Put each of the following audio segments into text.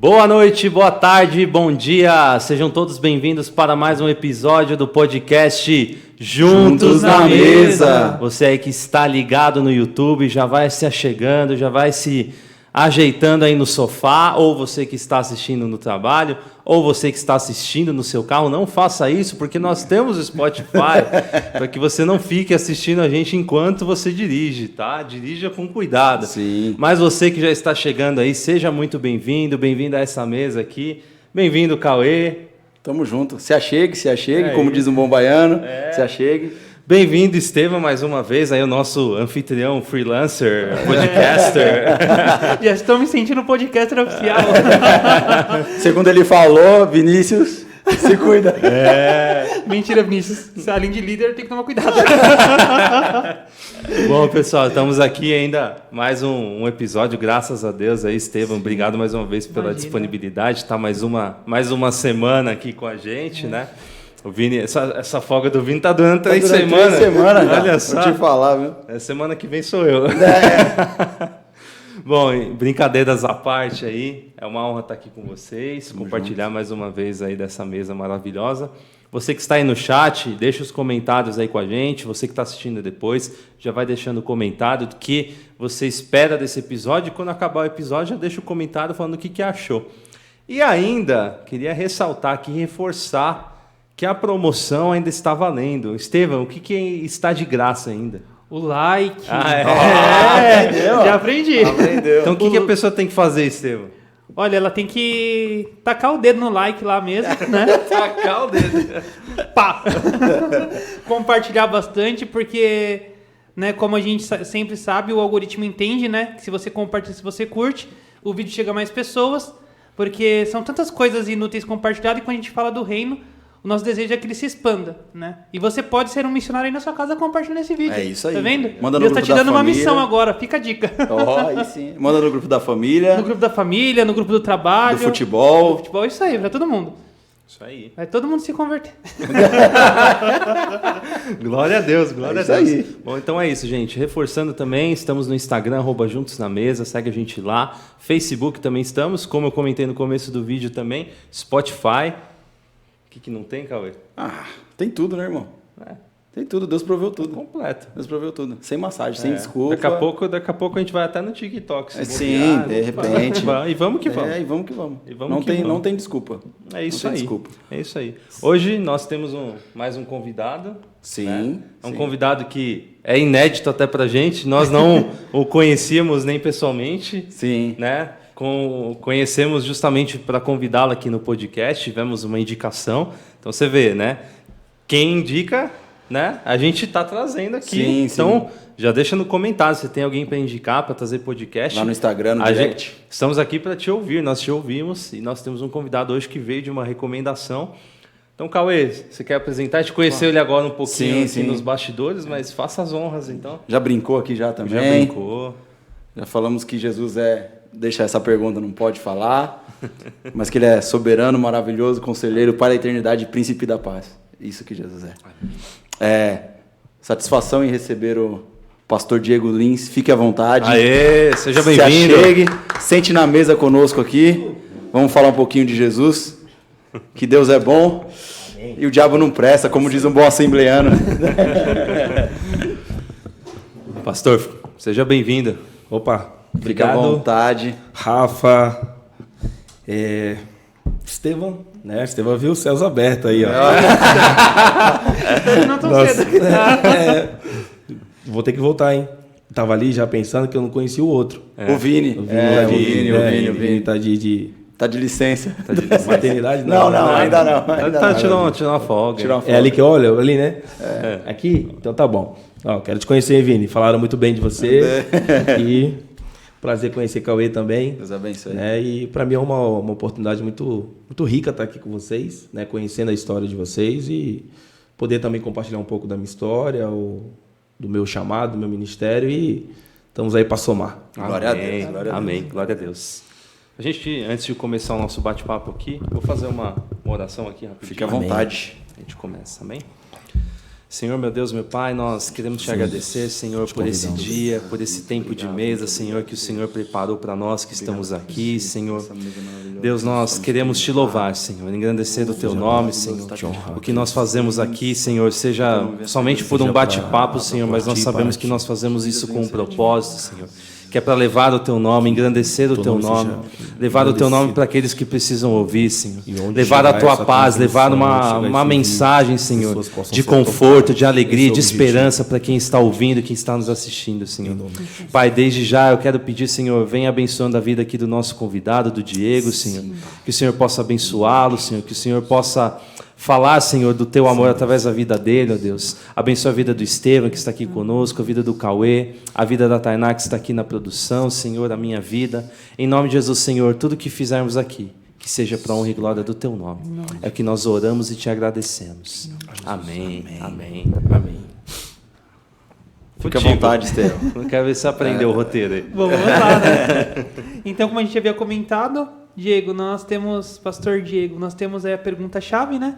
Boa noite, boa tarde, bom dia. Sejam todos bem-vindos para mais um episódio do podcast Juntos na Mesa. Você aí que está ligado no YouTube, já vai se achegando, já vai se ajeitando aí no sofá, ou você que está assistindo no trabalho, ou você que está assistindo no seu carro, não faça isso, porque nós temos o Spotify, para que você não fique assistindo a gente enquanto você dirige, tá? Dirija com cuidado. Sim. Mas você que já está chegando aí, seja muito bem-vindo, bem-vindo a essa mesa aqui. Bem-vindo, Cauê. Tamo junto. Se achegue, como diz um bom baiano. Se achegue. Bem-vindo, Estevam, mais uma vez, aí o nosso anfitrião, freelancer, podcaster. Já estou me sentindo podcaster oficial. Segundo ele falou, Vinícius, se cuida. Mentira, Vinícius. Além de líder, tem que tomar cuidado. Bom, pessoal, estamos aqui ainda mais um episódio, graças a Deus aí, Estevam. Obrigado mais uma vez pela disponibilidade. Está mais uma semana aqui com a gente, né? O Vini, essa folga do Vini tá durando 3 semanas. 3 semanas, olha só. Vou te falar, viu? Semana que vem sou eu. Bom, brincadeiras à parte aí, é uma honra estar aqui com vocês, compartilhar mais uma vez aí dessa mesa maravilhosa. Você que está aí no chat, deixa os comentários aí com a gente. Você que está assistindo depois, já vai deixando o comentário do que você espera desse episódio. E quando acabar o episódio, já deixa o comentário falando o que achou. E ainda, queria ressaltar aqui, reforçar que a promoção ainda está valendo. Estevam, o que está de graça ainda? O like. Aprendeu. Já aprendi. Aprendeu. Então, o que a pessoa tem que fazer, Estevam? Olha, ela tem que tacar o dedo no like lá mesmo, né? Tacar o dedo. Pá! Compartilhar bastante, porque, né, como a gente sempre sabe, o algoritmo entende, né? Que se você compartilha, se você curte, o vídeo chega a mais pessoas, porque são tantas coisas inúteis compartilhadas, e quando a gente fala do reino, o nosso desejo é que ele se expanda, né? E você pode ser um missionário aí na sua casa compartilhando esse vídeo. É isso aí. Tá vendo? Manda no Deus tá grupo te da dando uma família. missão agora, fica a dica. Aí sim. Manda no grupo da família, No grupo da família, no grupo do trabalho. do futebol. Futebol, isso aí, pra todo mundo. Isso aí. Vai todo mundo se converter. Glória a Deus, glória a isso Deus. aí. Bom, então é isso, gente. Reforçando também, estamos no Instagram, @Juntos na Mesa, segue a gente lá. Facebook também estamos, como eu comentei no começo do vídeo também. Spotify. O que não tem, Cauê? Tem tudo, né, irmão? Tem tudo, Deus proveu tudo. Completo. Deus proveu tudo. Sem massagem, sem desculpa. Daqui a pouco a gente vai até no TikTok. Se Sim, bobear, de repente. E vamos que vamos. E vamos que vamos. E vamos que vamos. Não tem desculpa. É isso Não aí. tem desculpa. É isso aí. Hoje nós temos mais um convidado. Sim. Né? É um sim. convidado que é inédito até pra gente. Nós não o conhecíamos nem pessoalmente. Sim. Né? Conhecemos justamente para convidá-lo aqui no podcast. Tivemos uma indicação. Então você vê, né? Quem indica, né? A gente está trazendo aqui. Sim, então, já deixa no comentário se tem alguém para indicar, para trazer podcast. Lá no Instagram, no direct. Estamos aqui para te ouvir, nós te ouvimos e nós temos um convidado hoje que veio de uma recomendação. Então, Cauê, você quer apresentar? A gente conheceu ele agora um pouquinho Sim. nos bastidores, mas faça as honras, então. Já brincou aqui já também. Já brincou. Já falamos que Jesus deixa essa pergunta, não pode falar, mas que ele é soberano, maravilhoso, conselheiro, Pai da eternidade e príncipe da paz. Isso que Jesus é. Satisfação em receber o pastor Diego Lins. Fique à vontade. Aê, seja bem-vindo. Se achegue, sente na mesa conosco aqui. Vamos falar um pouquinho de Jesus. Que Deus é bom. Amém. E o diabo não presta, como diz um bom assembleano. Pastor, seja bem-vindo. Opa, Fique à obrigado. vontade. Rafa, Estevam, né? Estevam viu os céus abertos aí, ó. Não tão Nossa, cedo. Vou ter que voltar, hein? Tava ali já pensando que eu não conhecia o outro. O Vini. O Vini. Tá de Tá de licença. maternidade? Não, ainda não. Tá tirando uma folga. Tirar É ali que olha, ali, né? Aqui? Então tá bom. Ó, quero te conhecer, Vini. Falaram muito bem de você. E prazer conhecer Cauê também. Deus abençoe. Né? E para mim é uma oportunidade muito rica estar aqui com vocês, né? Conhecendo a história de vocês e poder também compartilhar um pouco da minha história, do meu chamado, do meu ministério, e estamos aí para somar. Glória a Deus. Amém. Glória a Deus. A gente, antes de começar o nosso bate-papo aqui, vou fazer uma oração aqui rapidinho. Fique à vontade. A gente começa, amém? Senhor, meu Deus, meu Pai, nós queremos te agradecer, Senhor, por esse dia, por esse tempo de mesa, Senhor, que o Senhor preparou para nós que estamos aqui, Senhor. Deus, nós queremos te louvar, Senhor, engrandecer o teu nome, Senhor. O que nós fazemos aqui, Senhor, seja somente por um bate-papo, Senhor, mas nós sabemos que nós fazemos isso com um propósito, Senhor. Que é para levar o teu nome, engrandecer o teu nome, levar o teu nome para aqueles que precisam ouvir, Senhor. Levar a tua paz, levar uma mensagem, Senhor, de conforto, de alegria, de esperança para quem está ouvindo, quem está nos assistindo, Senhor. Pai, desde já eu quero pedir, Senhor, venha abençoando a vida aqui do nosso convidado, do Diego, Senhor. Que o Senhor possa abençoá-lo, Senhor, que o Senhor possa falar, Senhor, do teu amor através da vida dele, ó Deus. Abençoa a vida do Estevam, que está aqui conosco, a vida do Cauê, a vida da Tainá, que está aqui na produção, Senhor, a minha vida. Em nome de Jesus, Senhor, tudo que fizermos aqui, que seja para a honra e glória do teu nome. É o que nós oramos e te agradecemos. Amém, amém, amém. Fique à vontade, Estevam. Não quero ver se você aprendeu o roteiro aí. Vamos lá, né? Então, como a gente havia comentado, Diego, pastor Diego, nós temos aí a pergunta-chave, né?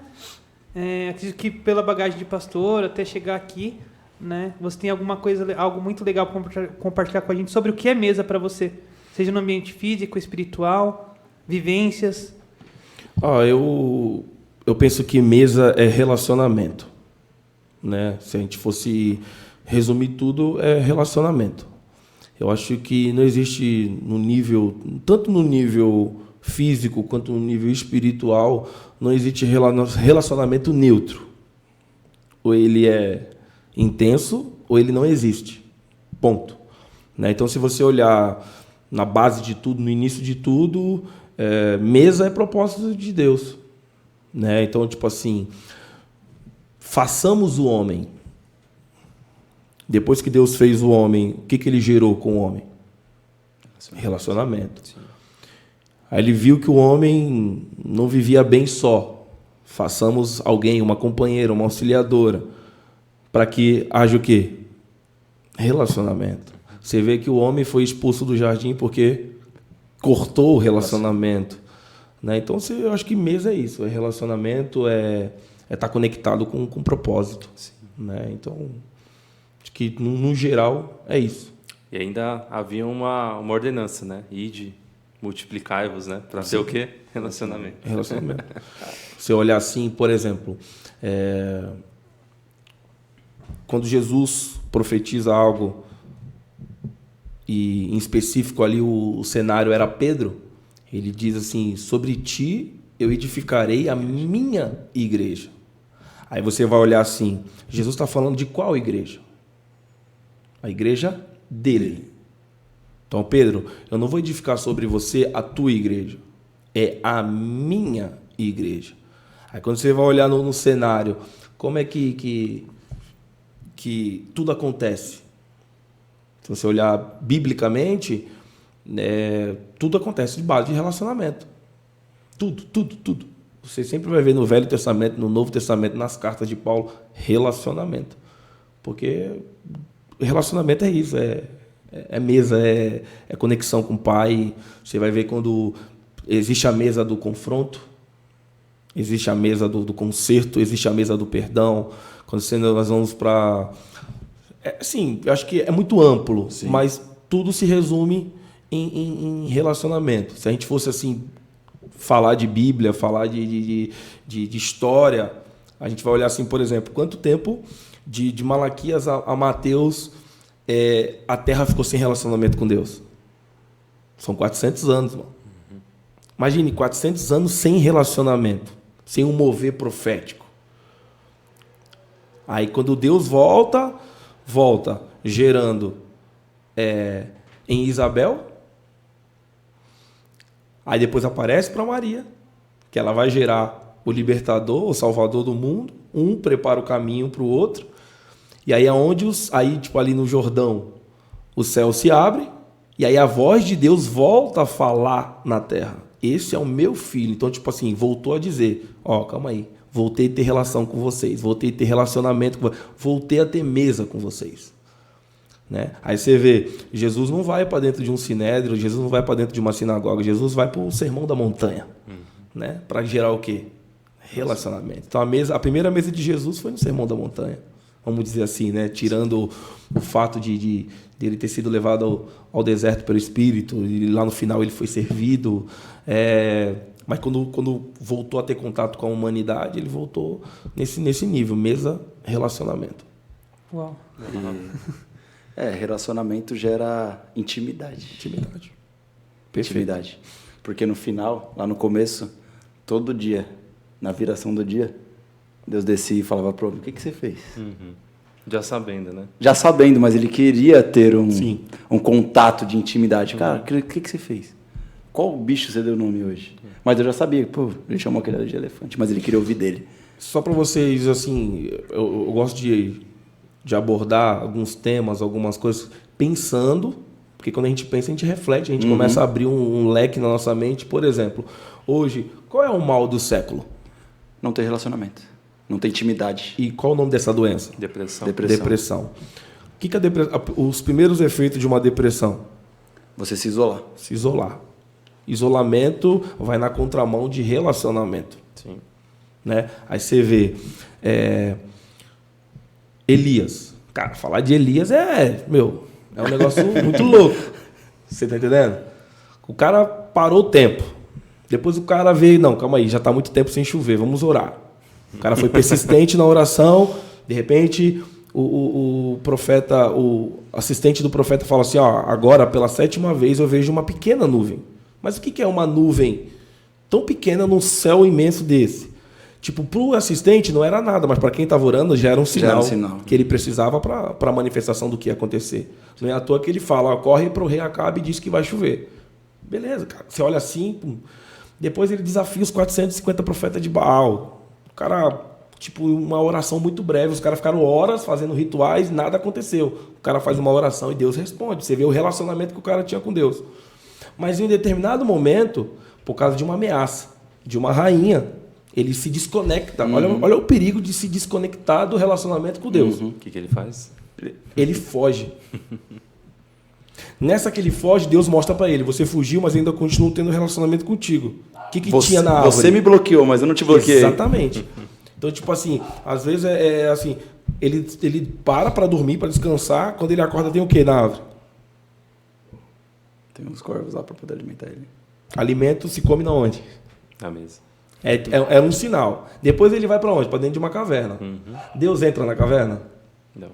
Acredito que pela bagagem de pastor, até chegar aqui, né? Você tem algo muito legal para compartilhar com a gente sobre o que é mesa para você? Seja no ambiente físico, espiritual, vivências. Eu penso que mesa é relacionamento, né? Se a gente fosse resumir tudo, é relacionamento. Eu acho que não existe tanto no nível físico quanto no nível espiritual, não existe relacionamento neutro. Ou ele é intenso, ou ele não existe. Ponto. Né? Então, se você olhar na base de tudo, no início de tudo, mesa é propósito de Deus. Né? Então, tipo assim, façamos o homem. Depois que Deus fez o homem, o que ele gerou com o homem? Relacionamento. Sim. Aí ele viu que o homem não vivia bem só. Façamos alguém, uma companheira, uma auxiliadora, para que haja o quê? Relacionamento. Você vê que o homem foi expulso do jardim porque cortou o relacionamento. Né? Então, eu acho que mesa é isso. Relacionamento, é estar conectado com propósito. Né? Então, acho que, no geral, é isso. E ainda havia uma ordenança, né? Ide, multiplicai-vos, né? Para ser o quê? Relacionamento. Relacionamento. Se olhar assim, por exemplo, quando Jesus profetiza algo, e em específico ali o cenário era Pedro, ele diz assim: sobre ti eu edificarei a minha igreja. Aí você vai olhar assim, Jesus está falando de qual igreja? A igreja dele. Então, Pedro, eu não vou edificar sobre você a tua igreja. É a minha igreja. Aí quando você vai olhar no cenário, como é que tudo acontece? Se você olhar biblicamente, tudo acontece de base de relacionamento. Tudo. Você sempre vai ver no Velho Testamento, no Novo Testamento, nas cartas de Paulo, relacionamento. Porque relacionamento é isso, é mesa, é conexão com o Pai. Você vai ver quando existe a mesa do confronto, existe a mesa do conserto, existe a mesa do perdão. Quando nós vamos para... sim, eu acho que é muito amplo, sim, mas tudo se resume em relacionamento. Se a gente fosse assim falar de Bíblia, falar de história, a gente vai olhar assim, por exemplo, quanto tempo de Malaquias a Mateus a terra ficou sem relacionamento com Deus? São 400 anos, mano. Imagine 400 anos sem relacionamento, sem um mover profético. Aí quando Deus volta gerando em Isabel. Aí depois aparece para Maria, que ela vai gerar o libertador, o salvador do mundo. Um prepara o caminho para o outro. E aí ali no Jordão, o céu se abre. E aí a voz de Deus volta a falar na terra. Esse é o meu filho. Então, tipo assim, voltou a dizer, calma aí. Voltei a ter relação com vocês. Voltei a ter relacionamento com vocês. Voltei a ter mesa com vocês. Né? Aí você vê, Jesus não vai para dentro de um sinédrio, Jesus não vai para dentro de uma sinagoga, Jesus vai para o Sermão da Montanha, né? Para gerar o quê? Relacionamento. Então a primeira mesa de Jesus foi no Sermão da Montanha. vamos dizer assim, né? Tirando o fato de ele ter sido levado ao deserto pelo Espírito, e lá no final ele foi servido. Mas quando voltou a ter contato com a humanidade, ele voltou nesse nível, mesa, relacionamento. Uau. Relacionamento gera intimidade. Intimidade. Intimidade. Porque no final, lá no começo, todo dia, na viração do dia, Deus descia e falava para o homem, o que você fez? Já sabendo, né? Já sabendo, mas ele queria ter Sim. um contato de intimidade. Cara, o que você fez? Qual bicho você deu nome hoje? Mas eu já sabia, ele chamou aquele de elefante, mas ele queria ouvir dele. Só para vocês, assim, eu gosto de abordar alguns temas, algumas coisas, pensando, porque quando a gente pensa, a gente reflete, a gente começa a abrir um leque na nossa mente. Por exemplo, hoje, qual é o mal do século? Não ter relacionamento, não ter intimidade. E qual é o nome dessa doença? Depressão. O que é os primeiros efeitos de uma depressão? Você se isolar. Se isolar. Isolamento vai na contramão de relacionamento. Sim. Né? Aí você vê Elias. Cara, falar de Elias é um negócio muito louco. Você tá entendendo? O cara parou o tempo. Depois o cara veio, não, calma aí, já está muito tempo sem chover, vamos orar. O cara foi persistente na oração, de repente o profeta, o assistente do profeta fala assim, agora pela 7ª vez eu vejo uma pequena nuvem. Mas o que é uma nuvem tão pequena num céu imenso desse? Tipo, para o assistente não era nada, mas para quem estava orando já era um sinal, que ele precisava para a manifestação do que ia acontecer. Não é à toa que ele fala, corre para o rei Acabe e diz que vai chover. Beleza, cara. Você olha assim, pum. Depois ele desafia os 450 profetas de Baal. O cara, uma oração muito breve. Os caras ficaram horas fazendo rituais e nada aconteceu. O cara faz uma oração e Deus responde. Você vê o relacionamento que o cara tinha com Deus. Mas em determinado momento, por causa de uma ameaça, de uma rainha, ele se desconecta. Olha o perigo de se desconectar do relacionamento com Deus. O que ele faz? Ele foge. Nessa que ele foge, Deus mostra para ele, você fugiu, mas ainda continuo tendo relacionamento contigo. O que tinha na árvore? Você me bloqueou, mas eu não te bloqueei. Exatamente. Então, às vezes assim, ele para dormir, para descansar, quando ele acorda tem o que na árvore? Tem uns corvos lá para poder alimentar ele. Alimento se come na onde? Na mesa. É um sinal. Depois ele vai para onde? Para dentro de uma caverna. Deus entra na caverna? Não.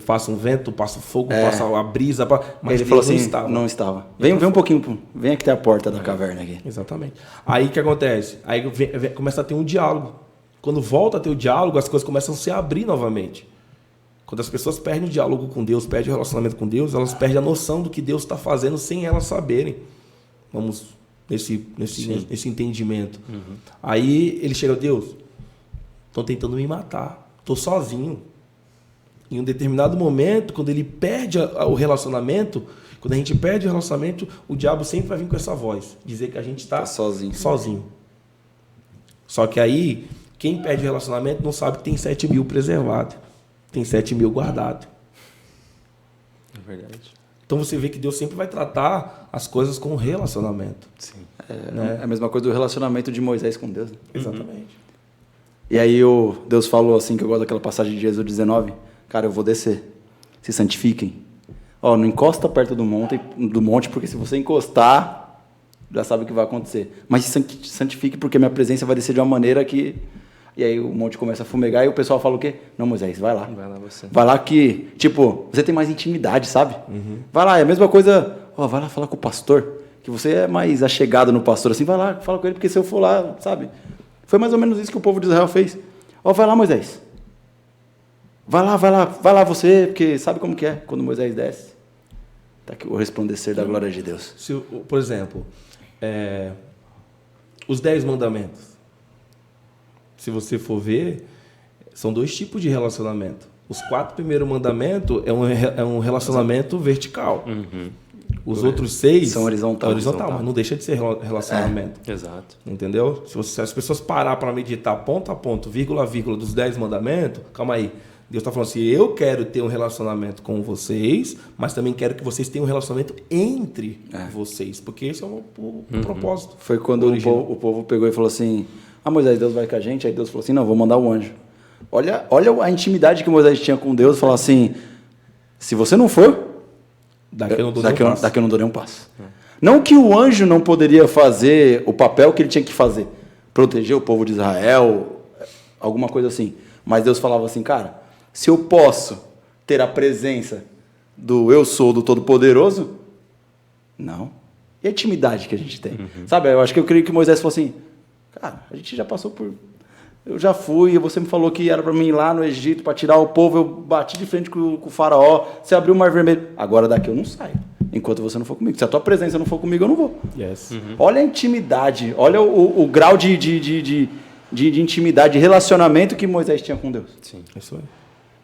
Passa um vento, passa fogo, passa a brisa. Mas ele falou assim, não estava. Vem um pouquinho, vem aqui ter a porta da caverna aqui. Exatamente. Aí o que acontece? Aí começa a ter um diálogo. Quando volta a ter o diálogo, as coisas começam a se abrir novamente. Quando as pessoas perdem o diálogo com Deus, perdem o relacionamento com Deus, elas perdem a noção do que Deus está fazendo sem elas saberem. Vamos nesse entendimento. Aí ele chega, Deus, estão tentando me matar, estou sozinho. Em um determinado momento, quando ele perde o relacionamento, quando a gente perde o relacionamento, o diabo sempre vai vir com essa voz, dizer que a gente está sozinho. Só que aí, quem perde o relacionamento não sabe que tem 7.000 preservados, tem 7.000 guardados. É verdade. Então você vê que Deus sempre vai tratar as coisas com relacionamento. Sim. É a mesma coisa do relacionamento de Moisés com Deus. Né? Exatamente. E aí Deus falou assim, que eu gosto daquela passagem de Êxodo 19, cara, eu vou descer, se santifiquem. Não encosta perto do monte, porque se você encostar, já sabe o que vai acontecer. Mas se santifique, porque minha presença vai descer de uma maneira que... E aí o monte começa a fumegar e o pessoal fala o quê? Não, Moisés, vai lá. Vai lá você. Vai lá que, você tem mais intimidade, sabe? Vai lá, é a mesma coisa, vai lá falar com o pastor, que você é mais achegado no pastor, assim, vai lá, fala com ele, porque se eu for lá, sabe? Foi mais ou menos isso que o povo de Israel fez. Vai lá, Moisés. Vai lá você, porque sabe como que é? Quando Moisés desce, tá aqui o resplandecer da glória de Deus. Por exemplo, os 10 mandamentos. Se você for ver, são 2 tipos de relacionamento. Os 4 primeiros mandamentos é um relacionamento vertical. Os outros 6 são horizontal, mas não deixa de ser relacionamento. Exato. Entendeu? Se as pessoas parar para meditar ponto a ponto, vírgula a vírgula dos 10 mandamentos, calma aí. Deus está falando assim, eu quero ter um relacionamento com vocês, mas também quero que vocês tenham um relacionamento entre vocês, porque esse é o propósito. Foi quando o povo pegou e falou assim, Moisés, Deus vai com a gente? Aí Deus falou assim, não, vou mandar um anjo Olha a intimidade que Moisés tinha com Deus, falar assim, se você não for, daqui eu não dou nenhum passo. Não que o anjo não poderia fazer o papel que ele tinha que fazer, proteger o povo de Israel, alguma coisa assim. Mas Deus falava assim, cara, se eu posso ter a presença do eu sou, do Todo-Poderoso, não. E a intimidade que a gente tem? Sabe, eu creio que Moisés falou assim, cara, a gente já passou por... Eu já fui, você me falou que era para mim ir lá no Egito para tirar o povo, eu bati de frente com o faraó, você abriu o Mar Vermelho. Agora daqui eu não saio, enquanto você não for comigo. Se a tua presença não for comigo, eu não vou. Yes. Olha a intimidade, olha o grau de intimidade, de relacionamento que Moisés tinha com Deus. Sim. Isso aí.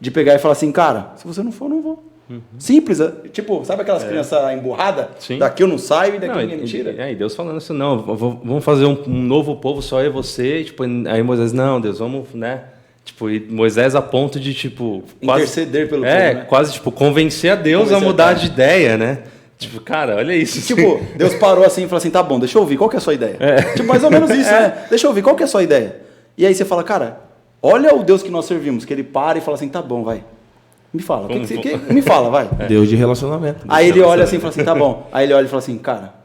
De pegar e falar assim, cara, se você não for, eu não vou. Simples, tipo, sabe aquelas crianças emburradas? Sim. Daqui eu não saio e daqui ninguém me tira. E Deus falando assim, não, vamos fazer um novo povo, só eu e você. E, tipo, aí Moisés, não, Deus, vamos, né? Tipo, e Moisés a ponto de, tipo... Interceder pelo povo, né? Quase, tipo, convencer a Deus a mudar de ideia, né? Tipo, cara, olha isso. Tipo, Deus parou assim e falou assim, tá bom, deixa eu ouvir, qual que é a sua ideia? Tipo, mais ou menos isso, né? Deixa eu ouvir, qual que é a sua ideia? E aí você fala, cara, olha o Deus que nós servimos, que ele para e fala assim, tá bom, vai. Me fala, me fala, vai. Deus de relacionamento. Aí ele olha assim e fala assim, tá bom. Aí ele olha e fala assim, cara,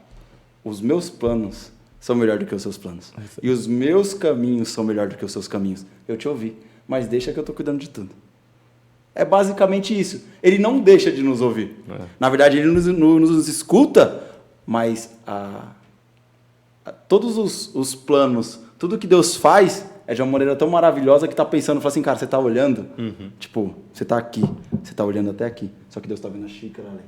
os meus planos são melhor do que os seus planos. E os meus caminhos são melhor do que os seus caminhos. Eu te ouvi, mas deixa que eu tô cuidando de tudo. É basicamente isso. Ele não deixa de nos ouvir. Na verdade, ele nos escuta, mas todos os planos, tudo que Deus faz é de uma maneira tão maravilhosa que tá pensando, fala assim, cara, você tá olhando, tipo, você tá aqui, você tá olhando até aqui, só que Deus tá vendo a xícara além.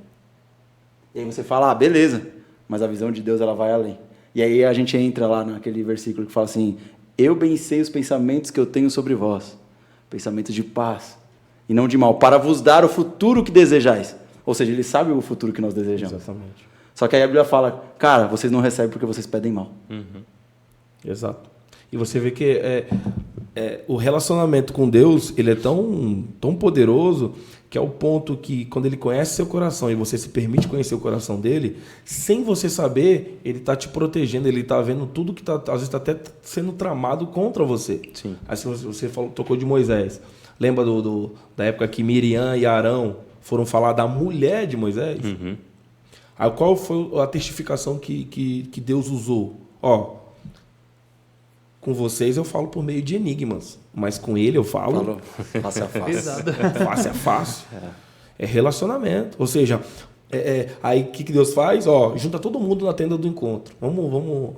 E aí você fala, beleza, mas a visão de Deus, ela vai além. E aí a gente entra lá naquele versículo que fala assim, eu bem sei os pensamentos que eu tenho sobre vós, pensamentos de paz e não de mal, para vos dar o futuro que desejais. Ou seja, ele sabe o futuro que nós desejamos. Exatamente. Só que aí a Bíblia fala, cara, vocês não recebem porque vocês pedem mal. Exato. E você vê que o relacionamento com Deus, ele é tão poderoso que é o ponto que quando ele conhece seu coração e você se permite conhecer o coração dele, sem você saber, ele está te protegendo, ele está vendo tudo que às vezes está até sendo tramado contra você. Sim. Aí você tocou de Moisés. Lembra da época que Miriam e Arão foram falar da mulher de Moisés? Aí qual foi a testificação que Deus usou? Com vocês eu falo por meio de enigmas, mas com ele eu falo face a face. Face a face. É relacionamento. Ou seja, aí o que Deus faz? Junta todo mundo na tenda do encontro. Vamos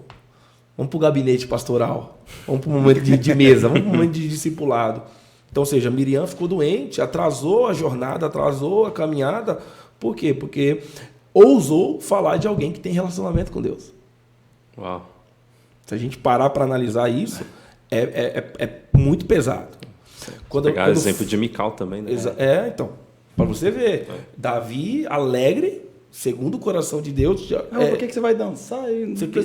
para o gabinete pastoral. Vamos para o momento de mesa. Vamos para o momento de discipulado. Então, ou seja, Miriam ficou doente, atrasou a jornada, atrasou a caminhada. Por quê? Porque ousou falar de alguém que tem relacionamento com Deus. Uau. Se a gente parar para analisar isso, é muito pesado. Pegar o exemplo de Mical também, né? Então, para você ver, Davi, alegre, segundo o coração de Deus... Por que você vai dançar?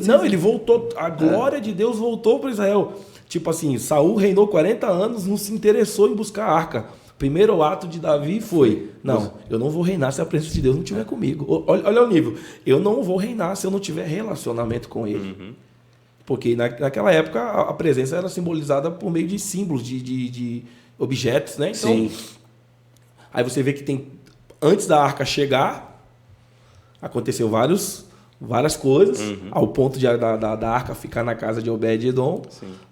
Não, ele voltou, a glória de Deus voltou para Israel. Tipo assim, Saul reinou 40 anos, não se interessou em buscar a arca. Primeiro ato de Davi foi, não, eu não vou reinar se a presença de Deus não estiver comigo. Olha o nível, eu não vou reinar se eu não tiver relacionamento com ele. Porque naquela época a presença era simbolizada por meio de símbolos, de objetos, né? Então, sim. Aí você vê que antes da arca chegar, aconteceu várias coisas, ao ponto da arca ficar na casa de Obed-Edom,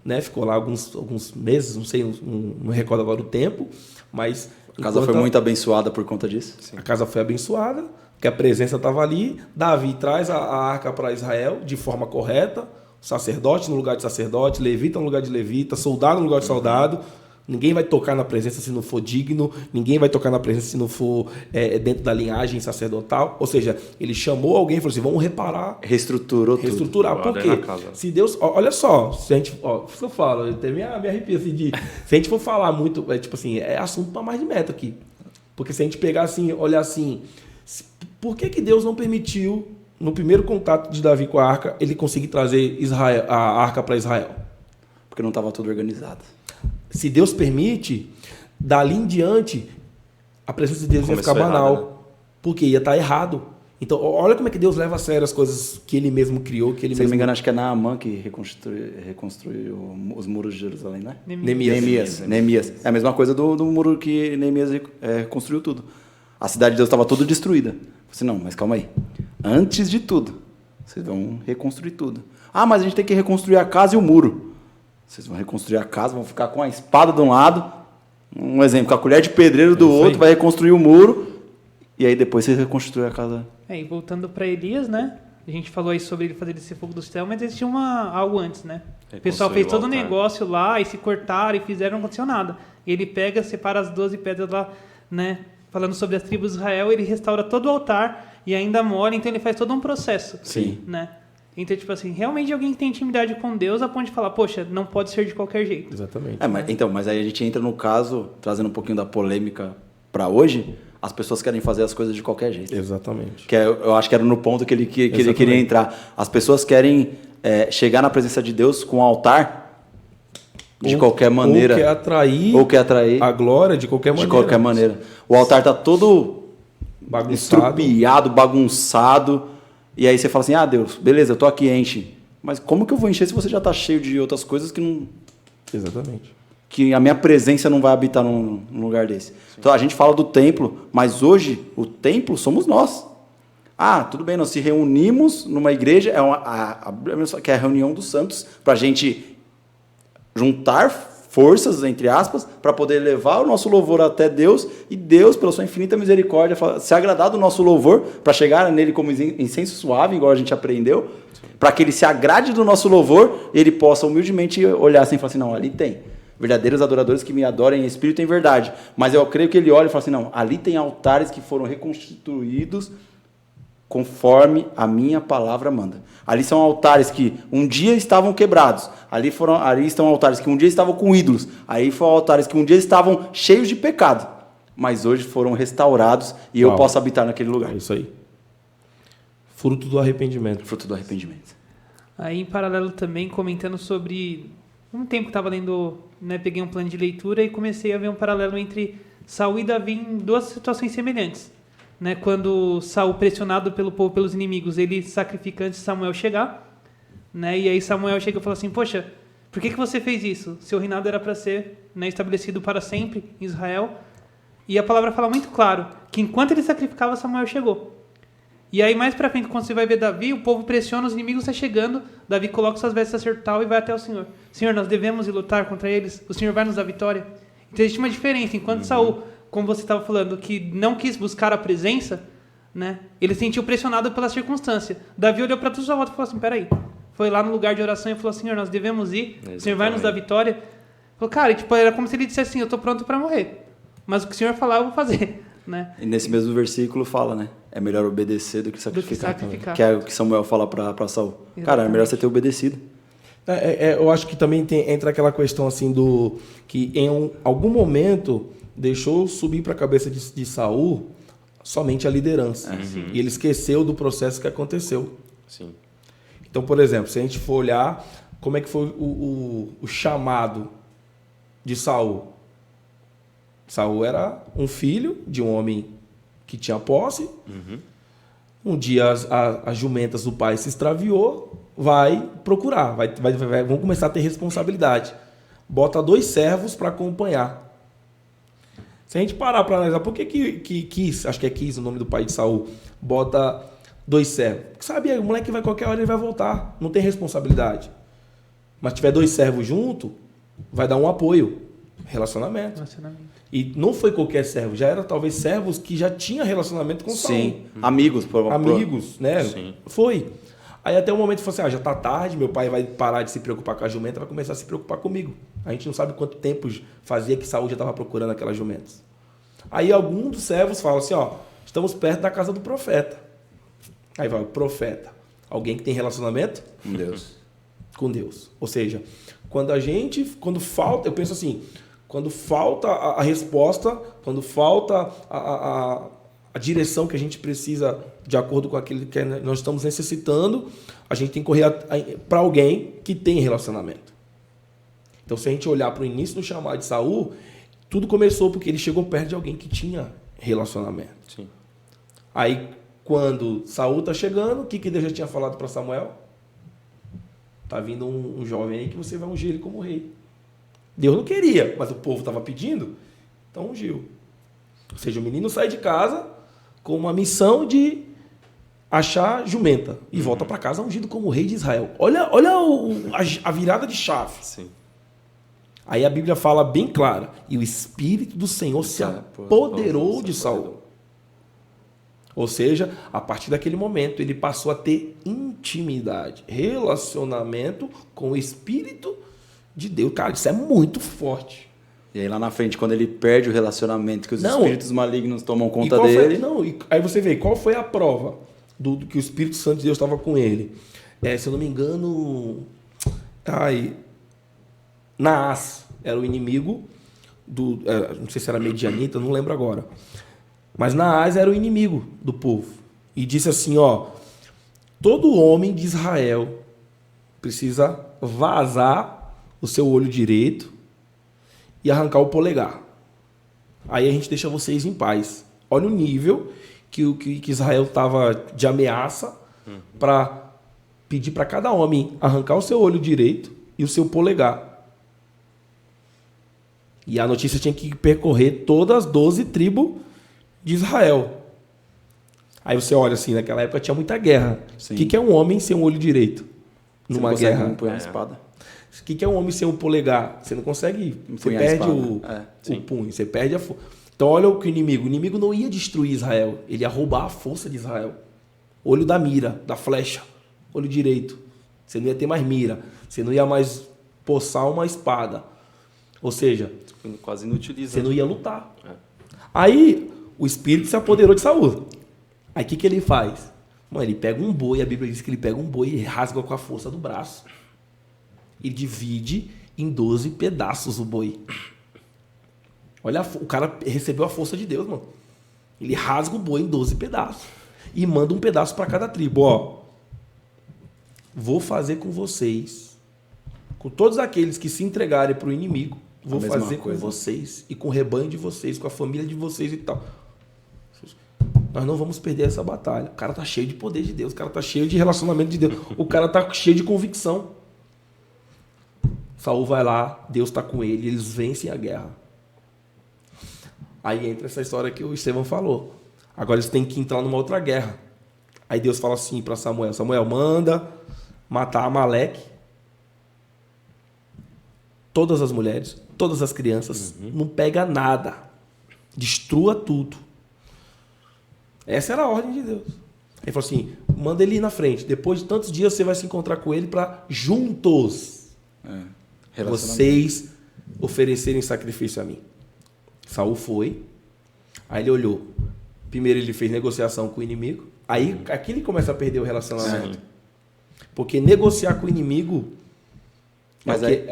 né? Ficou lá alguns meses, não sei, não recordo agora o tempo, mas... A casa foi muito abençoada por conta disso? Sim. A casa foi abençoada, porque a presença estava ali, Davi traz a arca para Israel de forma correta, sacerdote no lugar de sacerdote, levita no lugar de levita, soldado no lugar de soldado. Ninguém vai tocar na presença se não for digno, ninguém vai tocar na presença se não for dentro da linhagem sacerdotal. Ou seja, ele chamou alguém e falou assim, vamos reparar. Reestruturar. Por quê? Se Deus... Olha só, se a gente... Isso que eu falo, eu até me arrepio assim de... Se a gente for falar muito, tipo assim, é assunto para mais de metro aqui. Porque se a gente pegar assim, olhar assim, por que Deus não permitiu... No primeiro contato de Davi com a arca, ele conseguiu trazer a arca para Israel. Porque não estava tudo organizado. Se Deus permite, dali em diante, a presença de Deus ia ficar banal. Porque ia estar errado. Então, olha como é que Deus leva a sério as coisas que ele mesmo criou, que ele Se não mesmo... me engano, acho que é Naamã que reconstruiu os muros de Jerusalém, né? Neemias. É a mesma coisa do muro que Neemias reconstruiu tudo. A cidade de Deus estava toda destruída. Eu falei assim, não, mas calma aí. Antes de tudo, vocês vão reconstruir tudo. Ah, mas a gente tem que reconstruir a casa e o muro. Vocês vão reconstruir a casa, vão ficar com a espada de um lado, um exemplo, com a colher de pedreiro do outro, vai reconstruir o muro, e aí depois vocês reconstruem a casa. E voltando para Elias, né? A gente falou aí sobre ele fazer esse fogo do céu, mas existia algo antes, né? O pessoal fez todo o negócio lá e se cortaram e fizeram, não aconteceu nada. Ele pega, separa as 12 pedras lá, né? Falando sobre as tribos de Israel, ele restaura todo o altar e ainda molha, então ele faz todo um processo. Sim. Né? Então, tipo assim, realmente alguém que tem intimidade com Deus a ponto de falar, poxa, não pode ser de qualquer jeito. Exatamente. Mas aí a gente entra no caso, trazendo um pouquinho da polêmica para hoje, as pessoas querem fazer as coisas de qualquer jeito. Exatamente. Eu acho que era no ponto que ele queria entrar. As pessoas querem chegar na presença de Deus com um altar de qualquer maneira. Ou quer atrair a glória de qualquer maneira. De qualquer maneira. O altar está todo bagunçado, estrupiado, bagunçado. E aí você fala assim, Deus, beleza, eu tô aqui, enche. Mas como que eu vou encher se você já está cheio de outras coisas que não... Exatamente. Que a minha presença não vai habitar num lugar desse. Sim. Então a gente fala do templo, mas hoje o templo somos nós. Tudo bem, nós se reunimos numa igreja, que é a reunião dos santos, para a gente juntar forças, entre aspas, para poder levar o nosso louvor até Deus, e Deus, pela sua infinita misericórdia, se agradar do nosso louvor, para chegar nele como incenso suave, igual a gente aprendeu, para que ele se agrade do nosso louvor, e ele possa humildemente olhar assim e falar assim, não, ali tem verdadeiros adoradores que me adorem em espírito e em verdade. Mas eu creio que ele olha e fala assim, não, ali tem altares que foram reconstituídos conforme a minha palavra manda. Ali são altares que um dia estavam quebrados. Ali estão altares que um dia estavam com ídolos. Aí foram altares que um dia estavam cheios de pecado. Mas hoje foram restaurados e eu posso habitar naquele lugar. É isso aí. Fruto do arrependimento. Fruto do arrependimento. Aí, em paralelo também, comentando sobre... Um tempo que estava lendo, né, peguei um plano de leitura e comecei a ver um paralelo entre Saul e Davi em duas situações semelhantes. Né, quando Saul, pressionado pelo povo, pelos inimigos, ele sacrifica antes de Samuel chegar. Né, e aí Samuel chega e fala assim, poxa, por que você fez isso? Seu reinado era para ser, né, estabelecido para sempre em Israel. E a palavra fala muito claro que enquanto ele sacrificava, Samuel chegou. E aí mais para frente, quando você vai ver Davi, o povo pressiona, os inimigos estão chegando, Davi coloca suas vestes sacerdotal e vai até o Senhor. Senhor, nós devemos ir lutar contra eles, o Senhor vai nos dar vitória. Então existe uma diferença, enquanto Saul, como você estava falando, que não quis buscar a presença, né, ele se sentiu pressionado pela circunstância. Davi olhou para todos os volta e falou assim, peraí, foi lá no lugar de oração e falou, Senhor, nós devemos ir, o Senhor vai nos dar vitória. Falou, cara, tipo, era como se ele dissesse assim, eu estou pronto para morrer, mas o que o Senhor falar eu vou fazer. Né? E nesse mesmo versículo fala, né? É melhor obedecer do que sacrificar. Que é o que Samuel fala para Saul. Exatamente. Cara, é melhor você ter obedecido. Eu acho que também entra aquela questão assim do que em algum momento deixou subir para a cabeça de Saul somente a liderança. E ele esqueceu do processo que aconteceu. Sim. Então, por exemplo, se a gente for olhar como é que foi o chamado de Saul. Saul era um filho de um homem que tinha posse. Um dia as jumentas do pai se extraviou, vai procurar, vão começar a ter responsabilidade. Bota 2 servos para acompanhar. Se a gente parar para analisar, por que Quis, acho que é Quis o nome do pai de Saul, bota 2 servos? Porque sabe, o moleque vai qualquer hora ele vai voltar, não tem responsabilidade. Mas tiver 2 servos junto, vai dar um apoio, relacionamento. E não foi qualquer servo, já era talvez servos que já tinham relacionamento com Saul. Sim, amigos. Amigos, né? Sim. Foi. Aí até o momento falou assim, já tá tarde, meu pai vai parar de se preocupar com a jumenta, vai começar a se preocupar comigo. A gente não sabe quanto tempo fazia que Saul já estava procurando aquelas jumentas. Aí algum dos servos fala assim, estamos perto da casa do profeta. Aí vai o profeta, alguém que tem relacionamento com Deus. Com Deus. Ou seja, quando falta, eu penso assim, quando falta a resposta, quando falta a direção que a gente precisa, de acordo com aquilo que nós estamos necessitando, a gente tem que correr para alguém que tem relacionamento. Então, se a gente olhar para o início do chamado de Saul, tudo começou porque ele chegou perto de alguém que tinha relacionamento. Sim. Aí, quando Saul tá chegando, o que Deus já tinha falado para Samuel? Tá vindo um jovem aí que você vai ungir ele como rei. Deus não queria, mas o povo estava pedindo, então ungiu. Ou seja, o menino sai de casa com uma missão de achar jumenta e volta para casa ungido como rei de Israel. Olha a virada de chave. Sim. Aí a Bíblia fala bem clara, e o Espírito do Senhor se apoderou de Saul. Ou seja, a partir daquele momento ele passou a ter intimidade, relacionamento com o Espírito de Deus. Cara, isso é muito forte. E aí lá na frente, quando ele perde o relacionamento, que os Não. espíritos malignos tomam conta E dele... aí você vê, qual foi a prova do que o Espírito Santo de Deus estava com ele? Se eu não me engano, Naás era o inimigo não sei se era medianita, não lembro agora. Mas Naás era o inimigo do povo. E disse assim, todo homem de Israel precisa vazar o seu olho direito e arrancar o polegar. Aí a gente deixa vocês em paz. Olha o nível que Israel estava de ameaça para pedir para cada homem arrancar o seu olho direito e o seu polegar. E a notícia tinha que percorrer todas as 12 tribos de Israel. Aí você olha assim, naquela época tinha muita guerra. Sim. O que é um homem sem um olho direito? Numa guerra. Não põe a espada. O que é um homem sem um polegar? Você não consegue. Você Punha a perde espada. o punho, você perde a força. Então olha o que o inimigo não ia destruir Israel, ele ia roubar a força de Israel. Olho da mira, da flecha, olho direito. Você não ia ter mais mira, você não ia mais poçar uma espada. Ou seja, Quase inutilizado. você não ia lutar. Aí o espírito se apoderou de Saul. Aí o que ele faz? Mano, ele pega um boi, a Bíblia diz que ele pega um boi e rasga com a força do braço. Ele divide em 12 pedaços o boi. Olha, o cara recebeu a força de Deus, mano. Ele rasga o boi em 12 pedaços. E manda um pedaço para cada tribo. Vou fazer com vocês, com todos aqueles que se entregarem para o inimigo, vou fazer com vocês e com o rebanho de vocês, com a família de vocês e tal. Nós não vamos perder essa batalha. O cara tá cheio de poder de Deus, o cara tá cheio de relacionamento de Deus, o cara tá cheio de convicção. Saul vai lá, Deus tá com ele, eles vencem a guerra. Aí entra essa história que o Estevão falou. Agora eles têm que entrar numa outra guerra. Aí Deus fala assim para Samuel: Samuel, manda matar Amaleque, todas as mulheres, todas as crianças, não pega nada, destrua tudo. Essa era a ordem de Deus. Ele falou assim: manda ele ir na frente, depois de tantos dias você vai se encontrar com ele para juntos vocês oferecerem sacrifício a mim. Saul foi, aí ele olhou. Primeiro ele fez negociação com o inimigo, aí aqui ele começa a perder o relacionamento. Porque negociar com o inimigo Mas aí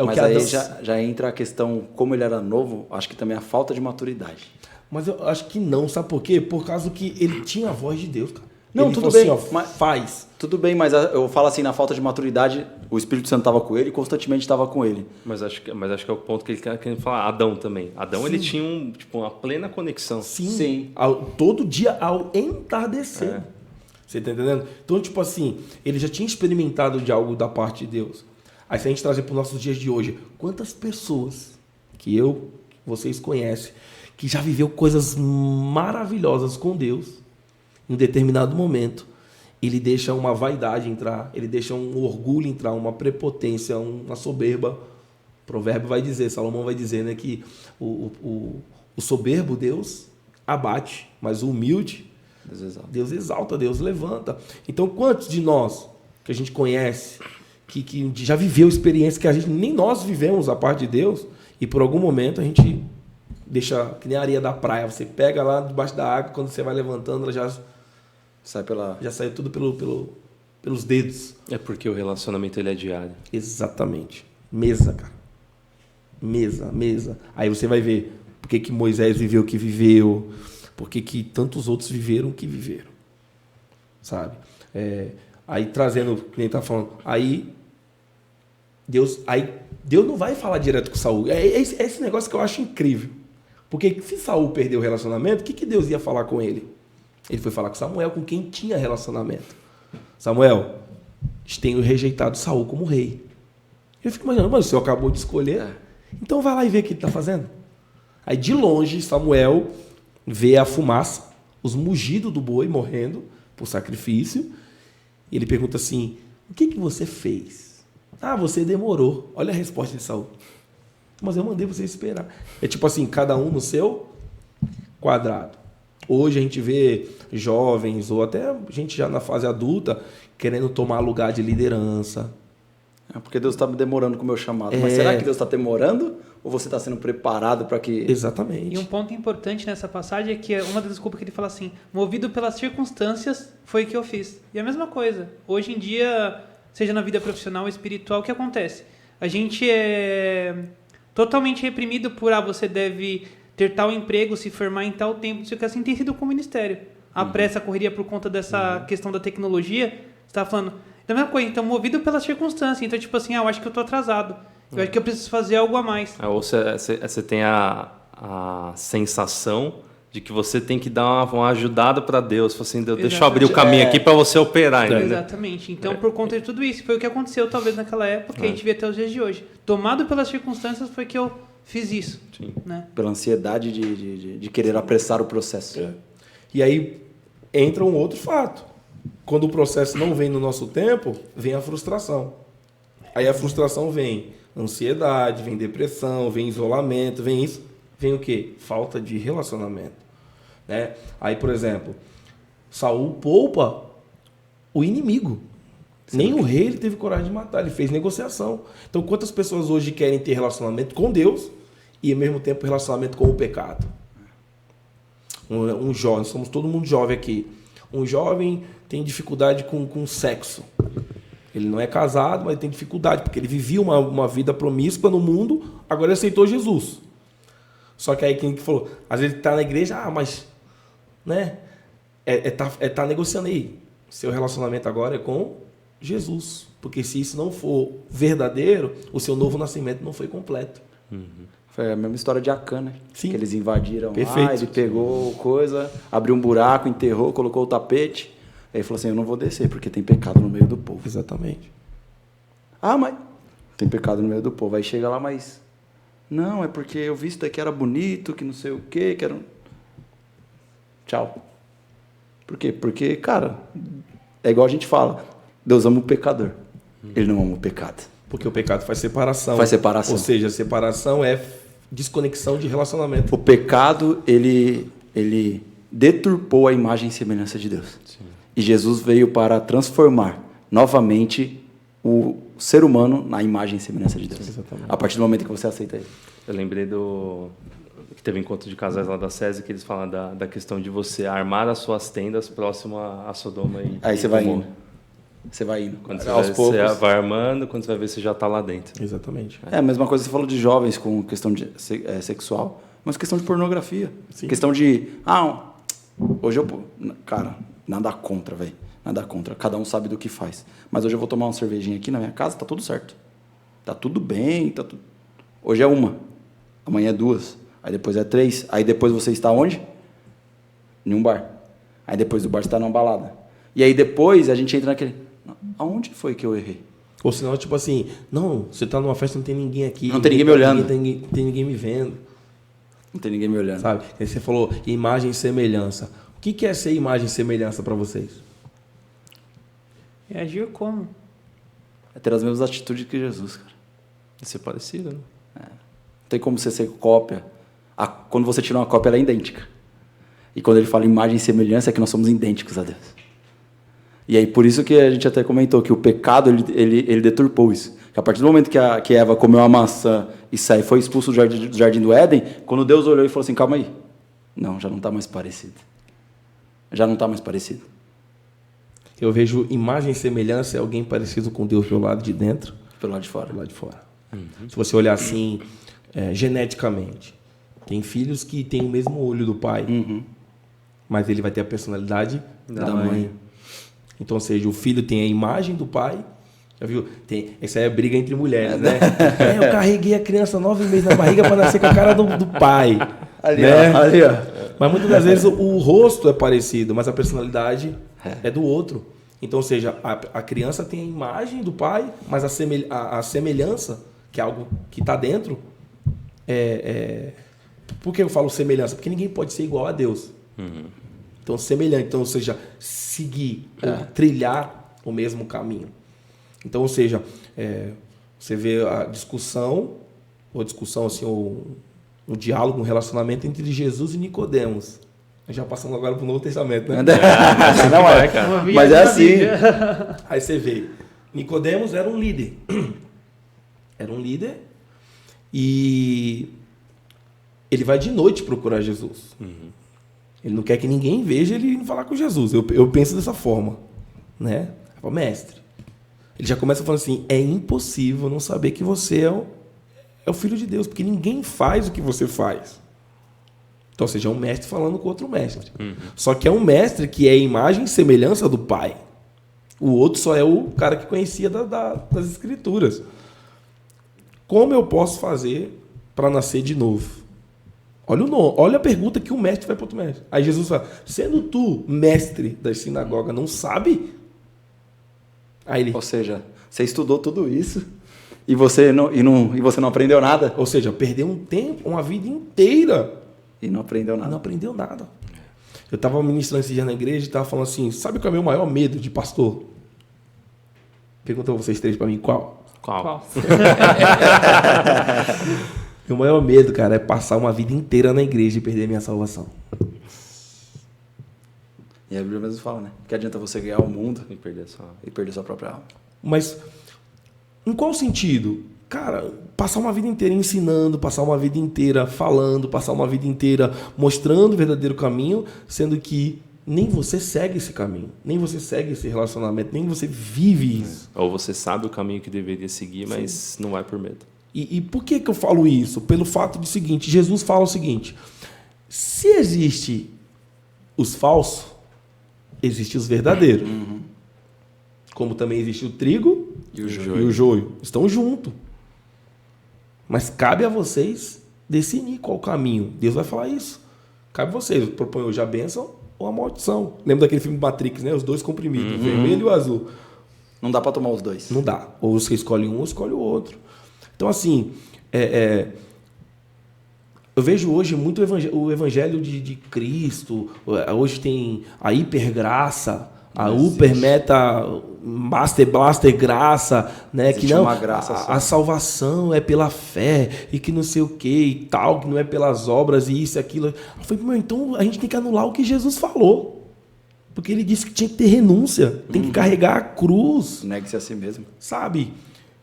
já entra a questão, como ele era novo, acho que também a falta de maturidade. Mas eu acho que não, sabe por quê? Por causa que ele tinha a voz de Deus, cara. Não, ele tudo falou bem, assim, faz. Tudo bem, mas eu falo assim, na falta de maturidade, o Espírito Santo estava com ele e constantemente estava com ele. Mas acho que é o ponto que ele quer falar. Adão também. Adão, ele tinha uma plena conexão. Sim. Todo dia ao entardecer. Você tá entendendo? Então, tipo assim, ele já tinha experimentado de algo da parte de Deus. Aí se a gente trazer para os nossos dias de hoje, quantas pessoas que vocês conhecem, que já viveu coisas maravilhosas com Deus, em um determinado momento, ele deixa uma vaidade entrar, ele deixa um orgulho entrar, uma prepotência, uma soberba. O provérbio vai dizer, Salomão vai dizer, né, que o soberbo Deus abate, mas o humilde Deus exalta, Deus levanta. Então, quantos de nós que a gente conhece, que já viveu experiência que a gente nem nós vivemos a parte de Deus, e por algum momento a gente deixa, que nem a areia da praia, você pega lá debaixo da água, quando você vai levantando, ela já saiu tudo pelos dedos. É porque o relacionamento ele é diário. Exatamente. Mesa, cara. Mesa. Aí você vai ver por que Moisés viveu o que viveu, por que tantos outros viveram o que viveram. Sabe? Aí trazendo, o que nem tá falando, aí Deus não vai falar direto com Saul. É esse negócio que eu acho incrível. Porque se Saul perdeu o relacionamento, o que Deus ia falar com ele? Ele foi falar com Samuel, com quem tinha relacionamento. Samuel, tenho rejeitado Saul como rei. Eu fico imaginando, mas o senhor acabou de escolher, então vai lá e vê o que ele está fazendo. Aí de longe, Samuel vê a fumaça, os mugidos do boi morrendo por sacrifício, e ele pergunta assim, o que você fez? Ah, você demorou. Olha a resposta de Saul. Mas eu mandei você esperar. É tipo assim, cada um no seu quadrado. Hoje a gente vê jovens, ou até gente já na fase adulta, querendo tomar lugar de liderança. É porque Deus está demorando com o meu chamado. Mas será que Deus está demorando? Ou você está sendo preparado para que... Exatamente. E um ponto importante nessa passagem é que uma das desculpas que ele fala assim, movido pelas circunstâncias, foi o que eu fiz. E a mesma coisa. Hoje em dia, seja na vida profissional ou espiritual, o que acontece? A gente é totalmente reprimido por, você deve ter tal emprego, se formar em tal tempo, isso que assim tem sido com o ministério. A pressa, a correria por conta dessa questão da tecnologia, você está falando, da mesma coisa, então movido pelas circunstâncias, então tipo assim, eu acho que eu estou atrasado, eu acho que eu preciso fazer algo a mais. Ou você tem a sensação de que você tem que dar uma ajudada para Deus, assim, deixa eu abrir o caminho aqui para você operar. Exatamente, então por conta de tudo isso, foi o que aconteceu talvez naquela época, que a gente vê até os dias de hoje. Tomado pelas circunstâncias foi que eu fiz isso. Né? Pela ansiedade de querer apressar o processo. E aí entra um outro fato. Quando o processo não vem no nosso tempo, vem a frustração. Aí a frustração vem ansiedade, vem depressão, vem isolamento, vem isso. Vem o quê? Falta de relacionamento. Né? Aí, por exemplo, Saul poupa o inimigo. Nem o rei ele teve coragem de matar, ele fez negociação. Então, quantas pessoas hoje querem ter relacionamento com Deus e, ao mesmo tempo, relacionamento com o pecado? Um jovem, somos todo mundo jovem aqui. Um jovem tem dificuldade com sexo. Ele não é casado, mas tem dificuldade, porque ele vivia uma vida promíscua no mundo, agora ele aceitou Jesus. Só que aí quem falou, às vezes ele está na igreja, mas né, tá negociando aí. Seu relacionamento agora é com Jesus. Porque se isso não for verdadeiro, o seu novo nascimento não foi completo. Foi a mesma história de Acã, né? Sim. Que eles invadiram Perfeito. lá, ele pegou coisa, abriu um buraco, enterrou, colocou o tapete. Aí ele falou assim, eu não vou descer, porque tem pecado no meio do povo. Exatamente. Ah, mas tem pecado no meio do povo. Aí chega lá, mas... Não, é porque eu vi isso daqui era bonito, que não sei o quê, que era... Tchau. Por quê? Porque, cara, é igual a gente fala, Deus ama o pecador. Ele não ama o pecado. Porque o pecado faz separação. Faz separação. Ou seja, separação é desconexão de relacionamento. O pecado, ele deturpou a imagem e semelhança de Deus. Sim. E Jesus veio para transformar novamente o ser humano na imagem e semelhança de Deus. Exatamente. A partir do momento que você aceita ele. Eu lembrei que teve encontro de casais lá da SESI, que eles falam da questão de você armar as suas tendas próximo a Sodoma e Aí você vai Gomorra. indo. Você vai indo. Quando Aos poucos. você vai armando, quando você vai ver, você já está lá dentro. Exatamente. É a mesma coisa que você falou de jovens com questão de, sexual, mas questão de pornografia. Sim. Questão de... hoje eu... Cara, nada contra, velho. Nada contra. Cada um sabe do que faz. Mas hoje eu vou tomar uma cervejinha aqui na minha casa, tá tudo certo. Tá tudo bem, tá tudo... Hoje é 1, amanhã é 2, aí depois é 3, aí depois você está onde? Em um bar. Aí depois do bar você está numa balada. E aí depois a gente entra naquele... Aonde foi que eu errei? Ou senão, tipo assim, não, você tá numa festa, não tem ninguém aqui. Não tem ninguém me olhando. Não tem ninguém me vendo. Não tem ninguém me olhando. Sabe? Aí você falou imagem e semelhança. O que é ser imagem e semelhança para vocês? É agir como? É ter as mesmas atitudes que Jesus, cara. E ser parecido, né? Não tem como você ser cópia. Quando você tira uma cópia, ela é idêntica. E quando ele fala imagem e semelhança, é que nós somos idênticos a Deus. E aí, por isso que a gente até comentou que o pecado, ele deturpou isso. Que a partir do momento que Eva comeu a maçã e foi expulso do jardim do Éden, quando Deus olhou e falou assim, calma aí. Não, já não está mais parecido. Já não está mais parecido. Eu vejo imagem e semelhança é alguém parecido com Deus pelo lado de dentro. Pelo lado de fora. Pelo lado de fora. Se você olhar assim, geneticamente, tem filhos que têm o mesmo olho do pai, mas ele vai ter a personalidade da mãe. Então, ou seja, o filho tem a imagem do pai. Já viu? Essa aí é briga entre mulheres, né? Eu carreguei a criança 9 meses na barriga para nascer com a cara do pai. Ali, né? ó. Ali, ó. Mas muitas das vezes o rosto é parecido, mas a personalidade é do outro. Então, ou seja, a criança tem a imagem do pai, mas a semelhança, que é algo que está dentro, Por que eu falo semelhança? Porque ninguém pode ser igual a Deus. Então, semelhante. Então, ou seja, seguir, ou trilhar o mesmo caminho. Então, ou seja, você vê a discussão assim, o diálogo, um relacionamento entre Jesus e Nicodemos. Já passando agora para o Novo Testamento, né? Não é, cara. Mas é assim. Aí você vê, Nicodemos era um líder. Era um líder e ele vai de noite procurar Jesus. Ele não quer que ninguém veja ele indo falar com Jesus. Eu penso dessa forma, né? Falo, mestre. Ele já começa falando assim, é impossível não saber que você é o Filho de Deus, porque ninguém faz o que você faz. Então, ou seja, é um mestre falando com outro mestre. Só que é um mestre que é imagem e semelhança do Pai. O outro só é o cara que conhecia das Escrituras. Como eu posso fazer para nascer de novo? Olha a pergunta que o mestre vai para outro mestre. Aí Jesus fala, sendo tu mestre da sinagoga, não sabe? Aí ele, ou seja, você estudou tudo isso e você não aprendeu nada? Ou seja, perdeu um tempo, uma vida inteira. E não aprendeu nada. Não aprendeu nada. Eu estava ministrando esse dia na igreja e estava falando assim, sabe qual é o meu maior medo de pastor? Perguntou vocês três para mim, qual? Meu maior medo, cara, é passar uma vida inteira na igreja e perder minha salvação. E a Bíblia mesmo fala, né? Que adianta você ganhar o mundo e perder sua própria alma. Mas, em qual sentido? Cara, passar uma vida inteira ensinando, passar uma vida inteira falando, passar uma vida inteira mostrando o verdadeiro caminho, sendo que nem você segue esse caminho, nem você segue esse relacionamento, nem você vive isso. Ou você sabe o caminho que deveria seguir, mas Sim. não vai por medo. E por que eu falo isso? Pelo fato de seguinte, Jesus fala o seguinte, se existe os falsos, existe os verdadeiros. Como também existe o trigo e o joio. Estão juntos. Mas cabe a vocês decidir qual o caminho. Deus vai falar isso. Cabe a vocês. Propõe hoje a bênção ou a maldição. Lembra daquele filme Matrix, né? Os dois comprimidos, o vermelho e o azul. Não dá para tomar os dois. Não dá. Ou você escolhe um ou escolhe o outro. Então, assim, eu vejo hoje muito o evangelho de Cristo. Hoje tem a hipergraça, a Uper Meta Master Blaster graça, né? Que não, a salvação é pela fé e que não sei o que e tal, que não é pelas obras e isso e aquilo. Eu falei, meu, então a gente tem que anular o que Jesus falou. Porque ele disse que tinha que ter renúncia, tem que carregar a cruz. Negue-se a si mesmo. Sabe?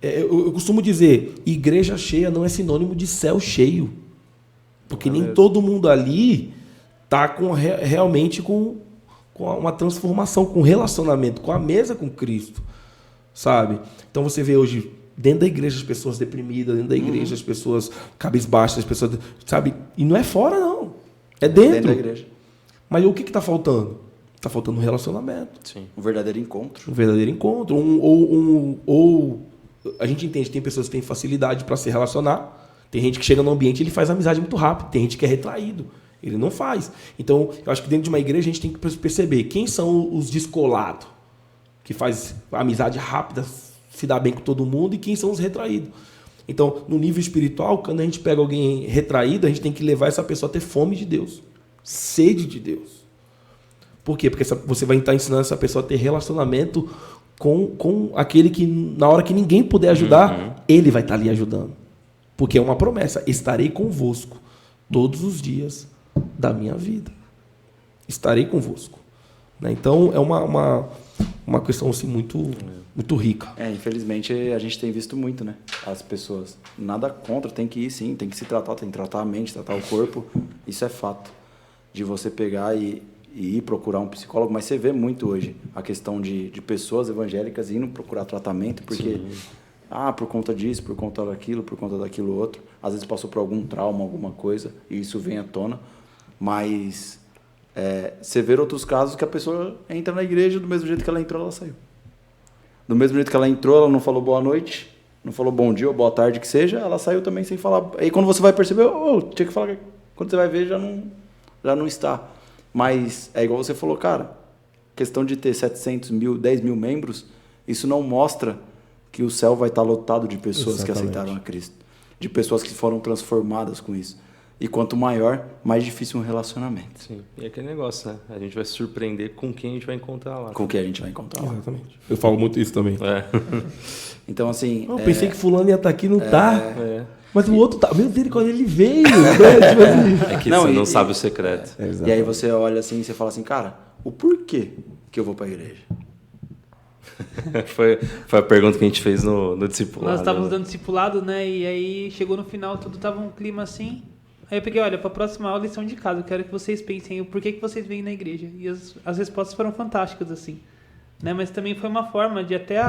Eu costumo dizer, igreja cheia não é sinônimo de céu cheio. Porque nem todo mundo ali está realmente com uma transformação, com relacionamento, com a mesa com Cristo, sabe? Então você vê hoje, dentro da igreja, as pessoas deprimidas, dentro da igreja, as pessoas cabisbaixas, as pessoas, sabe? E não é fora, não. É dentro. Da igreja. Mas o que está faltando? Está faltando um relacionamento. Sim. Um verdadeiro encontro. Um verdadeiro encontro. Ou a gente entende que tem pessoas que têm facilidade para se relacionar, tem gente que chega no ambiente e ele faz amizade muito rápido, tem gente que é retraído. Ele não faz. Então, eu acho que dentro de uma igreja a gente tem que perceber quem são os descolados, que faz amizade rápida, se dá bem com todo mundo, e quem são os retraídos. Então, no nível espiritual, quando a gente pega alguém retraído, a gente tem que levar essa pessoa a ter fome de Deus, sede de Deus. Por quê? Porque você vai estar ensinando essa pessoa a ter relacionamento com aquele que, na hora que ninguém puder ajudar, ele vai estar ali ajudando. Porque é uma promessa, estarei convosco todos os dias da minha vida. Estarei convosco. Né? Então, é uma questão assim, muito rica. Infelizmente, a gente tem visto muito, né? As pessoas. Nada contra, tem que ir sim, tem que se tratar, tem que tratar a mente, tratar o corpo. Isso é fato. De você pegar e ir procurar um psicólogo. Mas você vê muito hoje a questão de pessoas evangélicas indo procurar tratamento, porque... por conta disso, por conta daquilo outro. Às vezes passou por algum trauma, alguma coisa, e isso vem à tona. Mas você vê outros casos que a pessoa entra na igreja do mesmo jeito que ela entrou, ela saiu. Do mesmo jeito que ela entrou, ela não falou boa noite, não falou bom dia ou boa tarde, que seja, ela saiu também sem falar. Aí quando você vai perceber, tinha que falar, quando você vai ver, já já não está. Mas é igual você falou, cara, questão de ter 700 mil, 10 mil membros, isso não mostra que o céu vai estar lotado de pessoas que aceitaram a Cristo, de pessoas que foram transformadas com isso. E quanto maior, mais difícil um relacionamento. Sim, e é aquele negócio, né? A gente vai se surpreender com quem a gente vai encontrar lá. Com quem a gente vai encontrar lá. Exatamente. Eu falo muito isso também. Então, assim... Eu pensei que fulano ia estar aqui, não tá. Mas o outro tá. Meu Deus, quando ele veio. Né? Tipo assim. É que você não sabe o secreto. E aí você olha assim e você fala assim, cara, o porquê que eu vou para a igreja? Foi a pergunta que a gente fez no discipulado. Nós estávamos dando discipulado, né? E aí chegou no final, tudo tava um clima assim. Aí eu peguei, olha, para a próxima aula, lição de casa, eu quero que vocês pensem o porquê que vocês vêm na igreja. E as respostas foram fantásticas, assim. Né? Mas também foi uma forma de até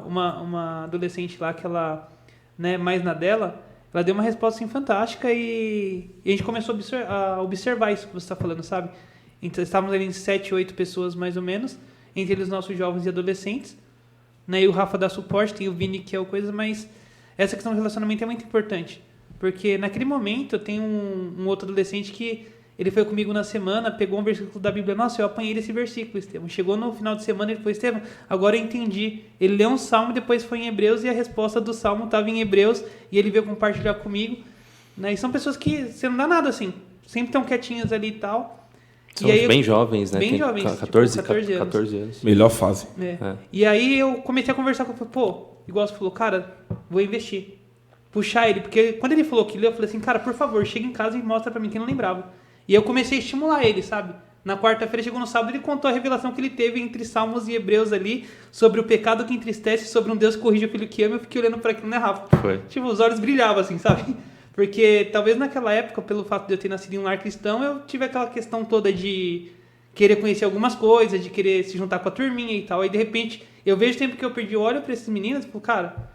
uma adolescente lá, que ela, né, mais na dela, ela deu uma resposta assim, fantástica e a gente começou a observar isso que você está falando, sabe? Então, estávamos ali em 7, 8 pessoas, mais ou menos, entre eles nossos jovens e adolescentes. Né? E o Rafa dá suporte, tem o Vini que é o coisa, mas essa questão do relacionamento é muito importante. Porque naquele momento eu tenho um outro adolescente que ele foi comigo na semana, pegou um versículo da Bíblia. Nossa, eu apanhei desse versículo, Estevão. Chegou no final de semana, ele falou, Estevão, agora eu entendi. Ele leu um salmo, depois foi em Hebreus e a resposta do salmo estava em Hebreus e ele veio compartilhar comigo. Né? E são pessoas que você não dá nada assim, sempre estão quietinhas ali e tal. São e aí, bem jovens, né? Bem jovens, 14 anos. 14 anos. Melhor fase. E aí eu comecei a conversar com ele, pô, igual você falou, cara, vou investir. Puxar ele, porque quando ele falou que leu, eu falei assim, cara, por favor, chega em casa e mostra pra mim, que eu não lembrava. E eu comecei a estimular ele, sabe? Na quarta-feira, chegou no sábado, ele contou a revelação que ele teve entre Salmos e Hebreus ali, sobre o pecado que entristece, sobre um Deus que corrige o filho que ama. Eu fiquei olhando para aquilo, né, Rafa? Foi. Tipo, os olhos brilhavam, assim, sabe? Porque talvez naquela época, pelo fato de eu ter nascido em um lar cristão, eu tive aquela questão toda de querer conhecer algumas coisas, de querer se juntar com a turminha e tal. Aí, de repente, eu vejo o tempo que eu perdi, eu olho para esses meninos e falo, cara,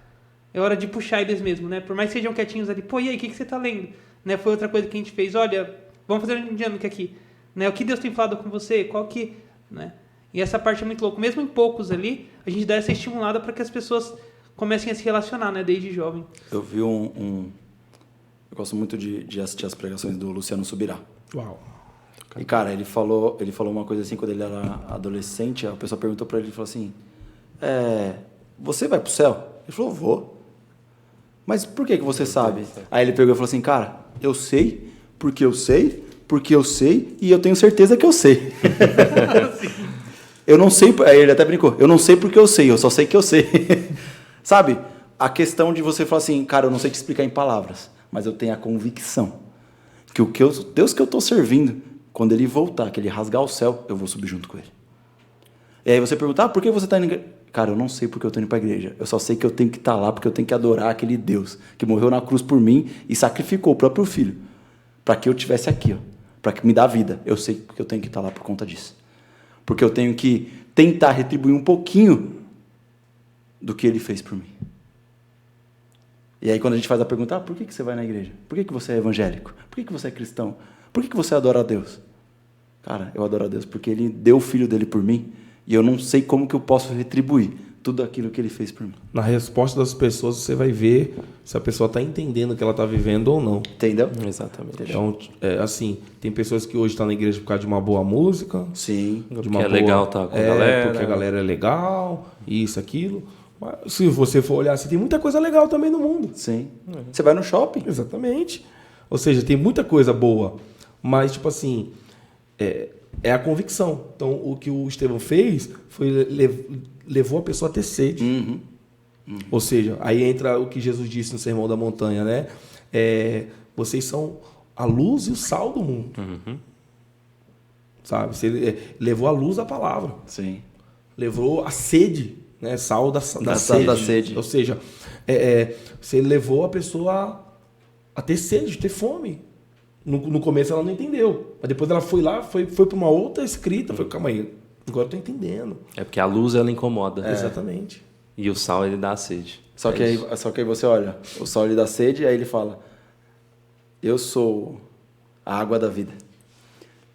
é hora de puxar eles mesmo, né? Por mais que sejam quietinhos ali, pô, e aí, o que você tá lendo? Né? Foi outra coisa que a gente fez, olha, vamos fazer um dinâmica aqui. Né? O que Deus tem falado com você? Qual que... Né? E essa parte é muito louca. Mesmo em poucos ali, a gente dá essa estimulada para que as pessoas comecem a se relacionar, né? Desde jovem. Eu vi eu gosto muito de assistir as pregações do Luciano Subirá. Uau. E, cara, ele falou uma coisa assim, quando ele era adolescente, a pessoa perguntou para ele, falou assim, você vai pro céu? Ele falou, vou. Mas por que você sabe? Aí ele pegou e falou assim, cara, eu sei, porque eu sei, e eu tenho certeza que eu sei. Eu não sei, aí ele até brincou, eu não sei porque eu sei, eu só sei que eu sei. Sabe? A questão de você falar assim, cara, eu não sei te explicar em palavras, mas eu tenho a convicção que Deus que eu estou servindo, quando ele voltar, que ele rasgar o céu, eu vou subir junto com ele. E aí você pergunta, por que você está indo na igreja? Cara, eu não sei porque eu estou indo para a igreja. Eu só sei que eu tenho que estar lá porque eu tenho que adorar aquele Deus que morreu na cruz por mim e sacrificou o próprio filho para que eu estivesse aqui, para que me dá vida. Eu sei que eu tenho que estar lá por conta disso. Porque eu tenho que tentar retribuir um pouquinho do que ele fez por mim. E aí quando a gente faz a pergunta, por que você vai na igreja? Por que você é evangélico? Por que você é cristão? Por que você adora a Deus? Cara, eu adoro a Deus porque ele deu o filho dele por mim e eu não sei como que eu posso retribuir tudo aquilo que ele fez por mim. Na resposta das pessoas, você vai ver se a pessoa está entendendo o que ela está vivendo ou não. Entendeu? Exatamente. Então, assim, tem pessoas que hoje estão na igreja por causa de uma boa música. Sim. De uma boa... legal tá com a galera. Porque a galera é legal, isso, aquilo. Mas se você for olhar, tem muita coisa legal também no mundo. Sim. Você vai no shopping. Exatamente. Ou seja, tem muita coisa boa. Mas, tipo assim, é a convicção. Então, o que o Estevão fez foi levou a pessoa a ter sede. Uhum. Ou seja, aí entra o que Jesus disse no Sermão da Montanha, né? Vocês são a luz e o sal do mundo. Uhum. Sabe? Você levou a luz à palavra. Sim. Levou a sede, né? Sal da sede. Ou seja, você levou a pessoa a ter sede, ter fome. No começo ela não entendeu. Mas depois ela foi lá, foi para uma outra escrita. Foi, calma aí, agora eu tô entendendo. É porque a luz, ela incomoda. Exatamente. E o sal, ele dá a sede. Só que aí você olha, o sal ele dá sede, aí ele fala, eu sou a água da vida.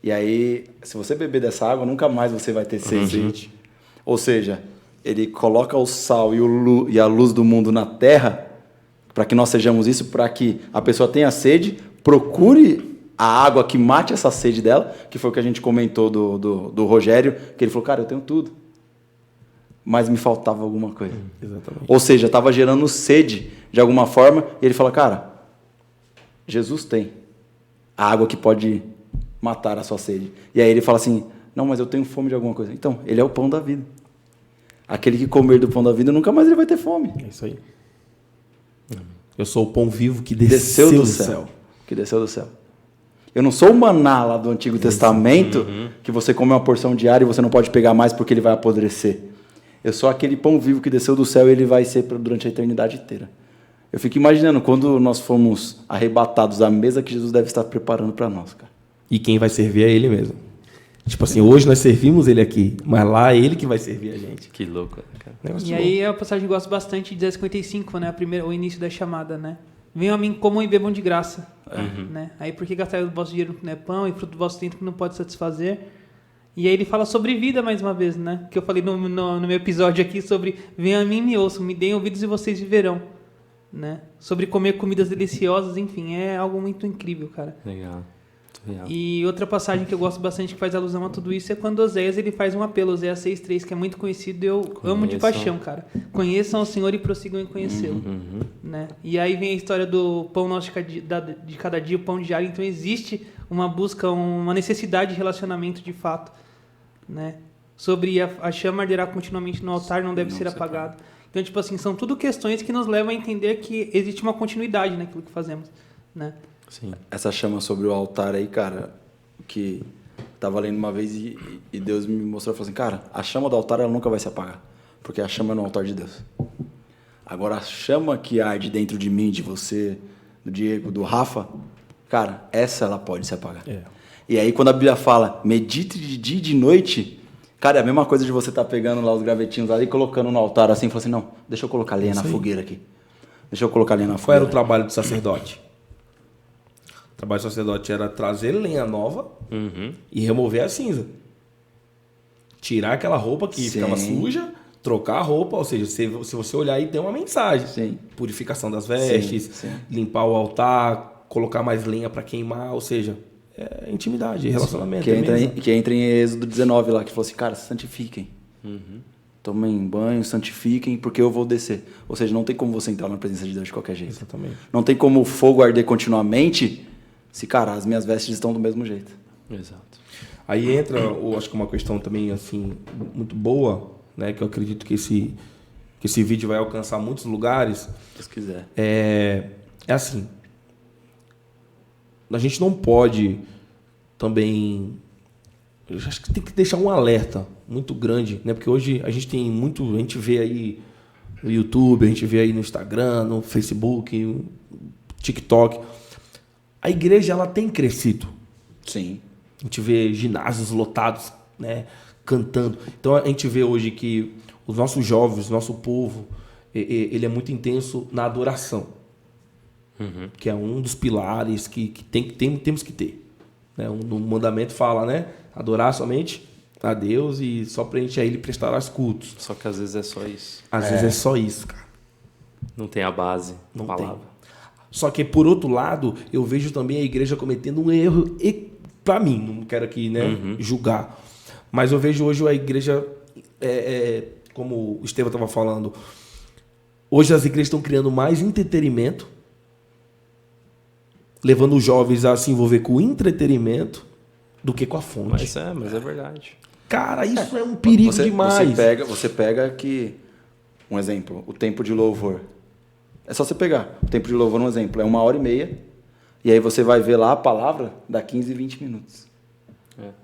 E aí, se você beber dessa água, nunca mais você vai ter sede. Ou seja, ele coloca o sal e a luz do mundo na terra, para que nós sejamos isso, para que a pessoa tenha sede, procure a água que mate essa sede dela, que foi o que a gente comentou do Rogério, que ele falou, cara, eu tenho tudo, mas me faltava alguma coisa. Exatamente. Ou seja, estava gerando sede de alguma forma, e ele fala, cara, Jesus tem a água que pode matar a sua sede. E aí ele fala assim, não, mas eu tenho fome de alguma coisa. Então, ele é o pão da vida. Aquele que comer do pão da vida, nunca mais ele vai ter fome. É isso aí. Eu sou o pão vivo que desceu do céu. Que desceu do céu. Eu não sou o maná lá do Antigo Testamento, que você come uma porção diária e você não pode pegar mais porque ele vai apodrecer. Eu sou aquele pão vivo que desceu do céu e ele vai ser durante a eternidade inteira. Eu fico imaginando quando nós fomos arrebatados à mesa que Jesus deve estar preparando para nós, cara. E quem vai servir é ele mesmo. Tipo assim, hoje nós servimos ele aqui, mas lá é ele que vai servir a gente. Que louco, cara. E aí é a passagem que eu gosto bastante de Isaías 55, né? O início da chamada, né? Venham a mim, comam e bebam de graça. Né? Aí por que gastar o vosso dinheiro que não é pão e fruto do vosso tempo que não pode satisfazer? E aí ele fala sobre vida mais uma vez, né? Que eu falei no meu episódio aqui sobre venham a mim e me ouçam, me deem ouvidos e vocês viverão. Né? Sobre comer comidas deliciosas, enfim, é algo muito incrível, cara. Legal. E outra passagem que eu gosto bastante que faz alusão a tudo isso é quando Oséias ele faz um apelo, Oséias 6:3, que é muito conhecido e eu amo de paixão, cara. Conheçam o Senhor e prossigam em conhecê-lo. Né? E aí vem a história do pão nosso de cada dia, o pão diário. Então existe uma busca, uma necessidade de relacionamento de fato. Né? Sobre a chama arderá continuamente no altar, não deve ser apagada. Então, tipo assim, são tudo questões que nos levam a entender que existe uma continuidade naquilo que fazemos. Né? Sim. Essa chama sobre o altar aí, cara, que tava lendo uma vez e Deus me mostrou, falou assim, cara, a chama do altar ela nunca vai se apagar, porque a chama é no altar de Deus. Agora, a chama que arde dentro de mim, de você, do Diego, do Rafa, cara, essa ela pode se apagar. E aí, quando a Bíblia fala, medite de dia e de noite, cara, é a mesma coisa de você estar pegando lá os gravetinhos ali e colocando no altar assim, e falando assim, não, deixa eu colocar lenha na fogueira aqui. Deixa eu colocar lenha na fogueira. Qual era o trabalho do sacerdote? O trabalho do sacerdote era trazer lenha nova e remover a cinza. Tirar aquela roupa que ficava suja, trocar a roupa, ou seja, se você olhar aí tem uma mensagem. Sim. Purificação das vestes, limpar o altar, colocar mais lenha para queimar, ou seja, é intimidade, relacionamento. Que entra em Êxodo 19 lá, que falou assim, cara, santifiquem. Tomem banho, santifiquem, porque eu vou descer. Ou seja, não tem como você entrar na presença de Deus de qualquer jeito. Exatamente. Não tem como o fogo arder continuamente se, cara, as minhas vestes estão do mesmo jeito. Exato. Aí entra, acho que uma questão também, assim, muito boa, né, que eu acredito que esse vídeo vai alcançar muitos lugares. Se Deus quiser. É assim, a gente não pode também... Eu acho que tem que deixar um alerta muito grande, né? Porque hoje a gente tem muito... A gente vê aí no YouTube, a gente vê aí no Instagram, no Facebook, no TikTok. A igreja, ela tem crescido. Sim. A gente vê ginásios lotados, né? Cantando. Então, a gente vê hoje que os nossos jovens, o nosso povo, ele é muito intenso na adoração. Que é um dos pilares que temos que ter. Né? No mandamento fala, né? Adorar somente a Deus e só para a gente a Ele prestar os cultos. Só que às vezes é só isso. Às vezes é só isso, cara. Não tem a base, Não palavra. tem. Só que, por outro lado, eu vejo também a igreja cometendo um erro, e para mim, não quero aqui, né, julgar, mas eu vejo hoje a igreja, como o Estevão estava falando, hoje as igrejas estão criando mais entretenimento, levando os jovens a se envolver com o entretenimento do que com a fonte. Mas é verdade. Cara, isso é um perigo demais. Você pega que, um exemplo, o tempo de louvor. É só você pegar o tempo de louvor, um exemplo, é 1h30, e aí você vai ver lá a palavra, dá 15, 20 minutos.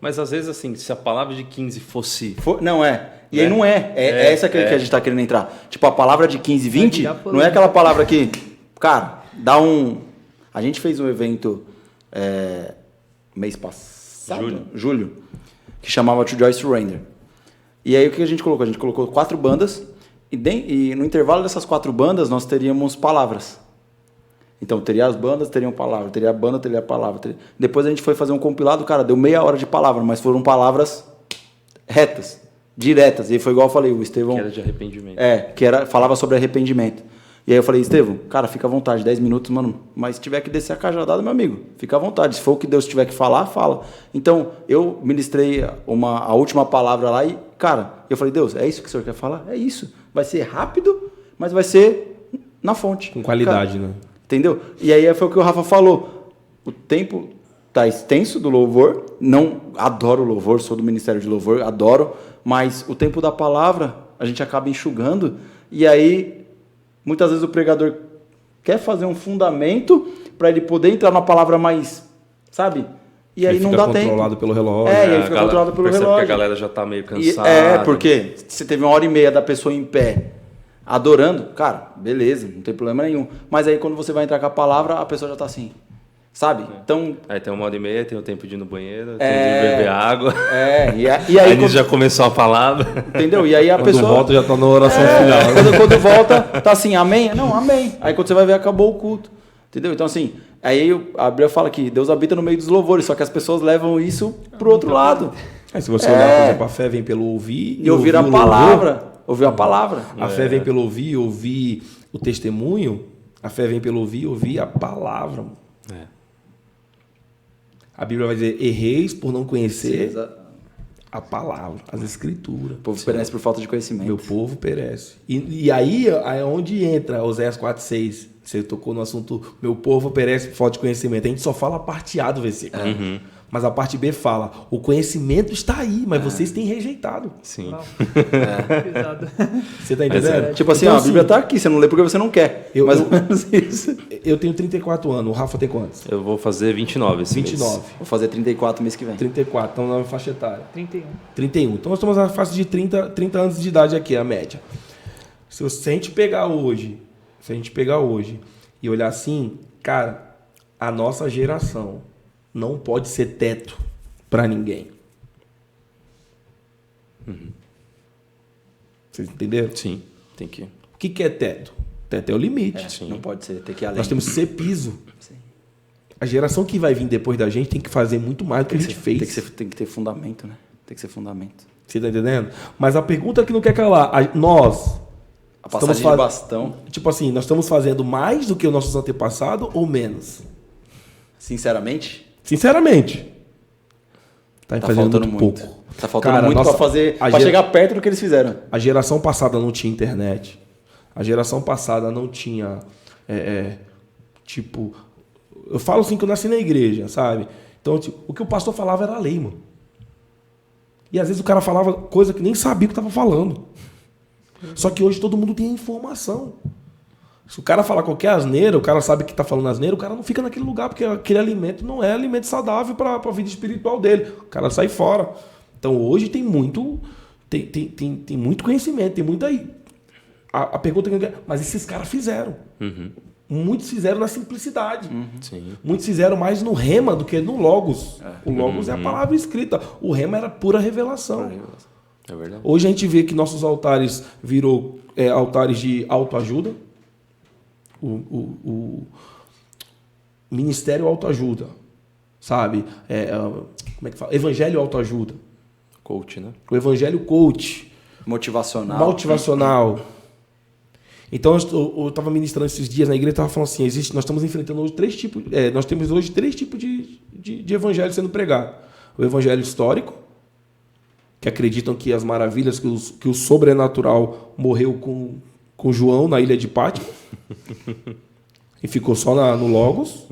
Mas às vezes, assim, se a palavra de 15 fosse... Não é. E aí não é. É essa que a gente está querendo entrar. Tipo, a palavra de 15, 20, não é aquela palavra que... Cara, dá um... A gente fez um evento mês passado, julho, que chamava To Joy Surrender. E aí o que a gente colocou? A gente colocou 4 bandas e no intervalo dessas 4 bandas nós teríamos palavras. Então teria as bandas, teriam palavra, teria a banda, teria a palavra. Depois a gente foi fazer um compilado, cara, deu meia hora de palavra, mas foram palavras retas, diretas. E foi igual eu falei, o Estevão... Que era de arrependimento. falava sobre arrependimento. E aí eu falei, Estevão, cara, fica à vontade, 10 minutos, mano. Mas se tiver que descer a cajadada, meu amigo, fica à vontade. Se for o que Deus tiver que falar, fala. Então, eu ministrei a última palavra lá e, cara, eu falei, Deus, é isso que o senhor quer falar? É isso. Vai ser rápido, mas vai ser na fonte. Com qualidade, cara, né? Entendeu? E aí foi o que o Rafa falou. O tempo tá extenso do louvor. Não adoro louvor, sou do Ministério de Louvor, adoro. Mas o tempo da palavra, a gente acaba enxugando. E aí, muitas vezes o pregador quer fazer um fundamento para ele poder entrar na palavra mais, sabe? E aí não dá tempo. Fica controlado pelo relógio. É, e aí fica controlado pelo relógio. Que a galera já tá meio cansada. Porque você teve 1h30 da pessoa em pé, adorando, cara, beleza, não tem problema nenhum. Mas aí quando você vai entrar com a palavra, a pessoa já tá assim, sabe? Então... Aí tem 1h30, tem o tempo de ir no banheiro, tem de beber água. E aí quando... já começou a palavra. Entendeu? E aí a quando pessoa... Quando volta já tá na oração final. Quando volta, tá assim, amém? Não, amém. Aí quando você vai ver, acabou o culto. Entendeu? Então assim, aí a Bíblia fala que Deus habita no meio dos louvores, só que as pessoas levam isso pro outro lado. Aí se você olhar, por exemplo, a fé vem pelo ouvir e ouvir a palavra. Ouvir a palavra. A fé vem pelo ouvir o testemunho. A fé vem pelo ouvir a palavra. A Bíblia vai dizer, erreis por não conhecer a palavra, as escrituras. O povo perece por falta de conhecimento. Meu povo perece. E aí é onde entra Oséias 4:6. Você tocou no assunto, meu povo perece por falta de conhecimento. A gente só fala a parte A do versículo. Mas a parte B fala, o conhecimento está aí, mas vocês têm rejeitado. Sim. Você tá entendendo? Tipo assim, então, a Bíblia está aqui, você não lê porque você não quer. Mais ou menos isso. Eu tenho 34 anos, o Rafa tem quantos? Eu vou fazer 29 esse 29. mês. Vou fazer 34 mês que vem. 34, estamos na faixa etária. 31. Então nós estamos na faixa de 30 anos de idade aqui, a média. Se a gente pegar hoje e olhar assim, cara, a nossa geração não pode ser teto para ninguém. Vocês entenderam? Sim, tem que... O que é teto? Teto é o limite. Não pode ser, tem que ir além. Nós temos que ser piso. Sim. A geração que vai vir depois da gente tem que fazer muito mais do que a gente fez. Tem que ter fundamento, né? Tem que ser fundamento. Você está entendendo? Mas a pergunta que não quer calar, nós... A passagem de bastão. Tipo assim, nós estamos fazendo mais do que os nossos antepassados ou menos? Sinceramente? Sinceramente. Tá fazendo faltando muito pouco. Tá faltando muito para chegar perto do que eles fizeram. A geração passada não tinha internet. A geração passada não tinha... tipo... Eu falo assim que eu nasci na igreja, sabe? Então, tipo, o que o pastor falava era lei, mano. E às vezes o cara falava coisa que nem sabia o que estava falando. Só que hoje todo mundo tem informação. Se o cara falar qualquer asneira, o cara sabe que está falando asneira, o cara não fica naquele lugar, porque aquele alimento não é alimento saudável para a vida espiritual dele. O cara sai fora. Então hoje tem muito, tem muito conhecimento, tem muita aí. A pergunta que eu quero, mas esses caras fizeram. Muitos fizeram na simplicidade. Sim. Muitos fizeram mais no rema do que no logos. O logos é a palavra escrita. O rema era pura revelação. É verdade. Hoje a gente vê que nossos altares virou altares de autoajuda. O Ministério Autoajuda, sabe? Como é que fala? Evangelho Autoajuda. Coach, né? O Evangelho Coach. Motivacional. Então eu estava ministrando esses dias na igreja e estava falando assim, nós estamos enfrentando hoje nós temos hoje três tipos de evangelho sendo pregado. O evangelho histórico, que acreditam que as maravilhas, que o sobrenatural morreu com João na ilha de Pátmos e ficou só no Logos.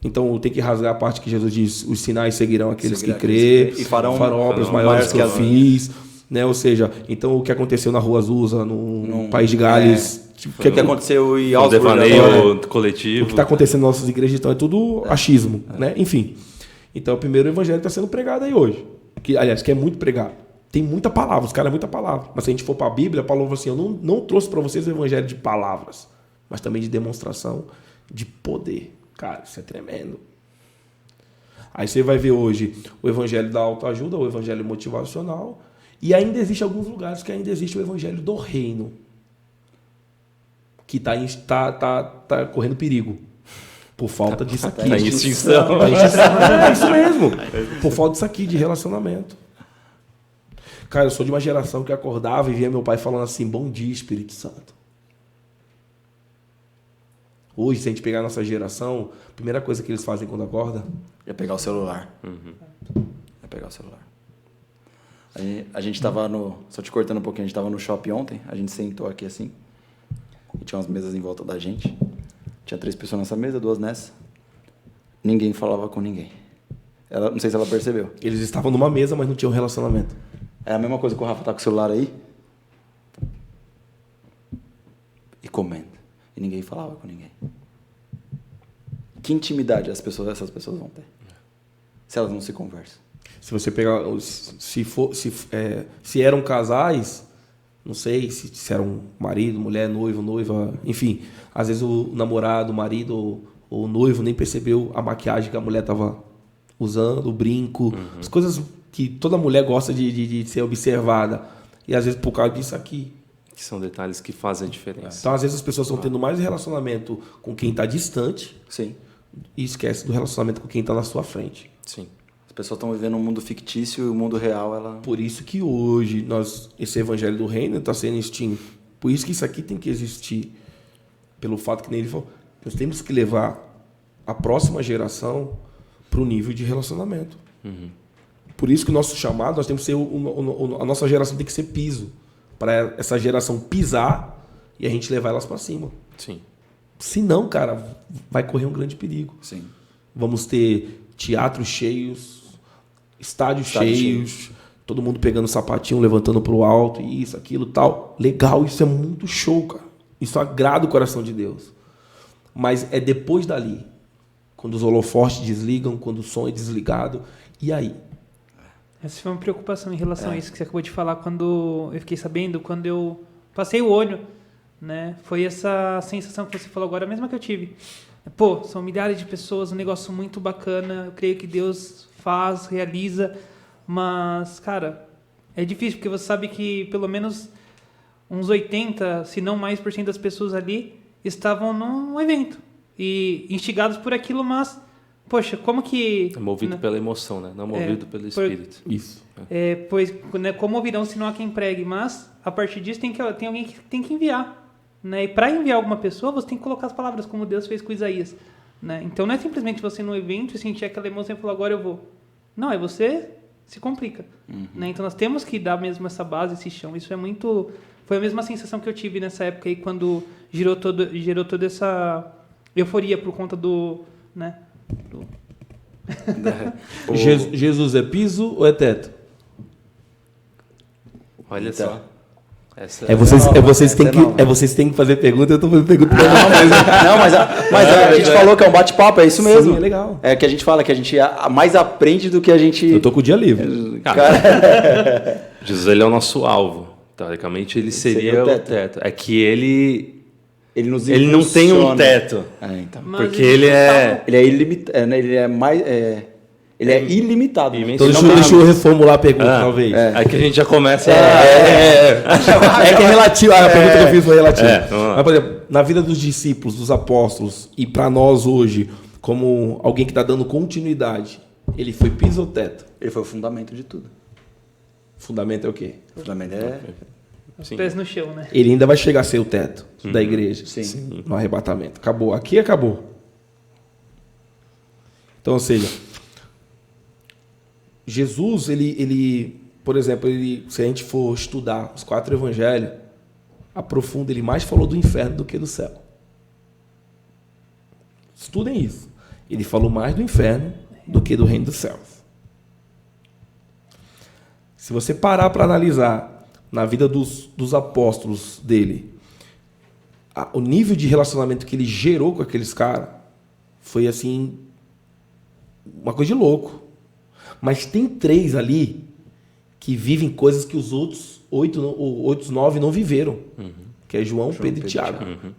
Então tem que rasgar a parte que Jesus diz, os sinais seguirão aqueles que crê, e farão obras maiores que eu fiz. Né? Ou seja, então o que aconteceu na Rua Azusa, no País de Gales... O que aconteceu em o devaneio coletivo. O que está acontecendo nas nossas igrejas então, é tudo achismo. Né? Enfim. Então o primeiro evangelho está sendo pregado aí hoje. Aliás, que é muito pregado. Tem muita palavra, os caras é muita palavra. Mas se a gente for para a Bíblia, Paulo falou assim, eu não trouxe para vocês o evangelho de palavras, mas também de demonstração de poder. Cara, isso é tremendo. Aí você vai ver hoje o evangelho da autoajuda, o evangelho motivacional, e ainda existe alguns lugares que ainda existe o evangelho do reino, que tá correndo perigo. Por falta disso aqui. Tá em extinção. É isso mesmo. Por falta disso aqui, de relacionamento. Cara, eu sou de uma geração que acordava e via meu pai falando assim, bom dia, Espírito Santo. Hoje, se a gente pegar a nossa geração, a primeira coisa que eles fazem quando acorda É pegar o celular. É pegar o celular. A gente tava no... Só te cortando um pouquinho, a gente tava no shopping ontem, a gente sentou aqui assim, e tinha umas mesas em volta da gente. Tinha 3 pessoas nessa mesa, 2 nessa. Ninguém falava com ninguém. Não sei se ela percebeu. eles estavam numa mesa, mas não tinham relacionamento. É a mesma coisa que o Rafa tá com o celular aí. E comendo. E ninguém falava com ninguém. Que intimidade essas pessoas vão ter? Se elas não se conversam. Se você pegar, se eram casais, não sei se eram marido, mulher, noivo, noiva, enfim, às vezes o namorado, o marido ou o noivo nem percebeu a maquiagem que a mulher estava usando, o brinco, as coisas que toda mulher gosta de ser observada. E às vezes por causa disso aqui. Que são detalhes que fazem a diferença. Então às vezes as pessoas estão tendo mais relacionamento com quem está distante Sim. e esquece do relacionamento com quem está na sua frente. Sim. As pessoas estão vivendo um mundo fictício e o mundo real, ela... Por isso que hoje esse evangelho do reino está sendo extinto. Por isso que isso aqui tem que existir. Pelo fato que nem ele falou, nós temos que levar a próxima geração para o nível de relacionamento. Por isso que o nosso chamado, nós temos que ser a nossa geração tem que ser piso. Para essa geração pisar e a gente levar elas para cima. Sim. Se não, cara, vai correr um grande perigo. Sim. Vamos ter teatros cheios, estádios cheios, todo mundo pegando sapatinho, levantando pro alto, e isso, aquilo, tal. Legal, isso é muito show, cara. Isso agrada o coração de Deus. Mas é depois dali, quando os holofotes desligam, quando o som é desligado, e aí? Essa foi uma preocupação em relação a isso que você acabou de falar, quando eu fiquei sabendo, quando eu passei o olho, né? Foi essa sensação que você falou agora, a mesma que eu tive. Pô, são milhares de pessoas, um negócio muito bacana, eu creio que Deus faz, realiza, mas, cara, é difícil, porque você sabe que pelo menos uns 80, se não mais por cento das pessoas ali estavam num evento, e instigados por aquilo, mas, poxa, como que... É movido pela emoção, né? Não movido pelo espírito. Isso. Pois, né, como ouvirão se não há quem pregue, mas, a partir disso, tem alguém que tem que enviar. Né? E para enviar alguma pessoa, você tem que colocar as palavras, como Deus fez com Isaías. Né? Então não é simplesmente você no evento e sentir aquela emoção e falar, agora eu vou. Não, é você se complica. Né? Então nós temos que dar mesmo essa base, esse chão. Isso é muito... Foi a mesma sensação que eu tive nessa época aí, quando gerou toda essa euforia por conta do... Né? Jesus é piso ou é teto? Olha Então. só. Essa Vocês têm que fazer pergunta, eu tô fazendo pergunta. Não, mas a gente falou que é um bate-papo, é isso mesmo. Sim, é legal. É que a gente fala que a gente mais aprende do que a gente... Eu tô com o dia livre. Jesus, ele é o nosso alvo. Teoricamente, ele seria o teto. É que ele nos não tem um impulsiona. teto. Então. Mas Porque ele é... Ele é ilimitado, né? Ele é mais... ele é ilimitado. Né? Então deixa eu reformular a pergunta, talvez. É que a gente já começa... É que é relativo. A pergunta que eu fiz foi relativa. Vamos lá. Mas, por exemplo, na vida dos discípulos, dos apóstolos, e para nós hoje, como alguém que está dando continuidade, ele foi piso ou teto? Ele foi o fundamento de tudo. Fundamento é o quê? O fundamento é... Os pés no chão, né? Ele ainda vai chegar a ser o teto da igreja. Sim. No arrebatamento. Acabou. Aqui acabou. Então, ou seja, Jesus, ele, por exemplo, se a gente for estudar os 4 evangelhos, aprofunda, ele mais falou do inferno do que do céu. Estudem isso. Ele falou mais do inferno do que do reino dos céus. Se você parar para analisar na vida dos apóstolos dele, o nível de relacionamento que ele gerou com aqueles caras foi assim, uma coisa de louco. Mas tem 3 ali que vivem coisas que os outros 9 não viveram. Que é João, Pedro e Tiago.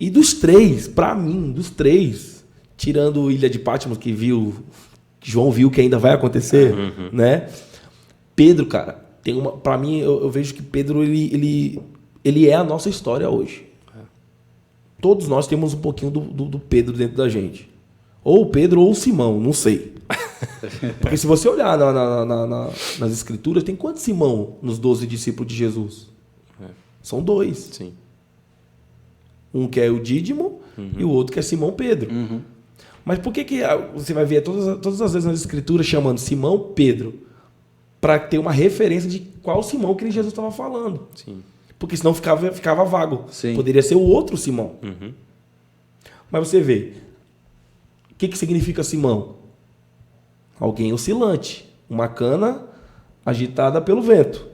E dos 3, para mim, tirando Ilha de Patmos, que João viu que ainda vai acontecer, né? Pedro, cara, para mim, eu vejo que Pedro, ele é a nossa história hoje. Todos nós temos um pouquinho do Pedro dentro da gente. Ou o Pedro ou o Simão, não sei. Porque se você olhar nas escrituras, tem quantos Simão nos 12 discípulos de Jesus? São 2. Sim. Um que é o Dídimo e o outro que é Simão Pedro. Mas por que você vai ver todas as vezes nas escrituras chamando Simão Pedro? Para ter uma referência de qual Simão que Jesus estava falando. Sim. Porque senão ficava vago. Sim. Poderia ser o outro Simão. Mas você vê, o que significa Simão? Alguém oscilante. Uma cana agitada pelo vento.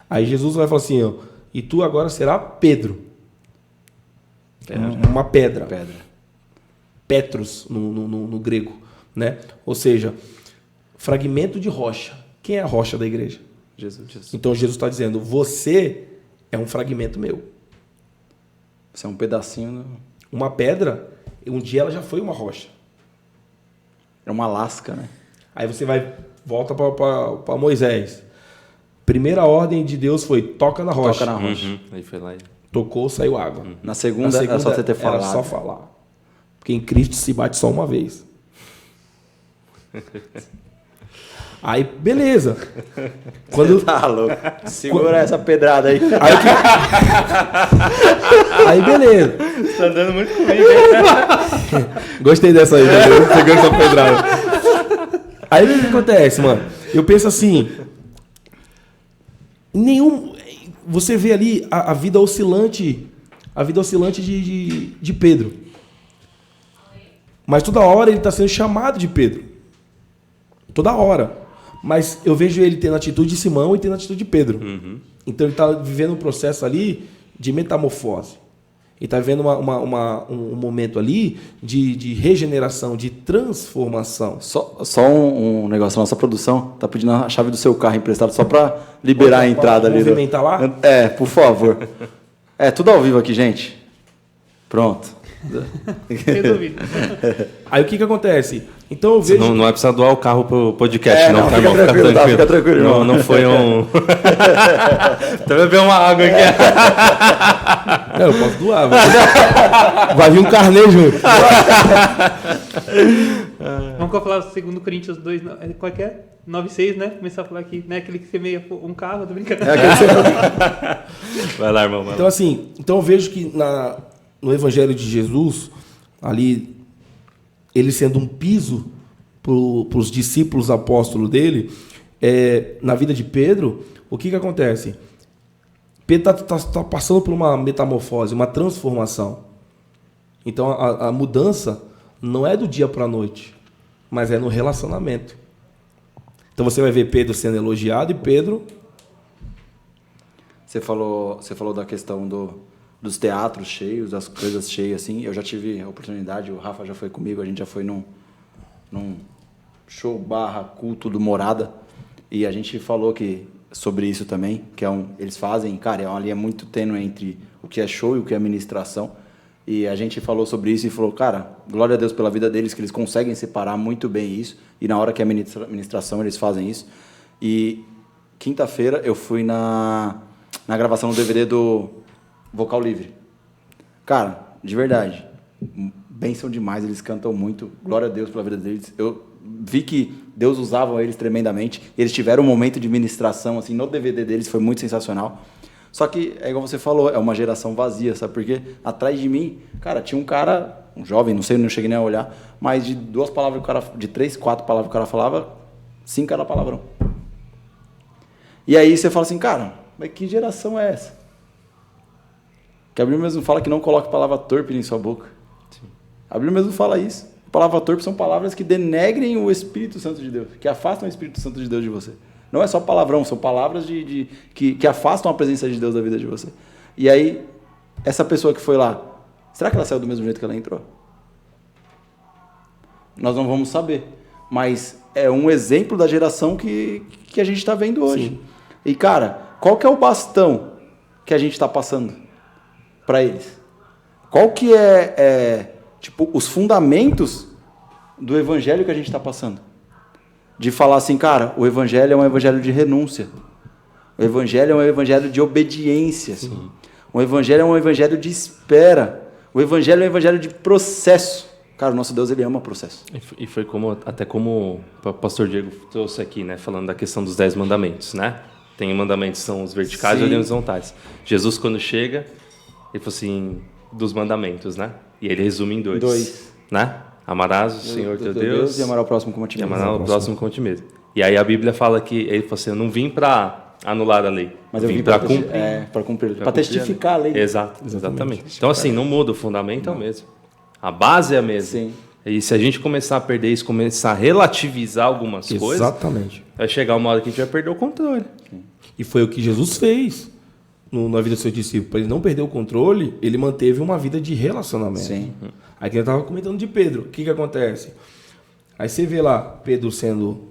Aí Jesus vai falar assim, ó, e tu agora será Pedro. Uma pedra. Petros no grego. Né? Ou seja, fragmento de rocha. Quem é a rocha da igreja? Jesus. Então Jesus está dizendo, você é um fragmento meu. Você é um pedacinho... Uma pedra, um dia ela já foi uma rocha. É uma lasca, né? Aí você volta para Moisés. Primeira ordem de Deus foi toca na rocha. Toca na rocha. Aí foi lá e... Tocou, saiu água. Na segunda era só você ter falado. Era só falar. Porque em Cristo se bate só uma vez. Aí, beleza. Quando... Tá louco. Segura essa pedrada aí. Aí, beleza. Você tá andando muito comigo, hein? Gostei dessa aí, pegando essa pedrada. Aí o que acontece, mano? Eu penso assim, você vê ali a vida oscilante, de Pedro. Mas toda hora ele está sendo chamado de Pedro. Toda hora. Mas eu vejo ele tendo a atitude de Simão e tendo a atitude de Pedro. Então ele está vivendo um processo ali de metamorfose. Ele está vivendo um momento ali de regeneração, de transformação. Só um negócio, a nossa produção tá pedindo a chave do seu carro emprestado só para liberar a entrada ali. Movimentar lá? É, por favor. É, tudo ao vivo aqui, gente. Pronto. Resolvido. Aí o que acontece? Então eu vejo... Não é precisar doar o carro pro podcast, não, tá, fica irmão? tranquilo, tá, fica tranquilo, irmão. Não foi um... Tô bebendo uma água aqui. Não, eu posso doar. Vai vir um carnê junto. Vamos falar segundo Coríntios 2, qual é que é? 9,6, né? Começar a falar aqui, né? Aquele que semeia um carro, tô brincando. Vai lá, irmão. Vai Então lá. assim, eu vejo que no Evangelho de Jesus, ali, ele sendo um piso para os discípulos apóstolos dele, na vida de Pedro, o que acontece? Pedro está passando por uma metamorfose, uma transformação. Então a mudança não é do dia para a noite, mas é no relacionamento. Então você vai ver Pedro sendo elogiado e Pedro... Você falou da questão dos teatros cheios, das coisas cheias, assim. Eu já tive a oportunidade, o Rafa já foi comigo, a gente já foi num show / culto do Morada, e a gente falou sobre isso também, que eles fazem, cara, é uma linha muito tênue entre o que é show e o que é ministração, e a gente falou sobre isso e falou, cara, glória a Deus pela vida deles, que eles conseguem separar muito bem isso, e na hora que é ministração eles fazem isso. E quinta-feira eu fui na gravação do DVD do Vocal Livre. Cara, de verdade, bênção demais, eles cantam muito, glória a Deus pela vida deles. Eu vi que Deus usava eles tremendamente, eles tiveram um momento de ministração, assim, no DVD deles, foi muito sensacional. Só que, é igual você falou, é uma geração vazia, sabe? Porque atrás de mim, cara, tinha um cara, um jovem, não sei, não cheguei nem a olhar, mas de 2 palavras, de 3, 4 palavras que o cara falava, 5 era palavrão. E aí você fala assim, cara, mas que geração é essa? Que a Bíblia mesmo fala que não coloque palavra torpe em sua boca. Sim. A Bíblia mesmo fala isso. Palavra torpe são palavras que denegrem o Espírito Santo de Deus, que afastam o Espírito Santo de Deus de você. Não é só palavrão, são palavras que afastam a presença de Deus da vida de você. E aí, essa pessoa que foi lá, será que ela saiu do mesmo jeito que ela entrou? Nós não vamos saber. Mas é um exemplo da geração que a gente está vendo hoje. Sim. E, cara, qual que é o bastão que a gente está passando para eles? Qual que tipo, os fundamentos do evangelho que a gente está passando? De falar assim, cara, o evangelho é um evangelho de renúncia. O evangelho é um evangelho de obediência. Sim. O evangelho é um evangelho de espera. O evangelho é um evangelho de processo. Cara, o nosso Deus, ele ama processo. E foi até como o pastor Diego trouxe aqui, né? Falando da questão dos 10 mandamentos, né? Tem mandamentos que são os verticais e os horizontais. Jesus, quando chega, ele falou assim, dos mandamentos, né? E ele resume em 2. 2. Né? Amarás o Senhor teu Deus e amarás o próximo como a ti e mesmo. amarás o próximo como a ti mesmo. E aí a Bíblia fala que ele falou assim, eu não vim para anular a lei, Mas eu vim para para cumprir. para cumprir, Pra para testificar a lei. Exatamente. Então assim, não muda, o fundamento é o mesmo. A base é a mesma. Sim. E se a gente começar a perder isso, começar a relativizar algumas coisas, Exatamente. vai chegar uma hora que a gente vai perder o controle. E foi o que Jesus fez na vida dos seus discípulos. Para ele não perder o controle, ele manteve uma vida de relacionamento. Sim. Aí que eu estava comentando de Pedro. O que acontece? Aí você vê lá Pedro sendo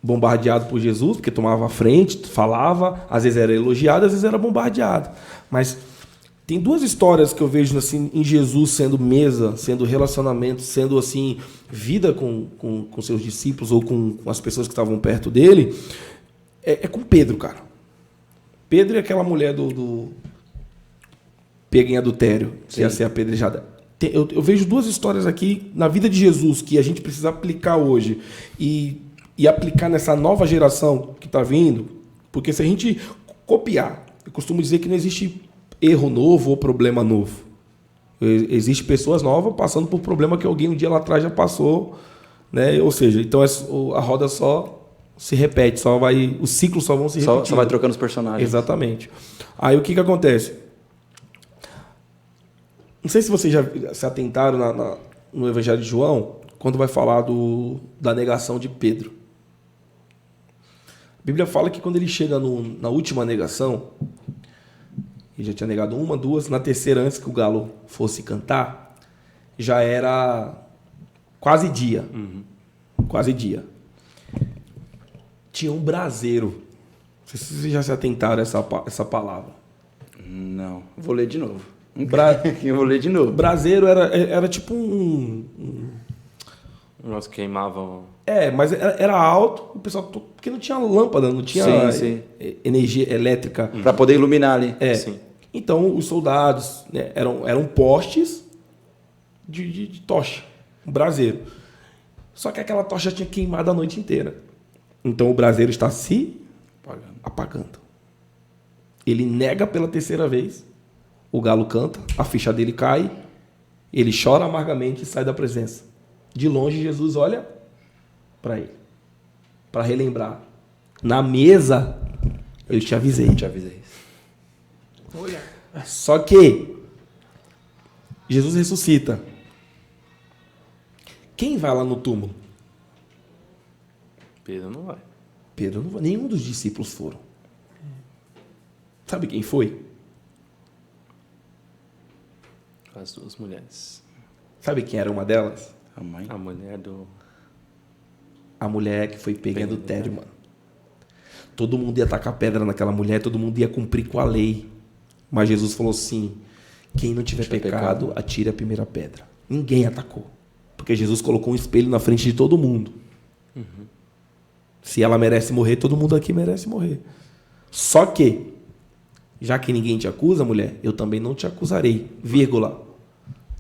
bombardeado por Jesus, porque tomava a frente, falava, às vezes era elogiado, às vezes era bombardeado. Mas tem duas histórias que eu vejo assim, em Jesus sendo mesa, sendo relacionamento, sendo assim vida com seus discípulos ou com as pessoas que estavam perto dele. É com Pedro, cara. Pedro é aquela mulher do pega em adultério, que ia ser apedrejada. Eu vejo duas histórias aqui na vida de Jesus que a gente precisa aplicar hoje e aplicar nessa nova geração que está vindo, porque se a gente copiar, eu costumo dizer que não existe erro novo ou problema novo. Existem pessoas novas passando por problema que alguém um dia lá atrás já passou, né? Ou seja, então a roda só se repete, os ciclos só vão se repetindo. Só vai trocando os personagens. Exatamente. Aí o que acontece? Não sei se vocês já se atentaram no Evangelho de João, quando vai falar da negação de Pedro. A Bíblia fala que quando ele chega na última negação, ele já tinha negado uma, duas, na terceira, antes que o galo fosse cantar, já era quase dia. Quase dia. Tinha um braseiro. Não sei se vocês já se atentaram a essa palavra. Não, vou ler de novo. Eu vou ler de novo. Braseiro era tipo um Nós queimavam. mas era alto, o pessoal porque não tinha lâmpada, não tinha Sim. energia elétrica. Para poder iluminar ali. Sim. Então os soldados, né, eram postes de tocha, um braseiro. Só que aquela tocha tinha queimado a noite inteira. Então o braseiro está se apagando. Ele nega pela terceira vez. O galo canta, a ficha dele cai, ele chora amargamente e sai da presença. De longe, Jesus olha para ele, para relembrar. Na mesa, eu te avisei. Olha. Só que Jesus ressuscita. Quem vai lá no túmulo? Pedro não vai. Pedro não vai. Nenhum dos discípulos foram. Sabe quem foi? As duas mulheres. Sabe quem era uma delas? A mãe. A mulher do... A mulher que foi pega em adultério, mano. Todo mundo ia tacar pedra naquela mulher, todo mundo ia cumprir com a lei. Mas Jesus falou assim, quem não tiver pecado, atire a primeira pedra. Ninguém atacou. Porque Jesus colocou um espelho na frente de todo mundo. Se ela merece morrer, todo mundo aqui merece morrer. Só que, já que ninguém te acusa, mulher, eu também não te acusarei. Vírgula.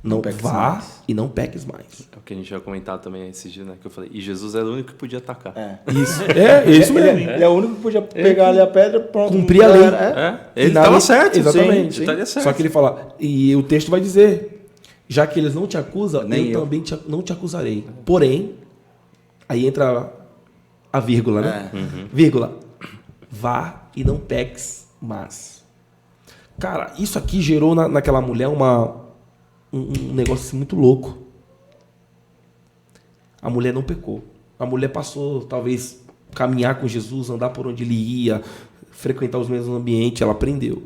Não vá e não peques mais. É o que a gente já comentado também esses dias, né? Que eu falei, e Jesus era o único que podia atacar. Isso. É isso mesmo. Ele é o único que podia pegar ali a pedra, pronto. Cumprir a lei. Ele E na estava lei- certo. Exatamente. Ele estaria certo. Só que ele fala, e o texto vai dizer, já que eles não te acusam, Nem eu. também não te acusarei. Porém, aí entra a vírgula, né? Vírgula. Vá e não peques mais. Cara, isso aqui gerou naquela mulher um negócio assim muito louco. A mulher não pecou. A mulher passou, talvez, caminhar com Jesus, andar por onde ele ia, frequentar os mesmos ambientes, ela aprendeu.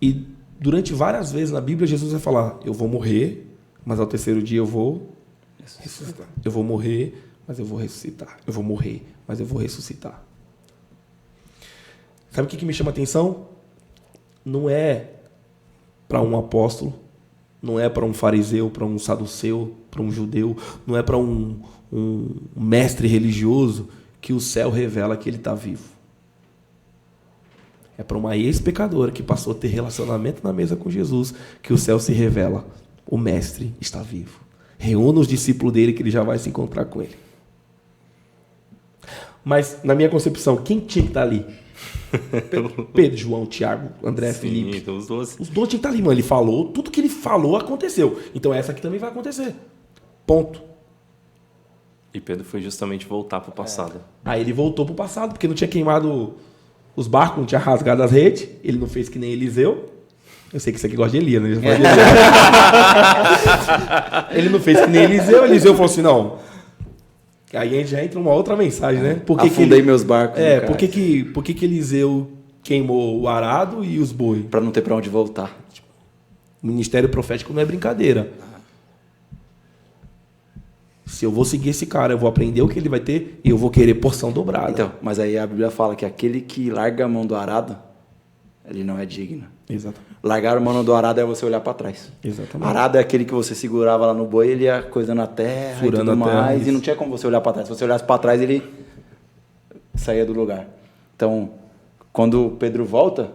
E durante várias vezes na Bíblia, Jesus vai falar, eu vou morrer, mas ao terceiro dia eu vou ressuscitar. Eu vou morrer, mas eu vou ressuscitar. Eu vou morrer, mas eu vou ressuscitar. Sabe o que me chama a atenção? Não é para um apóstolo, não é para um fariseu, para um saduceu, para um judeu, não é para um mestre religioso que o céu revela que ele está vivo. É para uma ex-pecadora que passou a ter relacionamento na mesa com Jesus que o céu se revela. O mestre está vivo. Reúna os discípulos dele que ele já vai se encontrar com ele. Mas, na minha concepção, quem tinha que estar ali? Pedro, João, Tiago, André, Sim, Felipe. então os 12. Os 12 tinham que estar ali, mano. Ele falou, tudo que ele falou aconteceu. Então essa aqui também vai acontecer. Ponto. E Pedro foi justamente voltar pro passado. Aí ele voltou pro passado, porque não tinha queimado os barcos, não tinha rasgado as redes. Ele não fez que nem Eliseu. Eu sei que você aqui gosta de Elias, né? Ele não fez que nem Eliseu. Eliseu falou assim, não. Aí a gente já entra numa outra mensagem, né? Afundei meus barcos. por que Eliseu queimou o arado e os boi? Pra não ter pra onde voltar. O ministério profético não é brincadeira. Se eu vou seguir esse cara, eu vou aprender o que ele vai ter e eu vou querer porção dobrada. Então, mas aí a Bíblia fala que aquele que larga a mão do arado, ele não é digno. Exatamente. Largar a mão do arado é você olhar para trás. Exatamente. Arado é aquele que você segurava lá no boi, ele ia coisando a terra Furando e tudo a terra, mais, isso. e não tinha como você olhar para trás. Se você olhasse para trás, ele saía do lugar. Então, quando Pedro volta,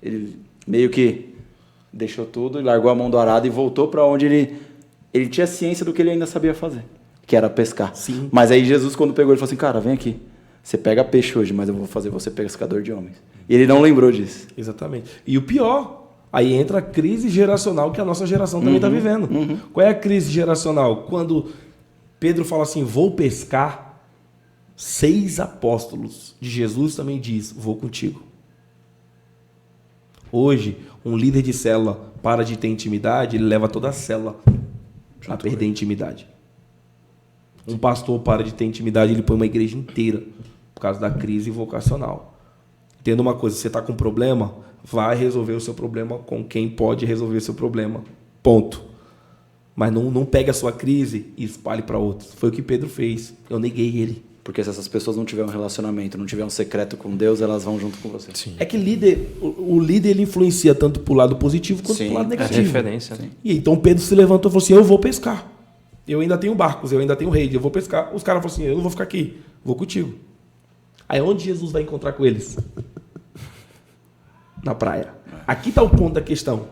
ele meio que deixou tudo, largou a mão do arado e voltou para onde ele tinha ciência do que ele ainda sabia fazer, que era pescar. Sim. Mas aí Jesus, quando pegou, ele falou assim, cara, vem aqui. Você pega peixe hoje, mas eu vou fazer você pescador de homens. E ele não lembrou disso. Exatamente. E o pior, aí entra a crise geracional que a nossa geração também está vivendo. Qual é a crise geracional? Quando Pedro fala assim, vou pescar, 6 apóstolos de Jesus também diz, vou contigo. Hoje, um líder de célula para de ter intimidade, ele leva toda a célula a perder a intimidade. Um pastor para de ter intimidade, ele põe uma igreja inteira por causa da crise vocacional. Entenda uma coisa, você está com um problema, vai resolver o seu problema com quem pode resolver o seu problema. Ponto. Mas não pegue a sua crise e espalhe para outros. Foi o que Pedro fez. Eu neguei ele. Porque se essas pessoas não tiverem um relacionamento, não tiverem um secreto com Deus, elas vão junto com você. Sim. É que o líder ele influencia tanto para o lado positivo quanto para o lado É negativo. referência. Né? E então Pedro se levantou e falou assim, eu vou pescar. Eu ainda tenho barcos, eu ainda tenho rede, eu vou pescar. Os caras falaram assim, eu não vou ficar aqui, vou contigo. Aí onde Jesus vai encontrar com eles? Na praia. Aqui está o ponto da questão.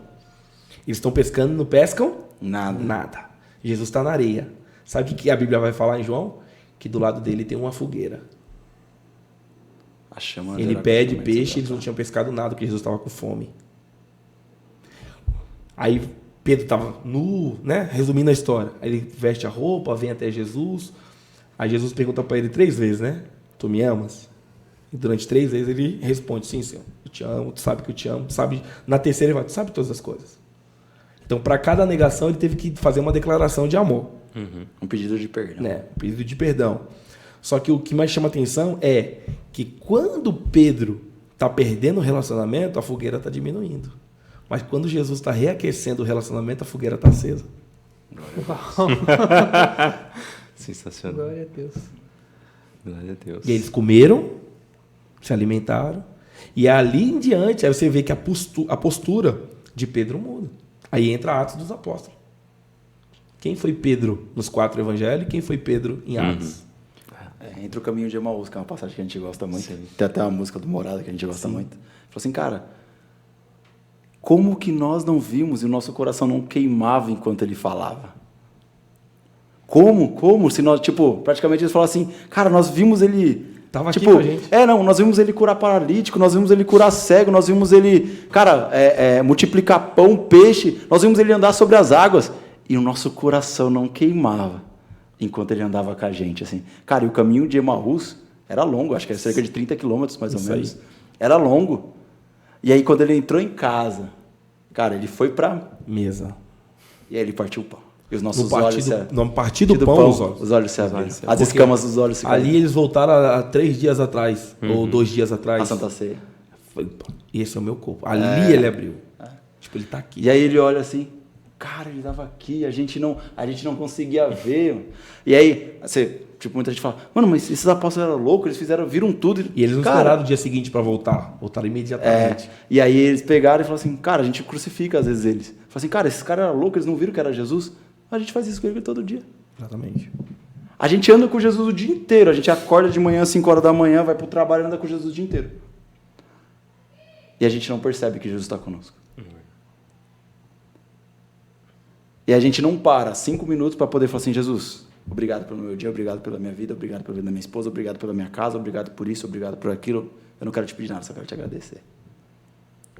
Eles estão pescando, não pescam? Nada. Nada. Jesus está na areia. Sabe o que a Bíblia vai falar em João? Que do lado dele tem uma fogueira. A chama Ele era pede completamente peixe, sagrada. eles não tinham pescado nada, porque Jesus estava com fome. Aí Pedro estava nu, né? Resumindo a história. Aí ele veste a roupa, vem até Jesus. Aí Jesus pergunta para ele 3 vezes, né? Tu me amas? E durante 3 vezes ele responde, sim, Senhor. Eu te amo, tu sabe que eu te amo. Tu sabe. Na terceira ele vai, tu sabe todas as coisas. Então, para cada negação, ele teve que fazer uma declaração de amor. Um pedido de perdão. Né? Pedido de perdão. Só que o que mais chama atenção é que quando Pedro está perdendo o relacionamento, a fogueira está diminuindo. Mas quando Jesus está reaquecendo o relacionamento, a fogueira está acesa. Uau. Sensacional. Glória a Deus. Glória a Deus. E eles comeram, se alimentaram, e ali em diante, aí você vê que a postura de Pedro muda. Aí entra Atos dos Apóstolos. Quem foi Pedro nos 4 evangelhos e quem foi Pedro em Atos? Entre o caminho de Emaús, que é uma passagem que a gente gosta muito. Tem até a música do Morada que a gente gosta muito. Falou assim, cara, como que nós não vimos e o nosso coração não queimava enquanto ele falava? Como? Se nós, praticamente eles falaram assim, cara, nós vimos ele... Tava aqui com a gente. Nós vimos ele curar paralítico, nós vimos ele curar cego, nós vimos ele, cara, multiplicar pão, peixe, nós vimos ele andar sobre as águas. E o nosso coração não queimava enquanto ele andava com a gente, assim. Cara, e o caminho de Emaús era longo, acho que era cerca de 30 quilômetros, mais ou menos. Aí. Era longo. E aí, quando ele entrou em casa, cara, ele foi pra Mesa. E aí ele partiu o pão. E os nossos No olhos... partir do pão, os olhos se abriram. se As escamas dos olhos se Ali caíram. eles voltaram há 3 dias atrás, ou 2 dias atrás. A Santa Ceia. Foi, esse é o meu corpo. Ali ele abriu. Tipo, ele tá aqui. E aí ele olha assim, cara, ele estava aqui, a gente não conseguia ver. E aí, muita gente fala, mano, mas esses apóstolos eram loucos, eles viram tudo. E eles não cara, esperaram o dia seguinte para voltar. Voltaram imediatamente. E aí eles pegaram e falaram assim, cara, a gente crucifica às vezes eles. Falaram assim, cara, esses caras eram loucos, eles não viram que era Jesus? A gente faz isso com ele todo dia. Exatamente. A gente anda com Jesus o dia inteiro. A gente acorda de manhã, 5 horas da manhã, vai pro trabalho e anda com Jesus o dia inteiro. E a gente não percebe que Jesus está conosco. E a gente não para 5 minutos para poder falar assim, Jesus, obrigado pelo meu dia, obrigado pela minha vida, obrigado pela vida da minha esposa, obrigado pela minha casa, obrigado por isso, obrigado por aquilo. eu não quero te pedir nada, só quero te agradecer.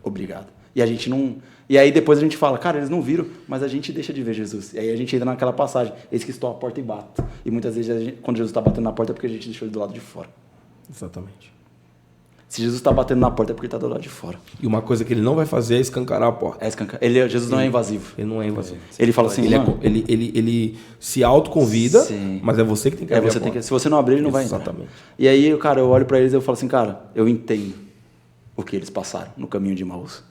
Obrigado. E a gente não... E aí depois a gente fala, cara, eles não viram, mas a gente deixa de ver Jesus. E aí a gente entra naquela passagem, eis que estou à porta e bato. E muitas vezes, quando Jesus está batendo na porta, é porque a gente deixou ele do lado de fora. Exatamente. Se Jesus está batendo na porta, é porque ele está do lado de fora. E uma coisa que ele não vai fazer é escancarar a porta. Jesus não é invasivo. Ele não é invasivo. Ele fala assim, ele se autoconvida, Sim. mas é você que tem que abrir a porta. Se você não abrir, ele não vai entrar. Exatamente. E aí, cara, eu olho para eles e eu falo assim, cara, eu entendo o que eles passaram no caminho de Emaús.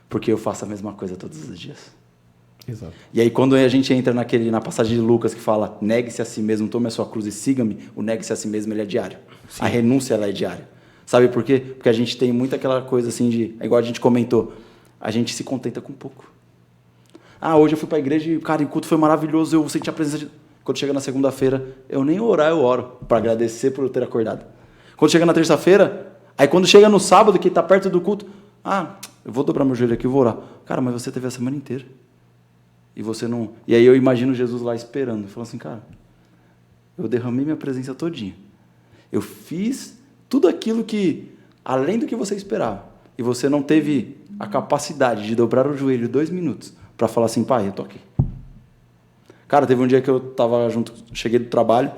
Porque eu faço a mesma coisa todos os dias. Exato. E aí, quando a gente entra na passagem de Lucas que fala, negue-se a si mesmo, tome a sua cruz e siga-me, o negue-se a si mesmo, ele é diário. Sim. A renúncia, ela é diária. Sabe por quê? Porque a gente tem muito aquela coisa assim de, igual a gente comentou, a gente se contenta com pouco. Ah, hoje eu fui para a igreja e, cara, o culto foi maravilhoso, eu senti a presença de... Quando chega na segunda-feira, eu nem orar, eu oro, para agradecer por eu ter acordado. Quando chega na terça-feira, aí quando chega no sábado, que está perto do culto, eu vou dobrar meu joelho aqui e vou orar. Cara, mas você teve a semana inteira. E você não... E aí eu imagino Jesus lá esperando. Falando assim, cara, eu derramei minha presença todinha. Eu fiz tudo aquilo que, além do que você esperava. E você não teve a capacidade de dobrar o joelho 2 minutos para falar assim, pai, eu tô aqui. Cara, teve um dia que eu tava junto, cheguei do trabalho,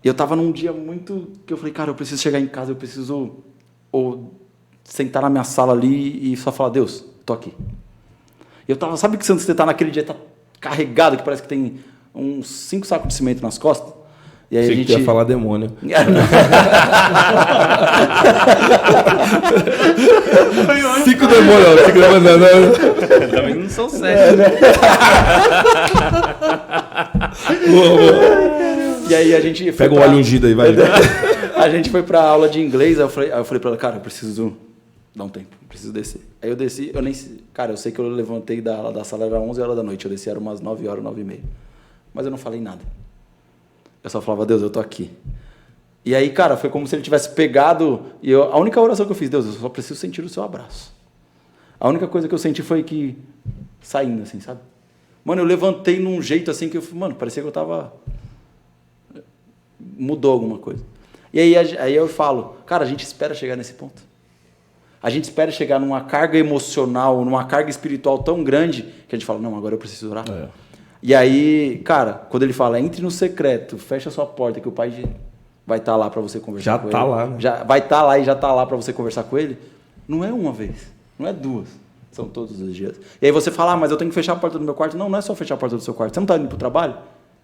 e eu tava num dia muito... que eu falei, cara, eu preciso chegar em casa, eu preciso... ou sentar na minha sala ali e só falar, Deus, tô aqui. E eu tava, sabe que você tá naquele dia, tá carregado, que parece que tem uns 5 sacos de cimento nas costas? E aí Sei a gente... que ia falar demônio. 5 demônios, 5 demônios. Também não são 7. E aí a gente... Pega um óleo ungido aí, vai. A gente foi pra aula de inglês, aí eu falei pra ela, cara, eu preciso dar um tempo, preciso descer. Aí eu desci, cara, eu sei que eu levantei da sala, era 11 horas da noite, eu desci, era umas 9 horas, 9h30. Mas eu não falei nada. Eu só falava, Deus, eu tô aqui. E aí, cara, foi como se ele tivesse pegado, e a única oração que eu fiz, Deus, eu só preciso sentir o seu abraço. A única coisa que eu senti foi que, saindo assim, sabe? Mano, eu levantei num jeito assim que eu, mano, parecia que eu tava... Mudou alguma coisa. E aí eu falo, cara, a gente espera chegar nesse ponto. A gente espera chegar numa carga emocional, numa carga espiritual tão grande, que a gente fala, não, agora eu preciso orar. É. E aí, cara, quando ele fala, entre no secreto, fecha a sua porta, que o pai vai estar lá para você conversar com ele. Já está lá, né? Vai estar lá e já está lá para você conversar com ele. Não é uma vez, não é 2, são todos os dias. E aí você fala, mas eu tenho que fechar a porta do meu quarto. Não é só fechar a porta do seu quarto. Você não está indo para o trabalho?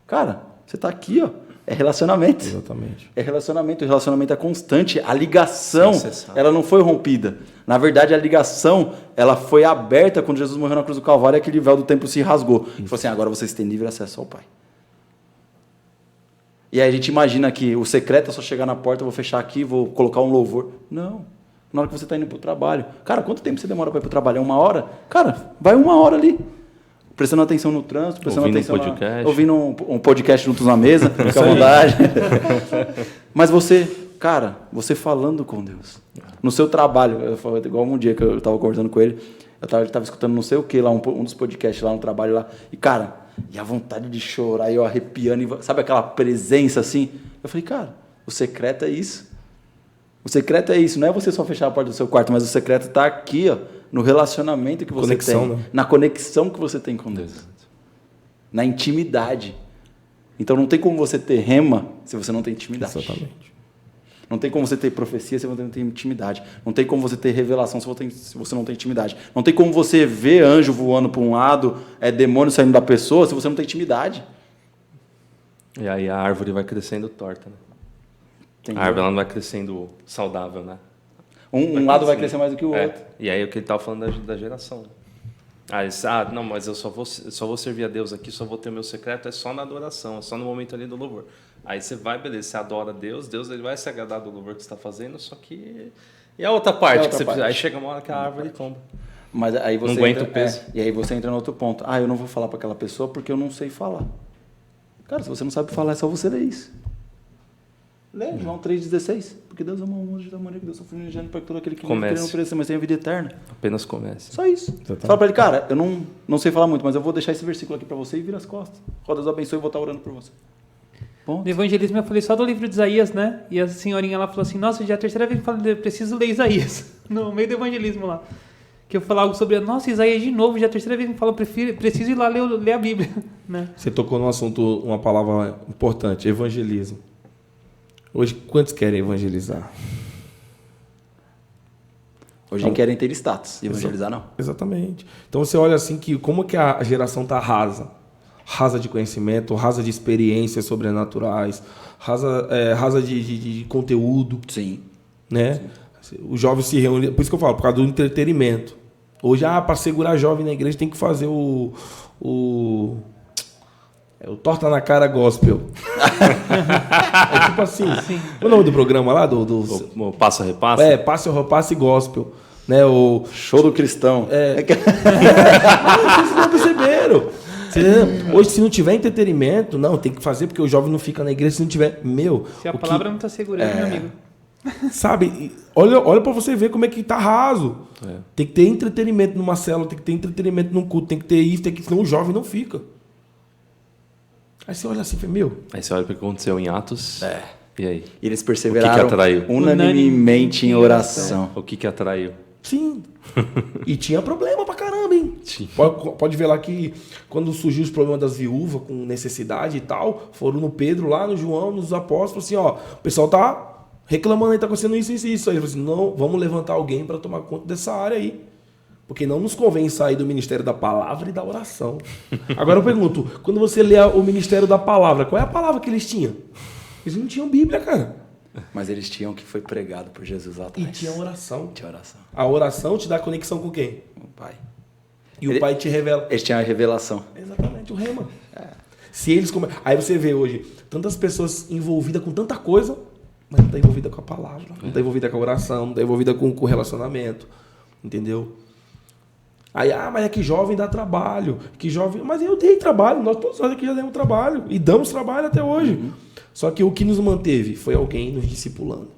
Cara, você está aqui, ó. É relacionamento. Exatamente. É relacionamento. O relacionamento é constante. A ligação, ela não foi rompida. Na verdade, a ligação, ela foi aberta quando Jesus morreu na cruz do Calvário e aquele véu do templo se rasgou. Ele falou assim, agora vocês têm livre acesso ao Pai. E aí a gente imagina que o secreto é só chegar na porta, eu vou fechar aqui, vou colocar um louvor. Não. Na hora que você está indo para o trabalho. Cara, quanto tempo você demora para ir para o trabalho? É 1 hora? Cara, vai 1 hora ali. Prestando atenção no trânsito, prestando atenção ouvindo um podcast juntos na mesa, fica à vontade. Mas você, cara, você falando com Deus. No seu trabalho, igual um dia que eu estava conversando com ele, ele estava escutando não sei o que lá, um dos podcasts lá no trabalho lá, e cara, e a vontade de chorar, eu arrepiando, sabe aquela presença assim? Eu falei, cara, o secreto é isso. O secreto é isso, não é você só fechar a porta do seu quarto, mas o secreto está aqui, ó, no relacionamento que você tem, né? Na conexão que você tem com Deus, na intimidade. Então não tem como você ter rema se você não tem intimidade. Exatamente. Não tem como você ter profecia se você não tem intimidade. Não tem como você ter revelação se você não tem intimidade. Não tem como você ver anjo voando para um lado, demônio saindo da pessoa, se você não tem intimidade. E aí a árvore vai crescendo torta, né? Entendeu? A árvore ela não vai crescendo saudável, né? Um lado vai crescer mais do que o outro. E aí o que ele estava falando da geração. Não, mas eu só vou servir a Deus aqui, só vou ter o meu secreto, é só na adoração, é só no momento ali do louvor. Aí você vai, beleza, você adora Deus ele vai se agradar do louvor que você está fazendo, só que... E a outra parte que você precisa? Aí chega uma hora que a árvore tomba. Mas aí você não aguenta o peso. E aí você entra no outro ponto. Eu não vou falar para aquela pessoa porque eu não sei falar. Cara, se você não sabe falar, é só você ler isso. Lê João 3,16. Porque Deus amou o mundo de tal maneira que Deus sofreu no para todo aquele que não oferecer, mas tem a vida eterna. Apenas comece. Só isso. Fala para ele, cara, eu não sei falar muito, mas eu vou deixar esse versículo aqui para você e vira as costas. Ó, Deus abençoe e vou estar orando por você. Ponto. No evangelismo eu falei só do livro de Isaías, né? E a senhorinha lá falou assim, nossa, já é a terceira vez que eu falo, eu preciso ler Isaías. No meio do evangelismo lá. Que eu falava algo sobre, nossa, Isaías de novo, já é a terceira vez que eu falo, preciso ir lá ler a Bíblia. Né? Você tocou num assunto, uma palavra importante, evangelismo. Hoje, quantos querem evangelizar? Hoje querem ter status, evangelizar não. Exatamente. Então você olha assim que como que a geração está rasa. Rasa de conhecimento, rasa de experiências sobrenaturais, rasa de conteúdo. Sim. Né? Sim. Os jovens se reúnem, por isso que eu falo, por causa do entretenimento. Hoje, para segurar jovem na igreja tem que fazer o torta na cara gospel. É tipo assim. Sim. O nome do programa lá? O Passo a Repasso? Passo a Repasso e Gospel. Né? O show do cristão. Vocês não perceberam. Hoje, se não tiver entretenimento, não, tem que fazer, porque o jovem não fica na igreja se não tiver. Se a palavra não está segurando, meu amigo. Sabe? Olha para você ver como é que tá raso. Tem que ter entretenimento numa célula, tem que ter entretenimento num culto, tem que ter isso, senão o jovem não fica. Aí você olha assim, Aí você olha para o que aconteceu em Atos. E aí? E eles perseveraram o que atraiu? Unanimemente em oração. O que atraiu? Sim. E tinha problema pra caramba, hein? Pode ver lá que quando surgiu os problemas das viúvas com necessidade e tal, foram no Pedro, lá no João, nos apóstolos, assim, ó, o pessoal tá reclamando aí, tá acontecendo isso. Aí ele falou assim, não, vamos levantar alguém para tomar conta dessa área aí. Porque não nos convém sair do ministério da palavra e da oração. Agora eu pergunto, quando você lê o ministério da palavra, qual é a palavra que eles tinham? Eles não tinham Bíblia, cara. Mas eles tinham o que foi pregado por Jesus lá atrás. E tinha oração. Tinha oração. A oração te dá conexão com quem? O Pai. E o Pai te revela. Eles tinham a revelação. Exatamente, o rema. Se eles Aí você vê hoje tantas pessoas envolvidas com tanta coisa, mas não está envolvida com a palavra, não está envolvida com a oração, não está envolvida com o relacionamento. Entendeu? Aí, mas é que jovem dá trabalho. Que jovem... Mas eu dei trabalho, nós todos aqui já demos trabalho. E damos trabalho até hoje. Uhum. Só que o que nos manteve foi alguém nos discipulando.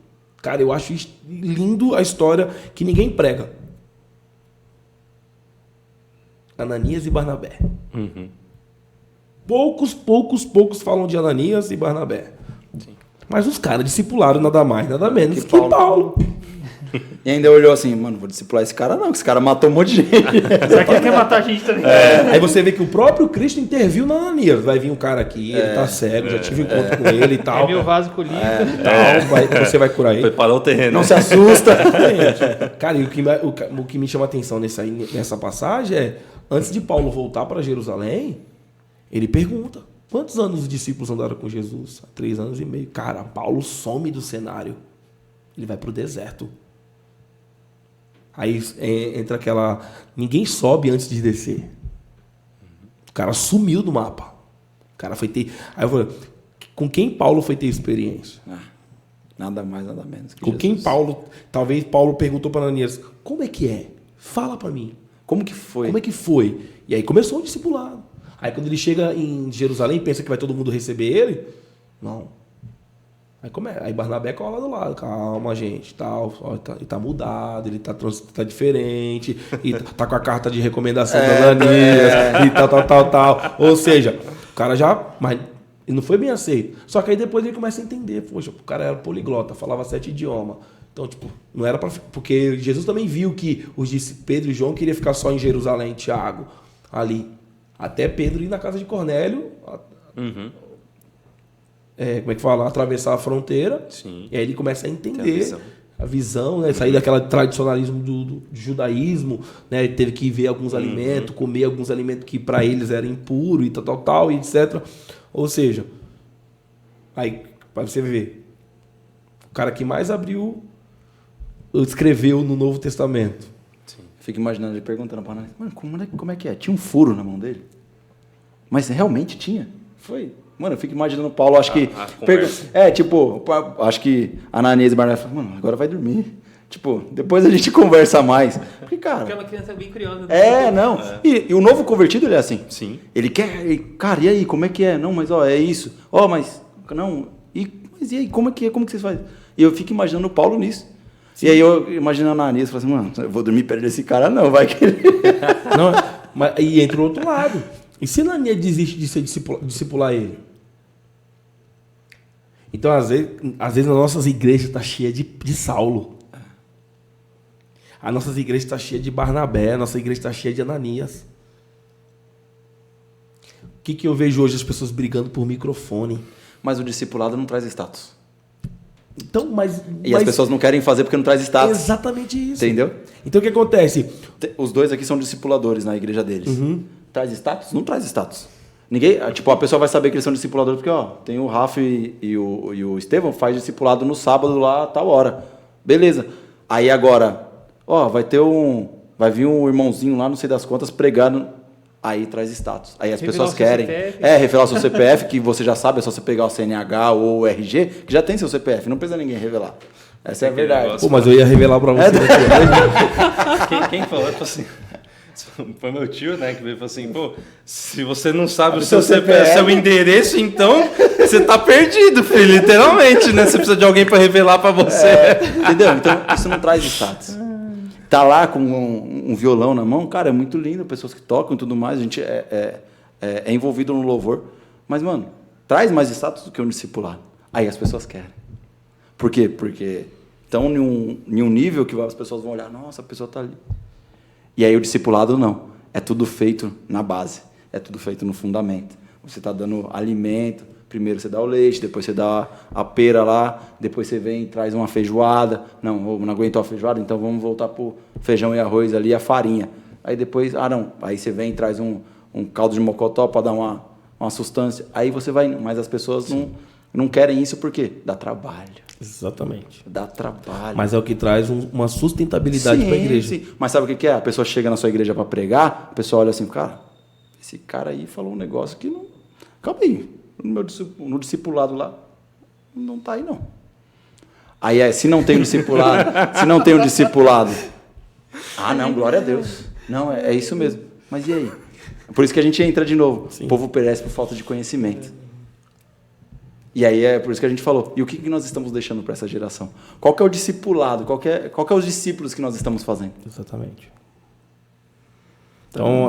Cara, eu acho lindo a história que ninguém prega. Ananias e Barnabé. Uhum. Poucos falam de Ananias e Barnabé. Sim. Mas os caras discipularam nada mais, nada menos que Paulo. E ainda olhou assim, mano, vou discipular esse cara não, que esse cara matou um monte de gente. Será que ele quer matar a gente também? Aí você vê que o próprio Cristo interviu na Ananias. Vai vir um cara aqui, ele tá cego, já tive encontro com ele e tal. É meu vaso com líquido. Você vai curar ele. Preparou o terreno. Não se assusta. Cara, e o que me chama a atenção nessa passagem é, antes de Paulo voltar para Jerusalém, ele pergunta, quantos anos os discípulos andaram com Jesus? 3 anos e meio. Cara, Paulo some do cenário. Ele vai para o deserto. Aí entra aquela... Ninguém sobe antes de descer. O cara sumiu do mapa. O cara foi ter... Aí eu falei, com quem Paulo foi ter experiência? Nada mais, nada menos que com Jesus. Quem Paulo... Talvez Paulo perguntou para Ananias, como é que é? Fala para mim. Como que foi? Como é que foi? E aí começou o discipulado. Aí quando ele chega em Jerusalém, pensa que vai todo mundo receber ele. Não. Aí Barnabé cola do lado, calma, gente, tal, ele tá mudado, ele tá diferente, e tá com a carta de recomendação da Ananias, e tal. Ou seja, o cara já... Mas ele não foi bem aceito. Só que aí depois ele começa a entender, poxa, o cara era poliglota, falava 7 idiomas. Então, tipo, não era pra... Porque Jesus também viu que Pedro e João queriam ficar só em Jerusalém, Tiago, ali. Até Pedro ir na casa de Cornélio... Uhum. Como é que fala? Atravessar a fronteira. Sim. E aí ele começa a entender a visão, né? Sair daquele tradicionalismo do judaísmo, né? Ele teve que ver alguns alimentos, comer alguns alimentos que para eles eram impuros e tal, e etc. Ou seja, aí, para você ver, o cara que mais escreveu no Novo Testamento. Sim. Fico imaginando ele perguntando para nós, mano, como é que é? Tinha um furo na mão dele? Mas realmente tinha? Foi... Mano, eu fico imaginando o Paulo, acho que... acho que Ananias e Barnabé falam, mano, agora vai dormir. Tipo, depois a gente conversa mais. Porque, cara... Porque é uma criança bem curiosa. Né? Não. E o novo convertido, ele é assim. Sim. Ele quer... Cara, e aí, como é que é? Não, mas, é isso. Mas... Não... Mas e aí, como é que é? Como que vocês fazem? E eu fico imaginando o Paulo nisso. Sim. E aí eu imagino a Ananias, falo assim, mano, eu vou dormir perto desse cara, não, vai que ele... Não, mas e entra o outro lado. E se Ananias desiste de discipular ele? Então, às vezes as nossas igrejas estão cheias de Saulo. As nossas igrejas estão cheias de Barnabé, a nossa igreja está cheia de Ananias. O que eu vejo hoje? As pessoas brigando por microfone. Mas o discipulado não traz status. Então, E as pessoas não querem fazer porque não traz status. Exatamente isso. Entendeu? Então, o que acontece? Os dois aqui são discipuladores na igreja deles. Traz status? Não traz status. Ninguém, tipo, a pessoa vai saber que eles são discipuladores porque, ó, tem o Rafa e o Estevão faz discipulado no sábado lá, tal hora. Beleza. Aí agora, ó, vai vir um irmãozinho lá, não sei das contas, pregando. Aí traz status. Aí as Revelar pessoas o seu querem. CPF. Revelar o seu CPF, que você já sabe, é só você pegar o CNH ou o RG, que já tem seu CPF, não precisa ninguém revelar. Essa é a verdade. Pô, mas eu ia revelar pra você. Quem falou? Tipo assim, foi meu tio, né? Que veio e falou assim: pô, se você não sabe o seu CPF, seu endereço, então você tá perdido, filho, literalmente, né? Você precisa de alguém pra revelar pra você. Entendeu? Então, isso não traz status. Tá lá com um violão na mão, cara, é muito lindo, pessoas que tocam e tudo mais, a gente é envolvido no louvor. Mas, mano, traz mais status do que um discipulado. Aí as pessoas querem. Por quê? Porque estão em um nível que as pessoas vão olhar, nossa, a pessoa tá ali. E aí o discipulado não. É tudo feito na base. É tudo feito no fundamento. Você está dando alimento. Primeiro você dá o leite, depois você dá a pera lá, depois você vem e traz uma feijoada. Não aguentou a feijoada, então vamos voltar para o feijão e arroz ali, a farinha. Aí depois, aí você vem e traz um caldo de mocotó para dar uma sustância. Aí você vai, mas as pessoas não querem isso por quê? Dá trabalho. Exatamente. Dá trabalho. Mas é o que traz uma sustentabilidade para a igreja. Sim. Mas sabe o que é? A pessoa chega na sua igreja para pregar, a pessoa olha assim, cara, esse cara aí falou um negócio que não... Calma aí, no discipulado lá, não tá aí não. Aí se não tem um discipulado, não, glória a Deus. Não, é isso mesmo. Mas e aí? Por isso que a gente entra de novo. Sim. O povo perece por falta de conhecimento. E aí é por isso que a gente falou. E o que nós estamos deixando para essa geração? Qual que é o discipulado? Qual que é os discípulos que nós estamos fazendo? Exatamente. Então,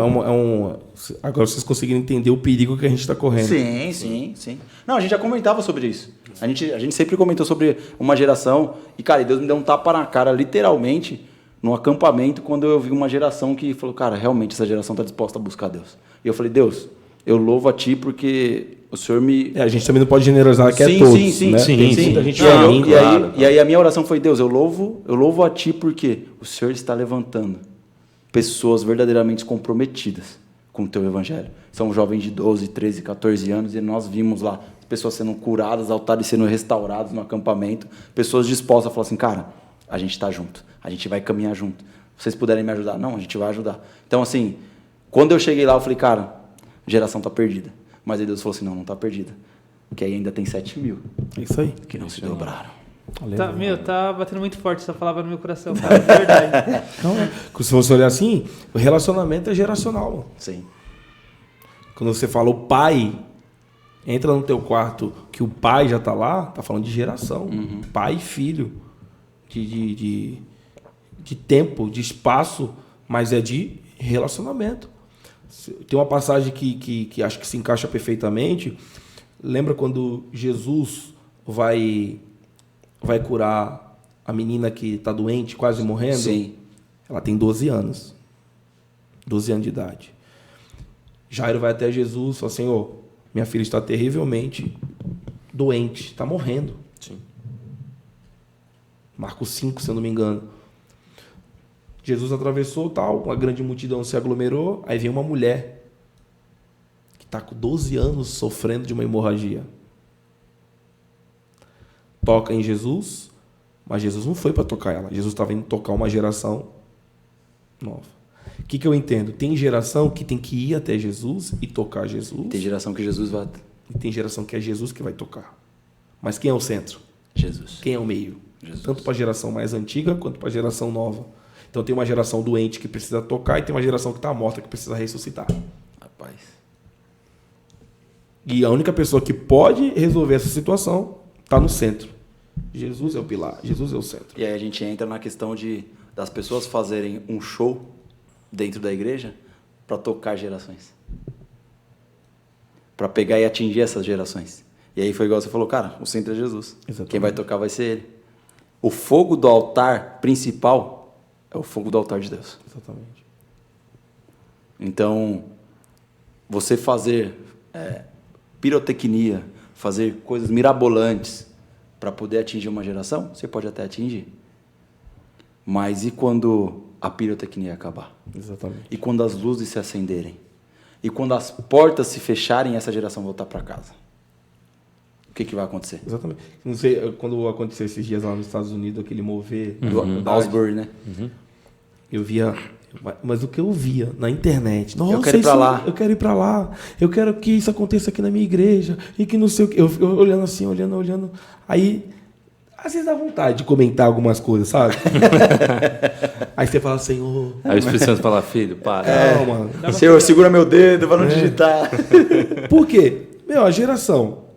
agora vocês conseguiram entender o perigo que a gente está correndo. Sim. Não, a gente já comentava sobre isso. A gente sempre comentou sobre uma geração. E, cara, Deus me deu um tapa na cara, literalmente, num acampamento, quando eu vi uma geração que falou, cara, realmente essa geração está disposta a buscar Deus. E eu falei, Deus, eu louvo a Ti porque o Senhor me... a gente também não pode generalizar que é todos, sim, né? Sim. Muita gente e aí a minha oração foi, Deus, eu louvo a Ti porque o Senhor está levantando pessoas verdadeiramente comprometidas com o Teu Evangelho. São jovens de 12, 13, 14 anos e nós vimos lá pessoas sendo curadas, altares sendo restaurados no acampamento, pessoas dispostas a falar assim, cara, a gente está junto, a gente vai caminhar junto. Vocês puderem me ajudar? Não, a gente vai ajudar. Então, assim, quando eu cheguei lá, eu falei, cara, a geração está perdida. Mas aí Deus falou assim, não está perdida. Porque aí ainda tem 7.000. É isso aí. Que não se dobraram. Tá batendo muito forte essa palavra no meu coração, cara, de verdade. Então, se você olhar assim, o relacionamento é geracional. Mano. Sim. Quando você fala o pai, entra no teu quarto, que o pai já está lá, tá falando de geração. Uhum. Pai e filho. De tempo, de espaço, mas é de relacionamento. Tem uma passagem que acho que se encaixa perfeitamente. Lembra quando Jesus vai curar a menina que está doente, quase morrendo? Sim. Ela tem 12 anos. 12 anos de idade. Jairo vai até Jesus e fala, Senhor, minha filha está terrivelmente doente, está morrendo. Sim. Marcos 5, se eu não me engano. Jesus atravessou, tal, uma grande multidão se aglomerou, aí vem uma mulher que está com 12 anos sofrendo de uma hemorragia. Toca em Jesus, mas Jesus não foi para tocar ela. Jesus estava indo tocar uma geração nova. O que eu entendo? Tem geração que tem que ir até Jesus e tocar Jesus. Tem geração que Jesus vai... E tem geração que é Jesus que vai tocar. Mas quem é o centro? Jesus. Quem é o meio? Jesus. Tanto para a geração mais antiga quanto para a geração nova. Então tem uma geração doente que precisa tocar e tem uma geração que está morta que precisa ressuscitar. Rapaz. E a única pessoa que pode resolver essa situação está no centro. Jesus é o pilar, Jesus é o centro. E aí a gente entra na questão das pessoas fazerem um show dentro da igreja para tocar gerações. Para pegar e atingir essas gerações. E aí foi igual você falou, cara, o centro é Jesus. Exatamente. Quem vai tocar vai ser ele. O fogo do altar principal é o fogo do altar de Deus. Exatamente. Então, você fazer pirotecnia, fazer coisas mirabolantes para poder atingir uma geração, você pode até atingir. Mas e quando a pirotecnia acabar? Exatamente. E quando as luzes se acenderem? E quando as portas se fecharem e essa geração voltar para casa? O que vai acontecer? Exatamente. Não sei, quando aconteceu esses dias lá nos Estados Unidos, aquele mover Do Asbury, né? eu via... Mas o que eu via na internet... Nossa, Eu quero ir pra lá. Eu quero ir pra lá. Eu quero que isso aconteça aqui na minha igreja. E que não sei o que... Eu olhando assim, olhando. Aí, às vezes dá vontade de comentar algumas coisas, sabe? Aí você fala, Senhor... Aí o Espírito Santo fala, filho, para. Não, mano. Senhor, segura meu dedo para não digitar. Por quê? A geração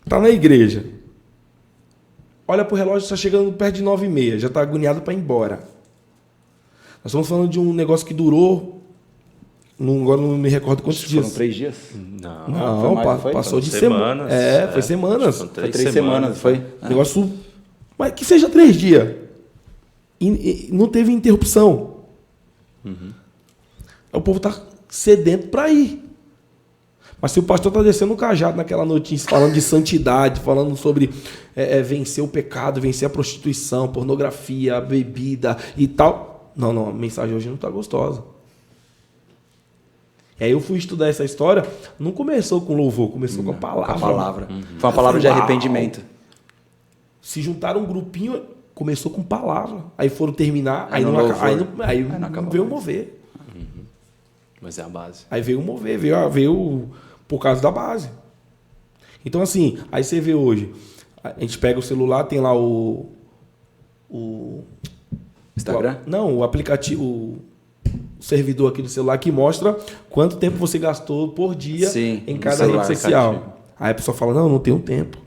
tá na igreja. Olha pro relógio, está chegando perto de 9h30. Já tá agoniado para ir embora. Nós estamos falando de um negócio que durou... agora não me recordo quantos dias. Foram 3 dias? Não. Não, foi? passou de Semanas. semana. Foi semanas. Foram Foi 3 semanas, foi? Negócio... Mas que seja 3 dias. E não teve interrupção. O povo tá sedento para ir. Mas se o pastor está descendo o cajado naquela notícia, falando de santidade, falando sobre vencer o pecado, vencer a prostituição, pornografia, a bebida e tal. Não, a mensagem hoje não está gostosa. E aí eu fui estudar essa história, não começou com louvor, começou com a palavra. Com a palavra. Foi uma palavra de arrependimento. Se juntaram um grupinho, começou com palavra. Aí foram terminar, Aí não não veio mover. Mas é a base. Aí veio mover, veio por causa da base. Então, assim, aí você vê hoje, a gente pega o celular, tem lá o Instagram? o aplicativo, o servidor aqui do celular que mostra quanto tempo você gastou por dia em cada rede social. Aí a pessoa fala, não tenho tempo.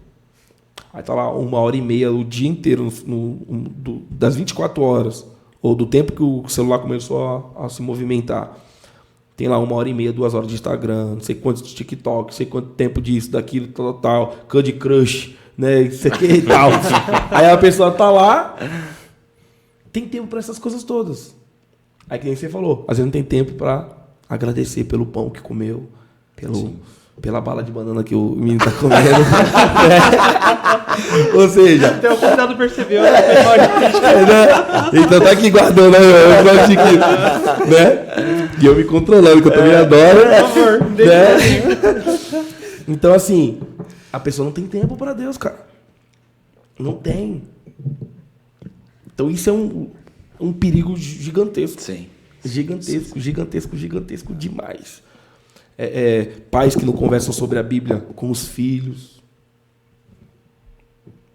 Aí tá lá 1h30 o dia inteiro, das 24 horas, ou do tempo que o celular começou a se movimentar. Tem lá 1h30, 2 horas de Instagram, não sei quantos de TikTok, não sei quanto tempo disso, daquilo, tal, Candy Crush, né, isso aqui e tal. Aí a pessoa tá lá, tem tempo para essas coisas todas. Aí que nem você falou, às vezes não tem tempo para agradecer pelo pão que comeu, pela bala de banana que o menino tá comendo. Ou seja... Até o convidado percebeu. Então tá aqui guardando, né? E eu me controlando, que eu também adoro. Por favor, Né? Então, assim, a pessoa não tem tempo para Deus, cara. Não tem. Então isso é um perigo gigantesco. Sim. Gigantesco demais. Pais que não conversam sobre a Bíblia com os filhos.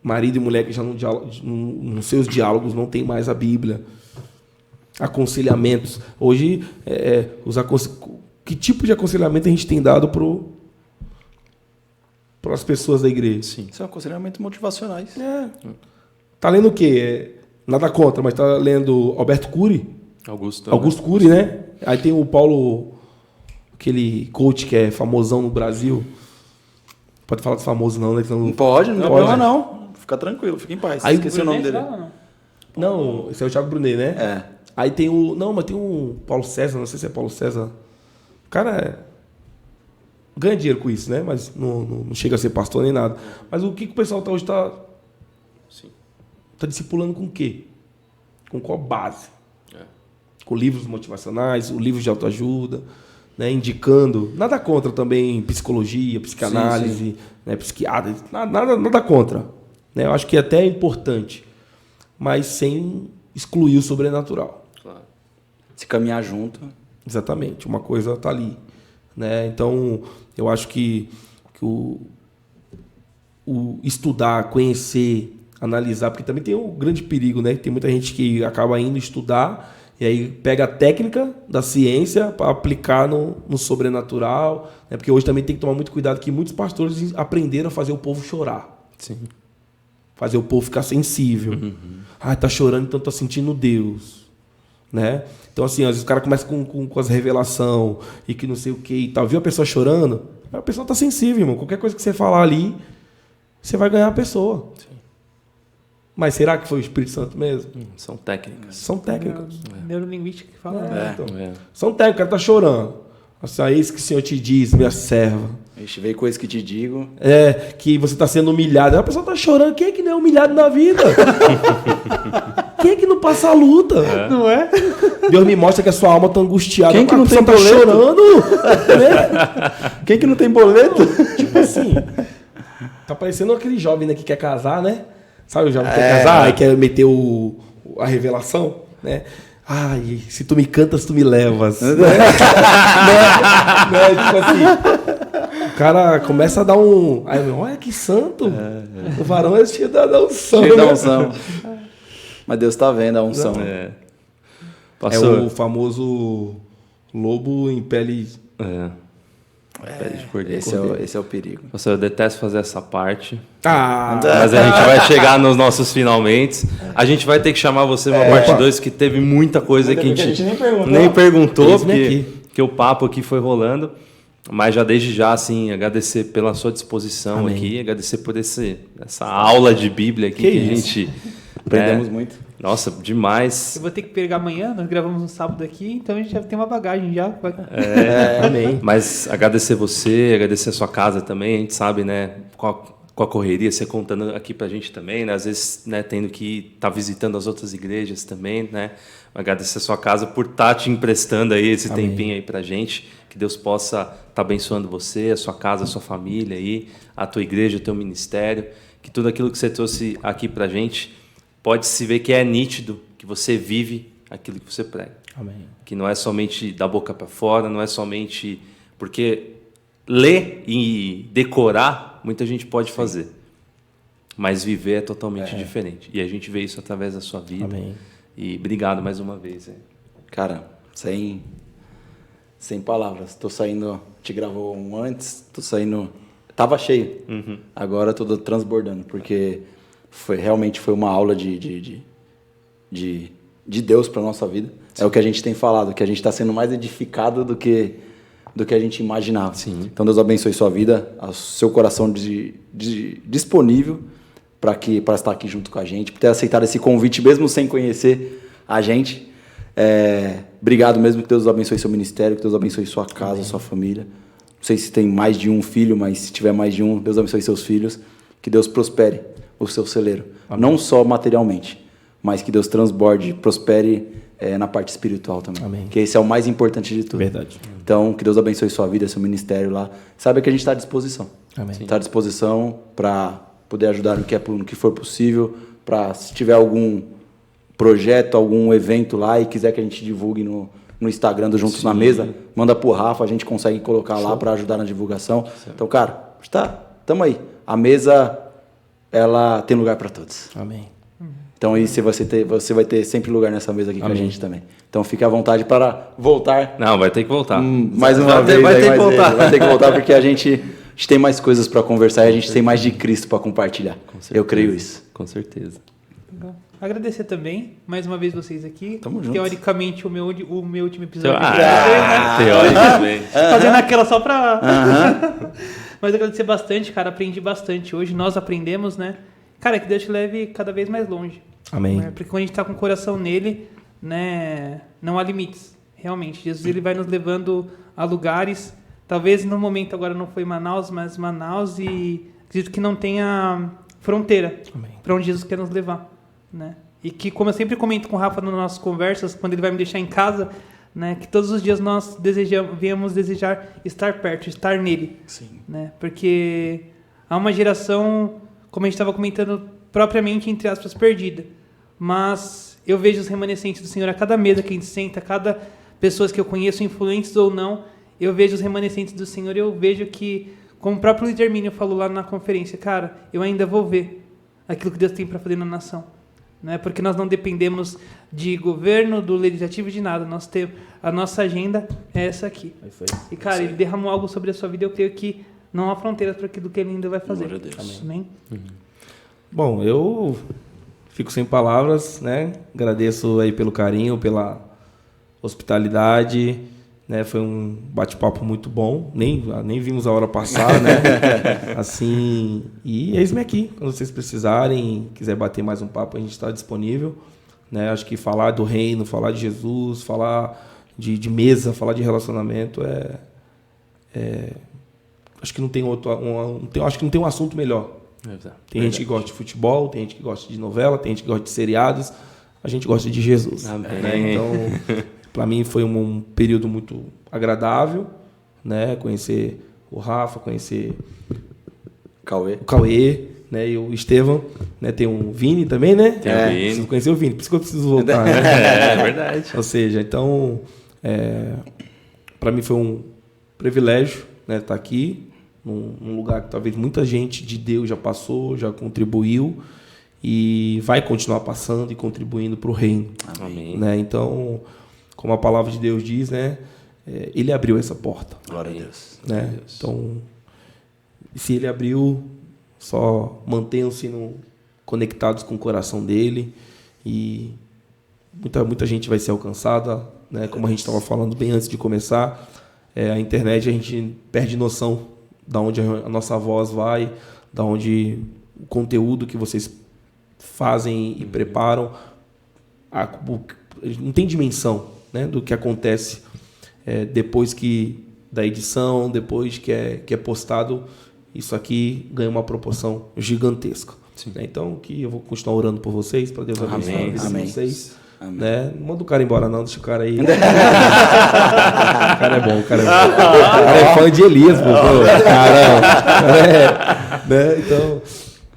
Marido e mulher que já nos seus diálogos não tem mais a Bíblia. Aconselhamentos. Hoje, que tipo de aconselhamento a gente tem dado para as pessoas da igreja? Sim. São aconselhamentos motivacionais. Tá lendo o quê? Nada contra, mas tá lendo Alberto Cury? Augusto Cury, né? Aí tem o Paulo, aquele coach que é famosão no Brasil. Pode falar de famoso não, né? Não pode, não tem problema não. Fica tranquilo, fica em paz. Aí, esqueci o nome dele. Não, esse é o Thiago Brunet, né? É. Aí tem o... Não, mas tem o Paulo César, não sei se é Paulo César. O cara ganha dinheiro com isso, né? Mas não chega a ser pastor nem nada. Mas o que o pessoal hoje está discipulando com o quê? Com qual base? Com livros motivacionais, livros de autoajuda, né? Indicando... Nada contra também psicologia, psicanálise, né? Psiquiatra, nada contra. Né? Eu acho que até é importante, mas sem excluir o sobrenatural. Claro. Se caminhar junto. Exatamente, uma coisa está ali. Né? Então, eu acho que o estudar, conhecer, analisar, porque também tem um grande perigo, né? Tem muita gente que acaba indo estudar e aí pega a técnica da ciência para aplicar no sobrenatural, né? Porque hoje também tem que tomar muito cuidado que muitos pastores aprenderam a fazer o povo chorar. Sim. Fazer o povo ficar sensível. Tá chorando, então tá sentindo Deus. né? Então, assim, às vezes o cara começa com as revelações e que não sei o que e tal. Viu a pessoa chorando? A pessoa tá sensível, irmão. Qualquer coisa que você falar ali, você vai ganhar a pessoa. Sim. Mas será que foi o Espírito Santo mesmo? São técnicas. São técnicas. Neurolinguística que fala. Então. São técnicas, o cara tá chorando. Assim, é isso que o Senhor te diz, minha serva. Ixi, veio coisa que te digo. Que você está sendo humilhado. A pessoa está chorando. Quem é que não é humilhado na vida? Quem é que não passa a luta? Não é? Deus me mostra que a sua alma está angustiada. Quem que não tem tá boleto? Chorando? Né? Quem que não tem boleto? Tipo assim, tá parecendo aquele jovem, né, que quer casar, né? Sabe o jovem que quer casar e quer meter a revelação, né? Ai, se tu me cantas, tu me levas. Né? Tipo assim, o cara começa a dar um... Aí, olha que santo. O varão é cheio da unção. Cheio da unção. Mas Deus tá vendo a unção. É o famoso lobo em pele... Pele de cordeiro. Esse é o perigo. Pastor, eu detesto fazer essa parte. Mas a gente vai chegar nos nossos finalmente. A gente vai ter que chamar você uma parte 2, que teve muita coisa que a gente nem perguntou, porque o papo aqui foi rolando. Mas já desde já, assim, agradecer pela sua disposição aqui, agradecer por essa aula de Bíblia aqui que a gente... Aprendemos muito. Nossa, demais. Eu vou ter que pegar amanhã, nós gravamos no sábado aqui, então a gente já tem uma bagagem já. Amém. Mas agradecer você, agradecer a sua casa também, a gente sabe, né, com a correria, você contando aqui pra gente também, né, às vezes, né, tendo que estar visitando as outras igrejas também, né, agradecer a sua casa por estar te emprestando aí esse tempinho aí pra gente, que Deus possa estar abençoando você, a sua casa, a sua família aí, a tua igreja, o teu ministério, que tudo aquilo que você trouxe aqui pra gente pode-se ver que é nítido, que você vive aquilo que você prega. Amém. Que não é somente da boca para fora, não é somente... Porque ler e decorar, muita gente pode fazer. Mas viver é totalmente diferente. E a gente vê isso através da sua vida. Amém. E obrigado mais uma vez. Cara, sem palavras. Tô saindo... Te gravou um antes, tô saindo... Tava cheio. Agora tô transbordando, porque... Realmente foi uma aula de Deus para nossa vida. Sim. É o que a gente tem falado, que a gente está sendo mais edificado do que a gente imaginava. Sim. Então Deus abençoe sua vida, seu coração disponível para estar aqui junto com a gente, por ter aceitado esse convite mesmo sem conhecer a gente. Obrigado mesmo, que Deus abençoe seu ministério, que Deus abençoe sua casa, Amém. Sua família. Não sei se tem mais de um filho, mas se tiver mais de um, Deus abençoe seus filhos. Que Deus prospere o seu celeiro. Amém. Não só materialmente, mas que Deus transborde, prospere na parte espiritual também. Amém. Que esse é o mais importante de tudo. Verdade. Então, que Deus abençoe sua vida, seu ministério lá. Saiba que a gente está à disposição. Está à disposição para poder ajudar no que for possível, para se tiver algum projeto, algum evento lá e quiser que a gente divulgue no Instagram do Juntos na Mesa, manda pro Rafa, a gente consegue colocar lá para ajudar na divulgação. Certo. Então, cara, tamo aí. A mesa, ela tem lugar para todos. Amém. Então, aí você vai ter sempre lugar nessa mesa aqui com a gente também. Então, fique à vontade para voltar. Não, vai ter que voltar. Mais uma vez. Vai ter que voltar. Vai ter que voltar porque a gente tem mais coisas para conversar e a gente tem mais de Cristo para compartilhar. Eu creio isso. Com certeza. Legal. Agradecer também, mais uma vez, vocês aqui. Tamo junto. Teoricamente, o meu último episódio. Teoricamente. Fazendo aquela só pra... Mas agradecer bastante, cara. Aprendi bastante hoje. Nós aprendemos, né? Cara, que Deus te leve cada vez mais longe. Amém. Né? Porque quando a gente tá com o coração nele, né? Não há limites. Realmente. Jesus, ele vai nos levando a lugares. Talvez no momento agora não foi Manaus, mas Manaus e acredito que não tenha fronteira para onde Jesus quer nos levar. Né? E que, como eu sempre comento com o Rafa nas nossas conversas, quando ele vai me deixar em casa, né, que todos os dias nós viemos desejar estar perto, estar nele. Sim. Né? Porque há uma geração, como a gente estava comentando, propriamente, entre aspas, perdida. Mas eu vejo os remanescentes do Senhor a cada mesa que a gente senta, a cada pessoas que eu conheço, influentes ou não, eu vejo os remanescentes do Senhor e eu vejo que, como o próprio Luiz Hermínio falou lá na conferência, cara, eu ainda vou ver aquilo que Deus tem para fazer na nação. Né? Porque nós não dependemos de governo, do legislativo, de nada. Nós temos, a nossa agenda é essa aqui. E, cara, ele derramou algo sobre a sua vida. Eu creio que não há fronteiras para aquilo que ele ainda vai fazer. Glória a Deus. Amém? Bom, eu fico sem palavras, né? Agradeço aí pelo carinho, pela hospitalidade, né? Foi um bate-papo muito bom. Nem vimos a hora passar, né? Assim, e eis-me aqui. Quando vocês precisarem, quiser bater mais um papo, a gente está disponível, né? Acho que falar do reino, falar de Jesus, falar de mesa, falar de relacionamento acho que não tem acho que não tem um assunto melhor. Tem gente que gosta de futebol, tem gente que gosta de novela, tem gente que gosta de seriados. A gente gosta de Jesus. Né? Então, para mim foi um período muito agradável, né? Conhecer o Rafa, conhecer o Cauê, né? E o Estevão, né? Tem o Vini também, né? Tem o Vini. Preciso conhecer o Vini, por isso que eu preciso voltar. Né? É verdade. Ou seja, então, para mim foi um privilégio, né? Estar aqui, num lugar que talvez muita gente de Deus já passou, já contribuiu e vai continuar passando e contribuindo para o reino. Amém. Né? Então, como a palavra de Deus diz, né? Ele abriu essa porta. Glória a Deus. Né? Então, se ele abriu, só mantenham-se conectados com o coração dele e muita gente vai ser alcançada, né? Como a gente estava falando bem antes de começar, a internet a gente perde noção da onde a nossa voz vai, da onde o conteúdo que vocês fazem e preparam, não tem dimensão, né, do que acontece depois da edição, depois que é postado, isso aqui ganha uma proporção gigantesca. Né? Então, que eu vou continuar orando por vocês, para Deus abençoar a vida de vocês. Né? Não manda o cara embora não, deixa o cara aí. O cara é bom, o cara é fã de Elias, pô. Caramba. Né? Então,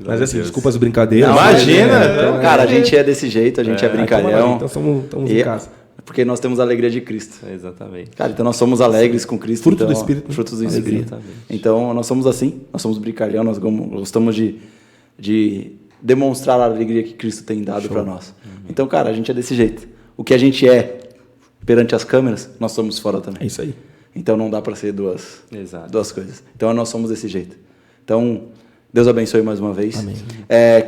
mas assim, desculpa as brincadeiras. Não, imagina. Né? Então, cara, a gente é desse jeito, a gente é brincalhão. Então estamos em casa. Porque nós temos a alegria de Cristo. Exatamente. Cara, então nós somos alegres com Cristo. Fruto então, do Espírito. Frutos do Espírito. Exatamente. Então nós somos assim, nós somos brincalhão, nós gostamos de demonstrar a alegria que Cristo tem dado para nós. Então, cara, a gente é desse jeito. O que a gente é perante as câmeras, nós somos fora também. É isso aí. Então não dá para ser duas coisas. Então nós somos desse jeito. Então, Deus abençoe mais uma vez. Amém.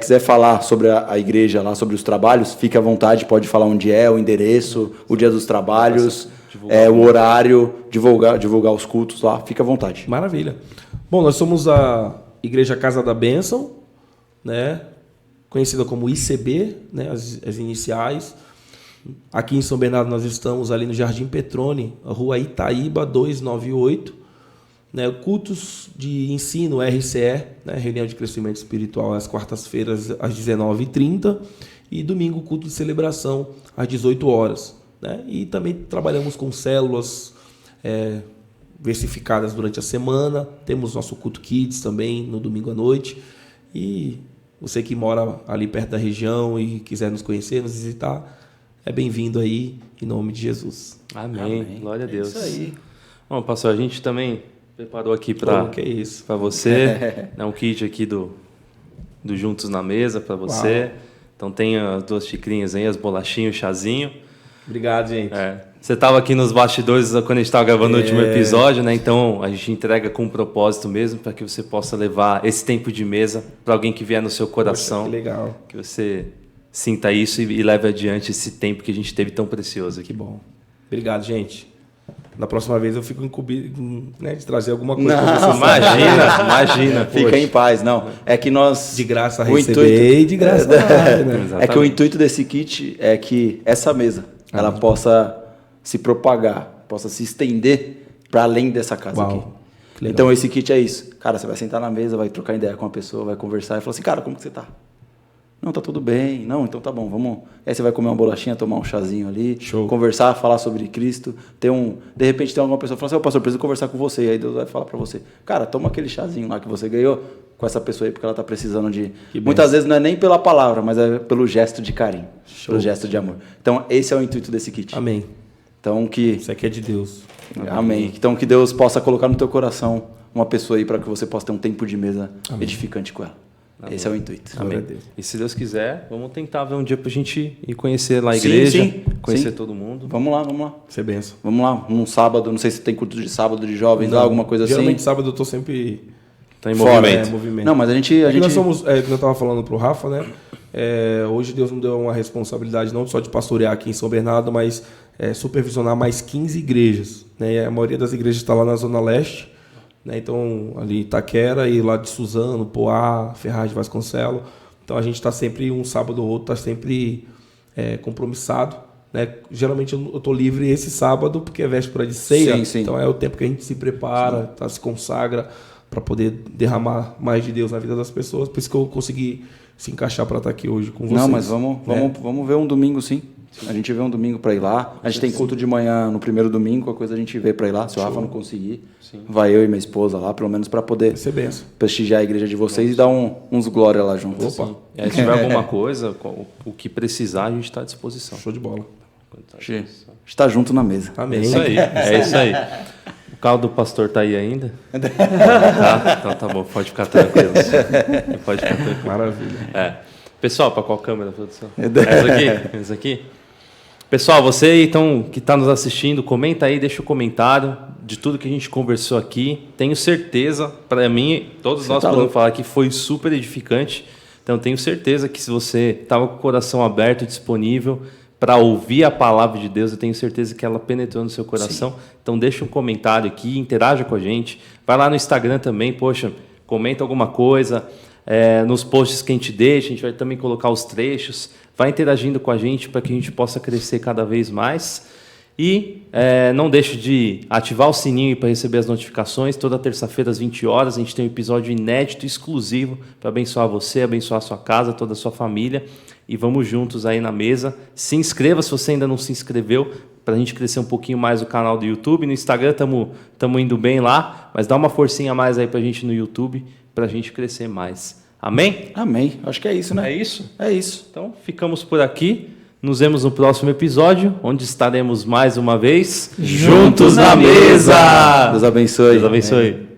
Quiser falar sobre a igreja lá, sobre os trabalhos, fique à vontade, pode falar onde é, o endereço, o dia dos trabalhos, o horário, divulgar os cultos lá, fique à vontade. Maravilha. Bom, nós somos a Igreja Casa da Bênção, né? Conhecida como ICB, né? As iniciais. Aqui em São Bernardo nós estamos ali no Jardim Petrone, a rua Itaíba 298, né? Cultos de ensino, RCE, né? Reunião de Crescimento Espiritual às quartas-feiras às 19h30 e domingo culto de celebração às 18 horas. Né? E também trabalhamos com células versificadas durante a semana, temos nosso culto Kids também no domingo à noite e você que mora ali perto da região e quiser nos conhecer, nos visitar, é bem-vindo aí, em nome de Jesus. Amém. Glória a Deus. Isso aí. Bom, pastor, a gente também preparou aqui para você, né, um kit aqui do Juntos na Mesa para você. Uau. Então tem as 2 xicrinhas aí, as bolachinhas, o chazinho. Obrigado, gente. Você estava aqui nos bastidores quando a gente estava gravando o último episódio, né? Então a gente entrega com um propósito mesmo para que você possa levar esse tempo de mesa para alguém que vier no seu coração. Poxa, que legal. Que você sinta isso e leve adiante esse tempo que a gente teve tão precioso aqui. Que bom. Obrigado, gente. Na próxima vez eu fico incumbido, né, de trazer alguma coisa para vocês. Imagina. Fica em paz. Não, é que nós... De graça receber e de graça dar, né? É que o intuito desse kit é que essa mesa ela possa se propagar, possa se estender para além dessa casa aqui. Então esse kit é isso. Cara, você vai sentar na mesa, vai trocar ideia com a pessoa, vai conversar e falar assim, cara, como que você tá? Não, tá tudo bem. Não, então tá bom, vamos... Aí você vai comer uma bolachinha, tomar um chazinho ali, conversar, falar sobre Cristo. De repente tem alguma pessoa que fala assim, pastor, preciso conversar com você. E aí Deus vai falar para você, cara, toma aquele chazinho lá que você ganhou com essa pessoa aí, porque ela tá precisando de... Muitas vezes não é nem pela palavra, mas é pelo gesto de carinho, pelo gesto de amor. Então esse é o intuito desse kit. Amém. Então Isso aqui é de Deus. Amém. Então que Deus possa colocar no teu coração uma pessoa aí para que você possa ter um tempo de mesa edificante com ela. Amém. Esse é o intuito. Amém. E se Deus quiser, vamos tentar ver um dia pra gente ir conhecer lá a igreja, conhecer todo mundo. Vamos lá. Ser benção. Vamos lá, num sábado, não sei se tem culto de sábado de jovens lá, alguma coisa geralmente assim. Sábado eu tô sempre em movimento. Não, mas a gente... Nós somos, como eu tava falando pro Rafa, né? Hoje Deus nos deu uma responsabilidade não só de pastorear aqui em São Bernardo, mas supervisionar mais 15 igrejas, né? E a maioria das igrejas está lá na Zona Leste, né? Então, ali Itaquera e lá de Suzano, Poá, Ferraz de Vasconcelos. Então, a gente está sempre, um sábado ou outro, está sempre compromissado, né? Geralmente, eu estou livre esse sábado, porque é véspera de ceia. Sim. Então, é o tempo que a gente se prepara, se consagra para poder derramar mais de Deus na vida das pessoas. Por isso que eu consegui se encaixar para estar aqui hoje com vocês. Não, mas vamos ver um domingo, sim. A gente vê um domingo para ir lá. A gente tem culto de manhã no primeiro domingo, qualquer coisa a gente vê para ir lá. Se o Rafa não conseguir, vai eu e minha esposa lá, pelo menos para poder prestigiar a igreja de vocês e dar uns glória lá juntos. Opa. Se tiver alguma coisa, o que precisar, a gente está à disposição. Show de bola. Está junto na mesa. Amém. É isso aí. O carro do pastor tá aí ainda? Tá? Então tá bom, pode ficar tranquilo. Pode ficar tranquilo. Maravilha. Pessoal, para qual câmera, produção? Essa aqui? Pessoal, você então, que está nos assistindo, comenta aí, deixa o comentário de tudo que a gente conversou aqui. Tenho certeza, para mim, todos nós podemos falar que foi super edificante. Então, tenho certeza que se você estava com o coração aberto, disponível para ouvir a palavra de Deus, eu tenho certeza que ela penetrou no seu coração. Sim. Então, deixa um comentário aqui, interaja com a gente. Vai lá no Instagram também, poxa, comenta alguma coisa. Nos posts que a gente deixa, a gente vai também colocar os trechos. Vai interagindo com a gente para que a gente possa crescer cada vez mais. E não deixe de ativar o sininho para receber as notificações. Toda terça-feira, às 20 horas, a gente tem um episódio inédito, exclusivo, para abençoar você, abençoar a sua casa, toda a sua família. E vamos juntos aí na mesa. Se inscreva se você ainda não se inscreveu, para a gente crescer um pouquinho mais o canal do YouTube. No Instagram estamos indo bem lá, mas dá uma forcinha a mais aí para a gente no YouTube, para a gente crescer mais. Amém? Amém. Acho que é isso, né? É isso? É isso. Então, ficamos por aqui. Nos vemos no próximo episódio, onde estaremos mais uma vez juntos na mesa. Deus abençoe. Deus abençoe.